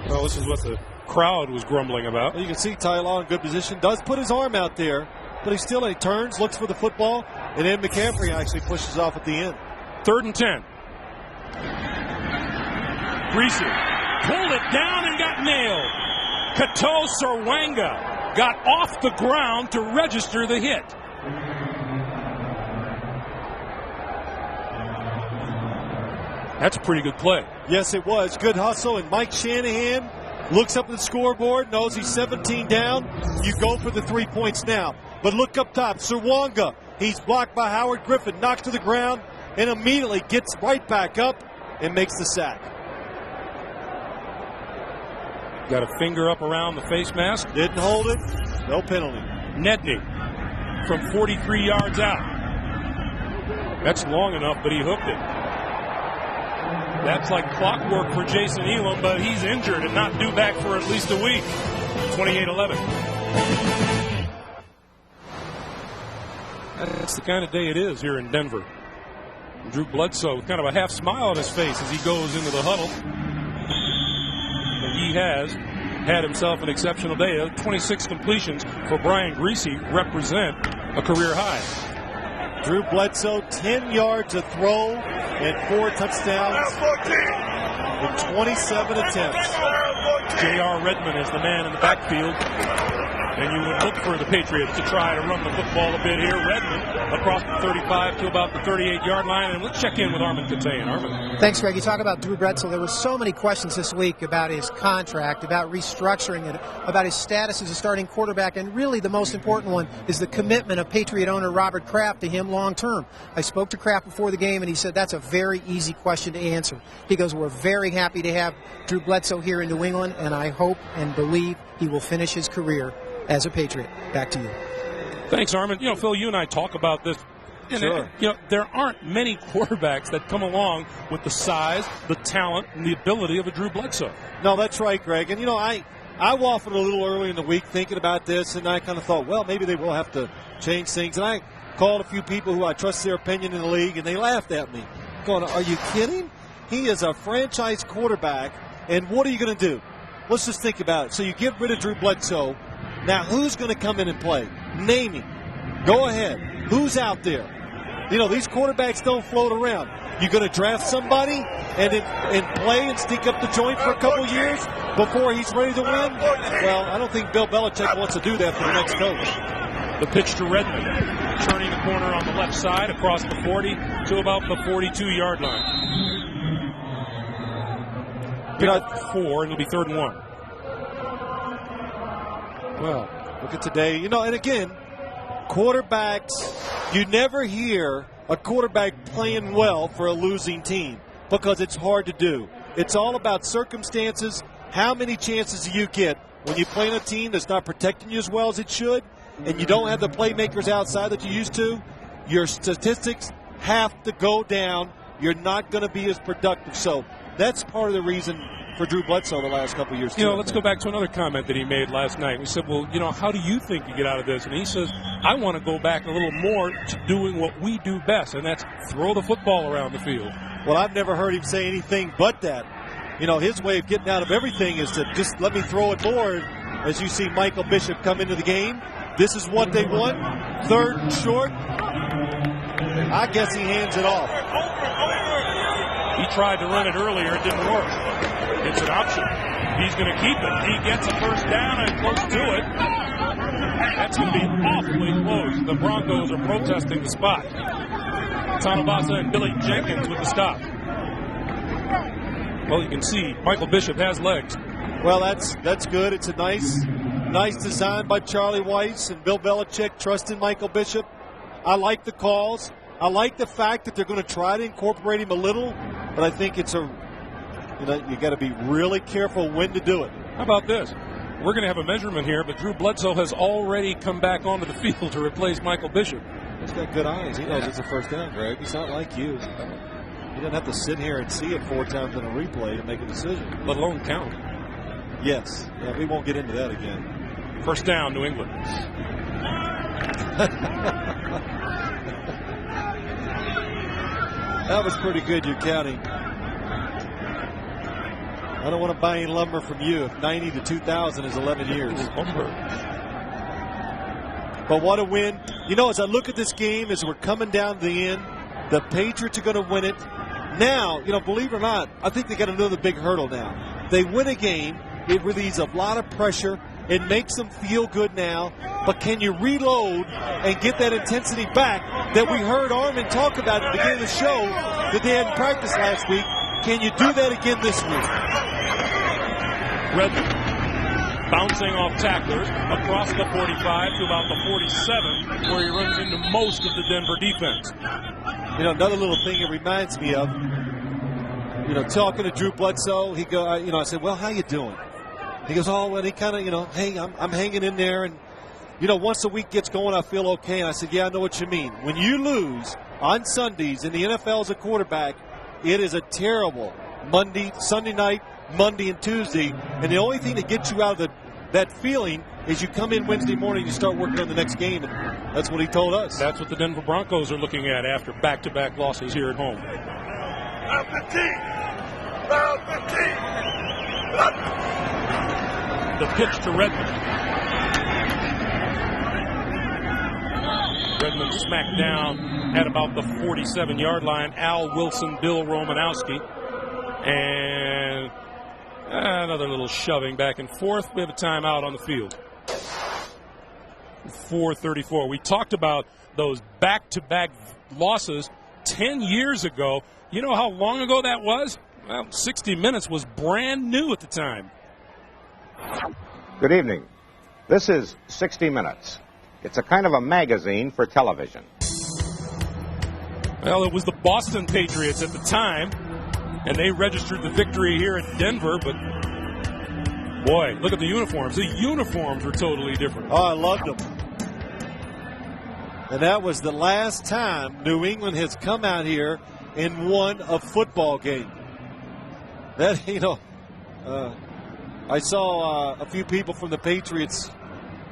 Well, this is what the crowd was grumbling about. Well, you can see Ty Law in good position. Does put his arm out there, but he turns, looks for the football. And then McCaffrey actually pushes off at the end. 3rd and 10. Greasy pulled it down and got nailed. Kato Serwanga got off the ground to register the hit. That's a pretty good play. Yes, it was. Good hustle. And Mike Shanahan looks up at the scoreboard, knows he's 17 down. You go for the 3 points now. But look up top. Serwanga, he's blocked by Howard Griffin, knocked to the ground, and immediately gets right back up and makes the sack. Got a finger up around the face mask. Didn't hold it. No penalty. Nedney from 43 yards out. That's long enough, but he hooked it. That's like clockwork for Jason Elam, but he's injured and not due back for at least a week. 28-11. That's the kind of day it is here in Denver. Drew Bledsoe with kind of a half smile on his face as he goes into the huddle. And he has had himself an exceptional day. 26 completions for Brian Greasy represent a career high. Drew Bledsoe, 10 yards a throw and 4 touchdowns in 27 attempts. J.R. Redmond is the man in the backfield. And you would look for the Patriots to try to run the football a bit here. Redmond across the 35 to about the 38-yard line. And let's check in with Armin Katayan. Armin. Thanks, Greg. You talk about Drew Bledsoe. There were so many questions this week about his contract, about restructuring it, about his status as a starting quarterback. And really the most important one is the commitment of Patriot owner Robert Kraft to him long term. I spoke to Kraft before the game, and he said that's a very easy question to answer. He goes, we're very happy to have Drew Bledsoe here in New England, and I hope and believe he will finish his career as a Patriot. Back to you. Thanks, Armin. You know, Phil, you and I talk about this. Sure. There aren't many quarterbacks that come along with the size, the talent, and the ability of a Drew Bledsoe. No, that's right, Greg. And, I waffled a little early in the week thinking about this, and I kind of thought, well, maybe they will have to change things. And I called a few people who I trust their opinion in the league, and they laughed at me, going, are you kidding? He is a franchise quarterback, and what are you going to do? Let's just think about it. So you get rid of Drew Bledsoe. Now, who's going to come in and play? Name him. Go ahead. Who's out there? These quarterbacks don't float around. You're going to draft somebody and play and sneak up the joint for a couple years before he's ready to win? Well, I don't think Bill Belichick wants to do that for the next coach. The pitch to Redmond, turning the corner on the left side across the 40 to about the 42-yard line. Pick up 4, and it'll be 3rd and 1. Well, look at today. And again, quarterbacks, you never hear a quarterback playing well for a losing team because it's hard to do. It's all about circumstances. How many chances do you get when you play on a team that's not protecting you as well as it should, and you don't have the playmakers outside that you used to? Your statistics have to go down. You're not going to be as productive. So that's part of the reason for Drew Bledsoe the last couple of years. Let's go back to another comment that he made last night. We said, well, how do you think you get out of this? And he says, I want to go back a little more to doing what we do best, and that's throw the football around the field. Well, I've never heard him say anything but that. His way of getting out of everything is to just let me throw it more. As you see Michael Bishop come into the game, this is what they want. 3rd and short. I guess he hands it off. He tried to run it earlier. It didn't work. It's an option. He's going to keep it. He gets a first down and close to it. That's going to be awfully close. The Broncos are protesting the spot. Tanabasa and Billy Jenkins with the stop. Well, you can see Michael Bishop has legs. Well, that's good. It's a nice design by Charlie Weiss and Bill Belichick trusting Michael Bishop. I like the calls. I like the fact that they're going to try to incorporate him a little, but I think it's you got to be really careful when to do it. How about this? We're going to have a measurement here, but Drew Bledsoe has already come back onto the field to replace Michael Bishop. He's got good eyes. He knows it's a first down, Greg. He's not like you. He doesn't have to sit here and see it 4 times in a replay to make a decision. Let alone count. Yes. Yeah, we won't get into that again. First down, New England. That was pretty good, you're counting. I don't want to buy any lumber from you if 90 to 2000 is 11 years. But what a win. You know, as I look at this game, as we're coming down to the end, the Patriots are going to win it. Now, you know, believe it or not, I think they got another big hurdle now. They win a game. It relieves a lot of pressure. It makes them feel good now. But can you reload and get that intensity back that we heard Armin talk about at the beginning of the show that they hadn't practiced last week? Can you do that again this week? Redmond bouncing off tacklers across the 45 to about the 47, where he runs into most of the Denver defense. You know, another little thing it reminds me of, you know, talking to Drew Bledsoe, he go, you know, I said, well, how you doing? He goes, oh, and he kind of, you know, hey, I'm hanging in there, and, you know, once a week gets going, I feel okay. And I said, yeah, I know what you mean. When you lose on Sundays in the NFL as a quarterback, it is a terrible Sunday night, Monday and Tuesday, and the only thing that gets you out of that feeling is you come in Wednesday morning and you start working on the next game, and that's what he told us. That's what the Denver Broncos are looking at after back-to-back losses here at home. Round 15. Round 15. The pitch to Redmond. Redmond smacked down at about the 47-yard line. Al Wilson, Bill Romanowski. And another little shoving back and forth. We have a timeout on the field. 4:34. We talked about those back-to-back losses 10 years ago. You know how long ago that was? Well, 60 Minutes was brand new at the time. Good evening. This is 60 Minutes. It's a kind of a magazine for television. Well, it was the Boston Patriots at the time, and they registered the victory here at Denver, but boy, look at the uniforms. The uniforms were totally different. Oh, I loved them. And that was the last time New England has come out here and won a football game. That, you know, I saw a few people from the Patriots,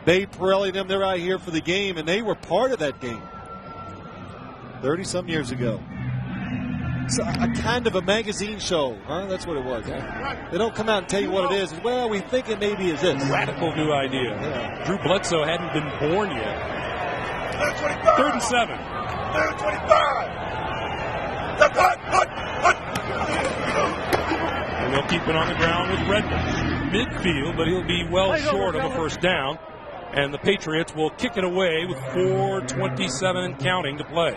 Babe Pirelli, them, they're out here for the game, and they were part of that game 30-some years ago. It's a kind of a magazine show, huh? That's what it was. Huh? They don't come out and tell you what it is. Well, we think it maybe is this. Radical new idea. Yeah. Drew Bledsoe hadn't been born yet. 3rd and 7. 25. And they'll keep it on the ground with Redmond. Midfield, but he'll be well short of a first down. And the Patriots will kick it away with 4:27 and counting to play.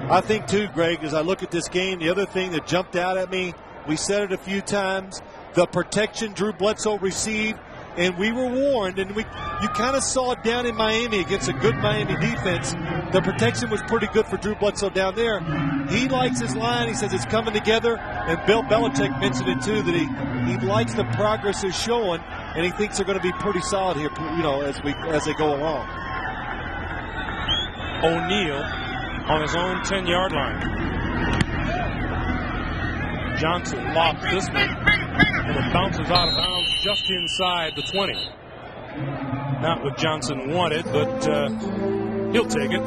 I think, too, Greg, as I look at this game, the other thing that jumped out at me, we said it a few times, the protection Drew Bledsoe received, and we were warned, and you kind of saw it down in Miami against a good Miami defense. The protection was pretty good for Drew Bledsoe down there. He likes his line. He says it's coming together, and Bill Belichick mentioned it, too, that he likes the progress they're showing, and he thinks they're going to be pretty solid here, you know, as they go along. O'Neal on his own 10-yard line. Johnson lobs this one, and it bounces out of bounds just inside the 20. Not what Johnson wanted, but he'll take it.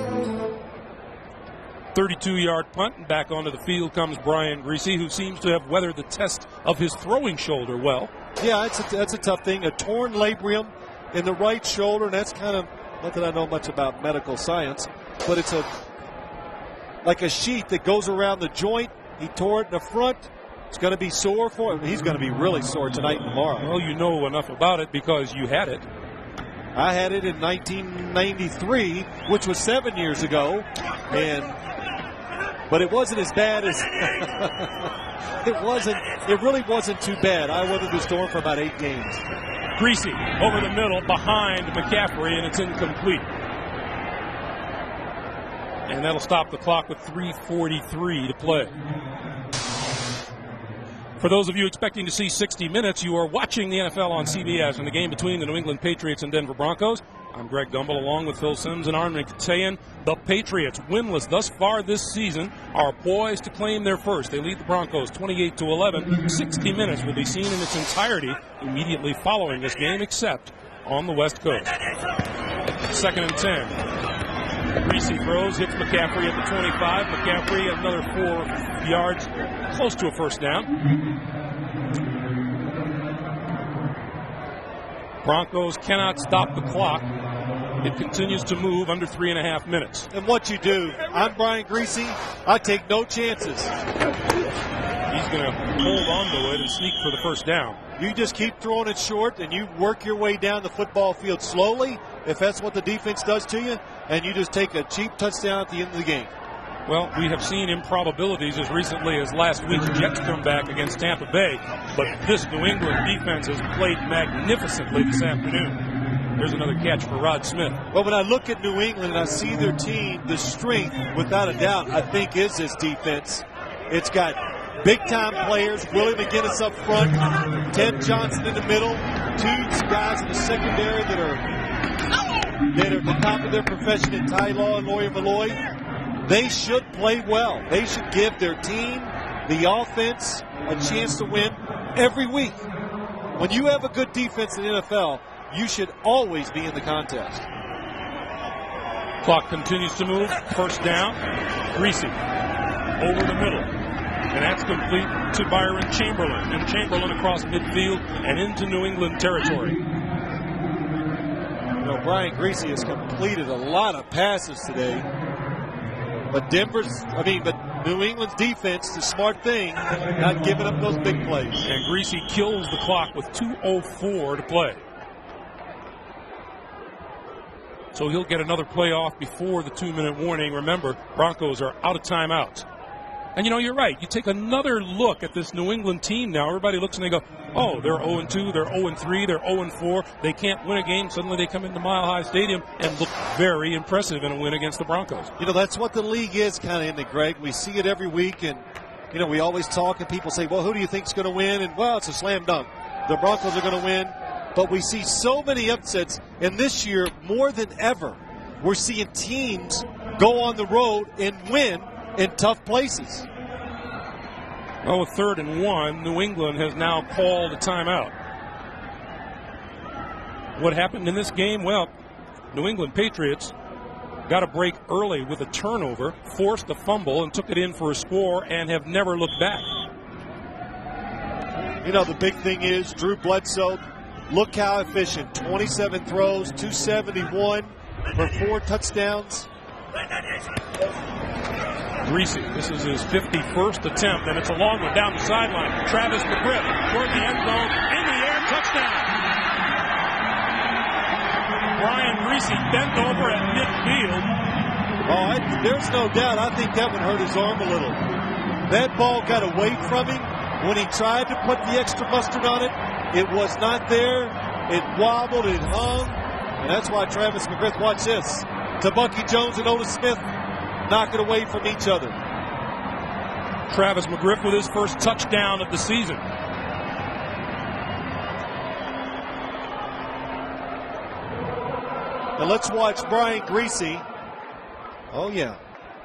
32-yard punt, and back onto the field comes Brian Griese, who seems to have weathered the test of his throwing shoulder well. Yeah, that's a tough thing. A torn labrum in the right shoulder, and that's kind of, not that I know much about medical science, but it's like a sheath that goes around the joint. He tore it in the front. It's going to be sore for him. He's going to be really sore tonight and tomorrow. Well, you know enough about it because you had it. I had it in 1993, which was 7 years ago, but it wasn't as bad as it really wasn't too bad. I weathered the storm for about 8 games. Griese over the middle behind McCaffrey, and it's incomplete. And that'll stop the clock with 3:43 to play. For those of you expecting to see 60 Minutes, you are watching the NFL on CBS in the game between the New England Patriots and Denver Broncos. I'm Greg Gumbel along with Phil Simms and Armin Katayan. The Patriots, winless thus far this season, are poised to claim their first. They lead the Broncos 28-11. 60 Minutes will be seen in its entirety immediately following this game, except on the West Coast. 2nd and 10. Griese throws, hits McCaffrey at the 25. McCaffrey another 4 yards, close to a first down. Broncos cannot stop the clock. It continues to move under 3.5 minutes. And what you do, I'm Brian Griese. I take no chances. He's going to hold on to it and sneak for the first down. You just keep throwing it short, and you work your way down the football field slowly, if that's what the defense does to you, and you just take a cheap touchdown at the end of the game. Well, we have seen improbabilities as recently as last week's Jets comeback against Tampa Bay, but this New England defense has played magnificently this afternoon. There's another catch for Rod Smith. Well, when I look at New England and I see their team, the strength, without a doubt, I think is this defense. It's got big-time players, Willie McGinnis up front, Ted Johnson in the middle, 2 guys in the secondary that are at the top of their profession in Ty Law and Lawyer Malloy. They should play well. They should give their team, the offense, a chance to win every week. When you have a good defense in the NFL, you should always be in the contest. Clock continues to move. First down. Griese over the middle. And that's complete to Byron Chamberlain. And Chamberlain across midfield and into New England territory. You know, Brian Griese has completed a lot of passes today. But New England's defense, the smart thing, not giving up those big plays. And Griese kills the clock with 2:04 to play. So he'll get another play off before the 2-minute warning. Remember, Broncos are out of timeouts. And, you know, you're right. You take another look at this New England team now. Everybody looks and they go, oh, they're 0-2, they're 0-3, they're 0-4. They can't win a game. Suddenly they come into Mile High Stadium and look very impressive in a win against the Broncos. You know, that's what the league is kind of, isn't it, Greg? We see it every week, and, you know, we always talk and people say, well, who do you think's going to win? And, well, it's a slam dunk. The Broncos are going to win. But we see so many upsets, and this year, more than ever, we're seeing teams go on the road and win in tough places. Well, with 3rd and 1, New England has now called a timeout. What happened in this game? Well, New England Patriots got a break early with a turnover, forced a fumble, and took it in for a score, and have never looked back. You know, the big thing is Drew Bledsoe. Look how efficient. 27 throws, 271 for 4 touchdowns. Griese, this is his 51st attempt, and it's a long one down the sideline. Travis McGriff toward the end zone, in the air, touchdown. Brian Griese bent over at midfield. Oh, there's no doubt. I think that one hurt his arm a little. That ball got away from him when he tried to put the extra mustard on it. It was not there. It wobbled, it hung, and that's why Travis McGriff, watch this, to Bucky Jones and Otis Smith, knock it away from each other. Travis McGriff with his first touchdown of the season. Now let's watch Brian Griese. Oh yeah,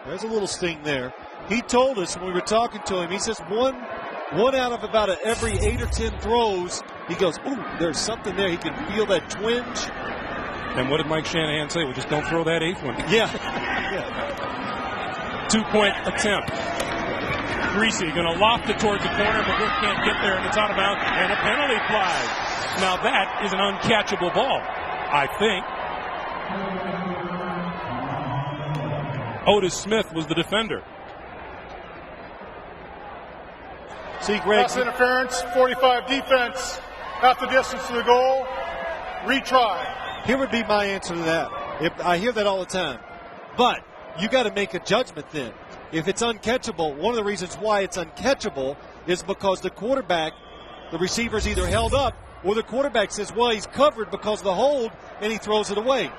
there's a little sting there. He told us when we were talking to him, he says one out of about every 8 or 10 throws, he goes, ooh, there's something there. He can feel that twinge. And what did Mike Shanahan say? Well, just don't throw that 8th one. Yeah. 2-point attempt. Griese going to loft it towards the corner. McGriff can't get there, and it's out of bounds, and a penalty flag. Now that is an uncatchable ball, I think. Otis Smith was the defender. See, Greg. Pass interference, 45 defense, half the distance to the goal, retry. Here would be my answer to that. I hear that all the time. But you got to make a judgment then. If it's uncatchable, one of the reasons why it's uncatchable is because the quarterback, the receiver's either held up or the quarterback says, well, he's covered because of the hold, and he throws it away.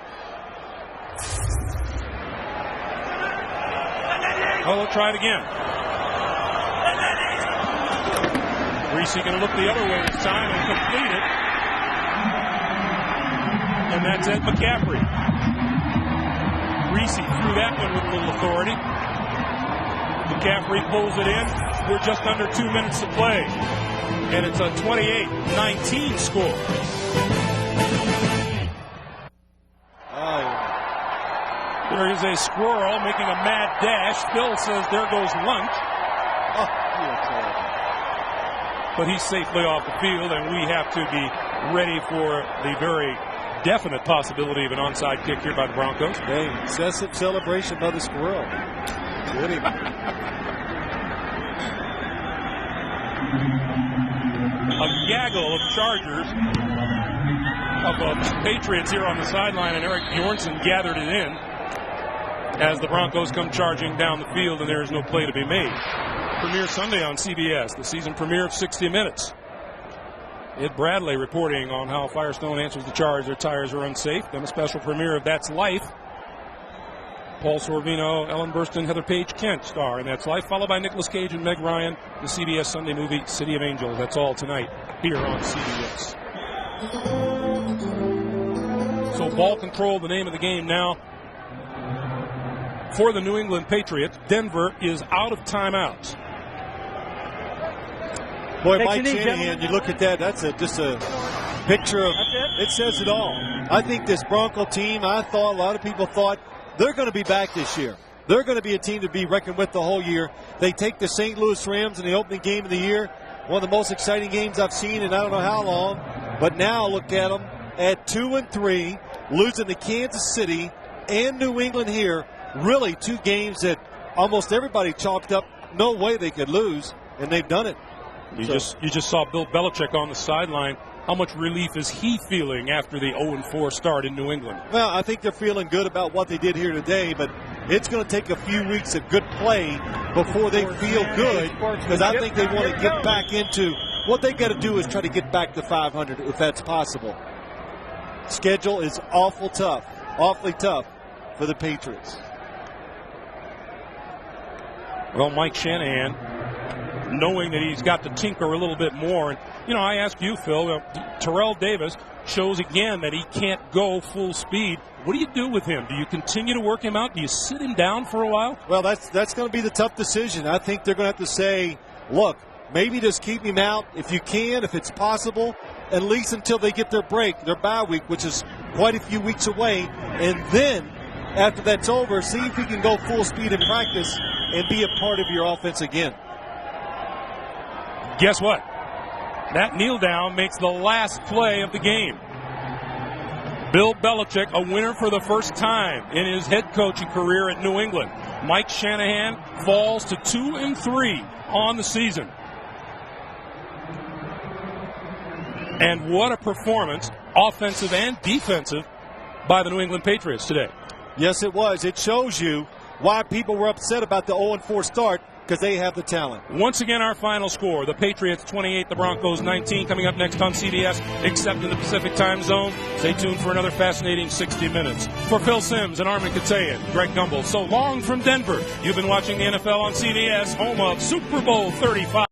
Oh, we'll try it again. Griese going to look the other way this time and complete it. And that's Ed McCaffrey. Griese threw that one with a little authority. McCaffrey pulls it in. We're just under 2 minutes to play. And it's a 28-19 score. There is a squirrel making a mad dash. Phil says there goes lunch. But he's safely off the field, and we have to be ready for the very definite possibility of an onside kick here by the Broncos. Hey, excessive celebration by the squirrel. Goody. A gaggle of Chargers, of Patriots here on the sideline, and Eric Bjornsson gathered it in as the Broncos come charging down the field, and there is no play to be made. Premiere Sunday on CBS, the season premiere of 60 Minutes. Ed Bradley reporting on how Firestone answers the charge their tires are unsafe. Then a special premiere of That's Life. Paul Sorvino, Ellen Burstyn, Heather Page Kent star in That's Life, followed by Nicolas Cage and Meg Ryan, the CBS Sunday movie City of Angels. That's all tonight here on CBS. So ball control, the name of the game now for the New England Patriots. Denver is out of timeouts. Boy, Mike Shanahan, you look at that, that's just a picture of, it says it all. I think this Bronco team, a lot of people thought they're going to be back this year. They're going to be a team to be reckoned with the whole year. They take the St. Louis Rams in the opening game of the year, one of the most exciting games I've seen in I don't know how long. But now look at them at 2-3, losing to Kansas City and New England here. Really two games that almost everybody chalked up, no way they could lose, and they've done it. You just saw Bill Belichick on the sideline. How much relief is he feeling after the 0-4 start in New England? Well, I think they're feeling good about what they did here today, but it's going to take a few weeks of good play before they feel good, because I think they want to get back into what they got to do is try to get back to 500 if that's possible. Schedule is awfully tough for the Patriots. Well, Mike Shanahan, knowing that he's got to tinker a little bit more. And, I asked you, Phil, Terrell Davis shows again that he can't go full speed. What do you do with him? Do you continue to work him out? Do you sit him down for a while? Well, that's going to be the tough decision. I think they're going to have to say, look, maybe just keep him out if you can, if it's possible, at least until they get their break, their bye week, which is quite a few weeks away. And then, after that's over, see if he can go full speed in practice and be a part of your offense again. Guess what? That kneel down makes the last play of the game. Bill Belichick, a winner for the first time in his head coaching career at New England. Mike Shanahan falls to 2-3 on the season. And what a performance, offensive and defensive, by the New England Patriots today. Yes, it was. It shows you why people were upset about the 0-4 start, because they have the talent. Once again, our final score, the Patriots 28, the Broncos 19, coming up next on CBS, except in the Pacific time zone. Stay tuned for another fascinating 60 minutes. For Phil Simms and Armin Katayan, Greg Gumbel, so long from Denver. You've been watching the NFL on CBS, home of Super Bowl 35.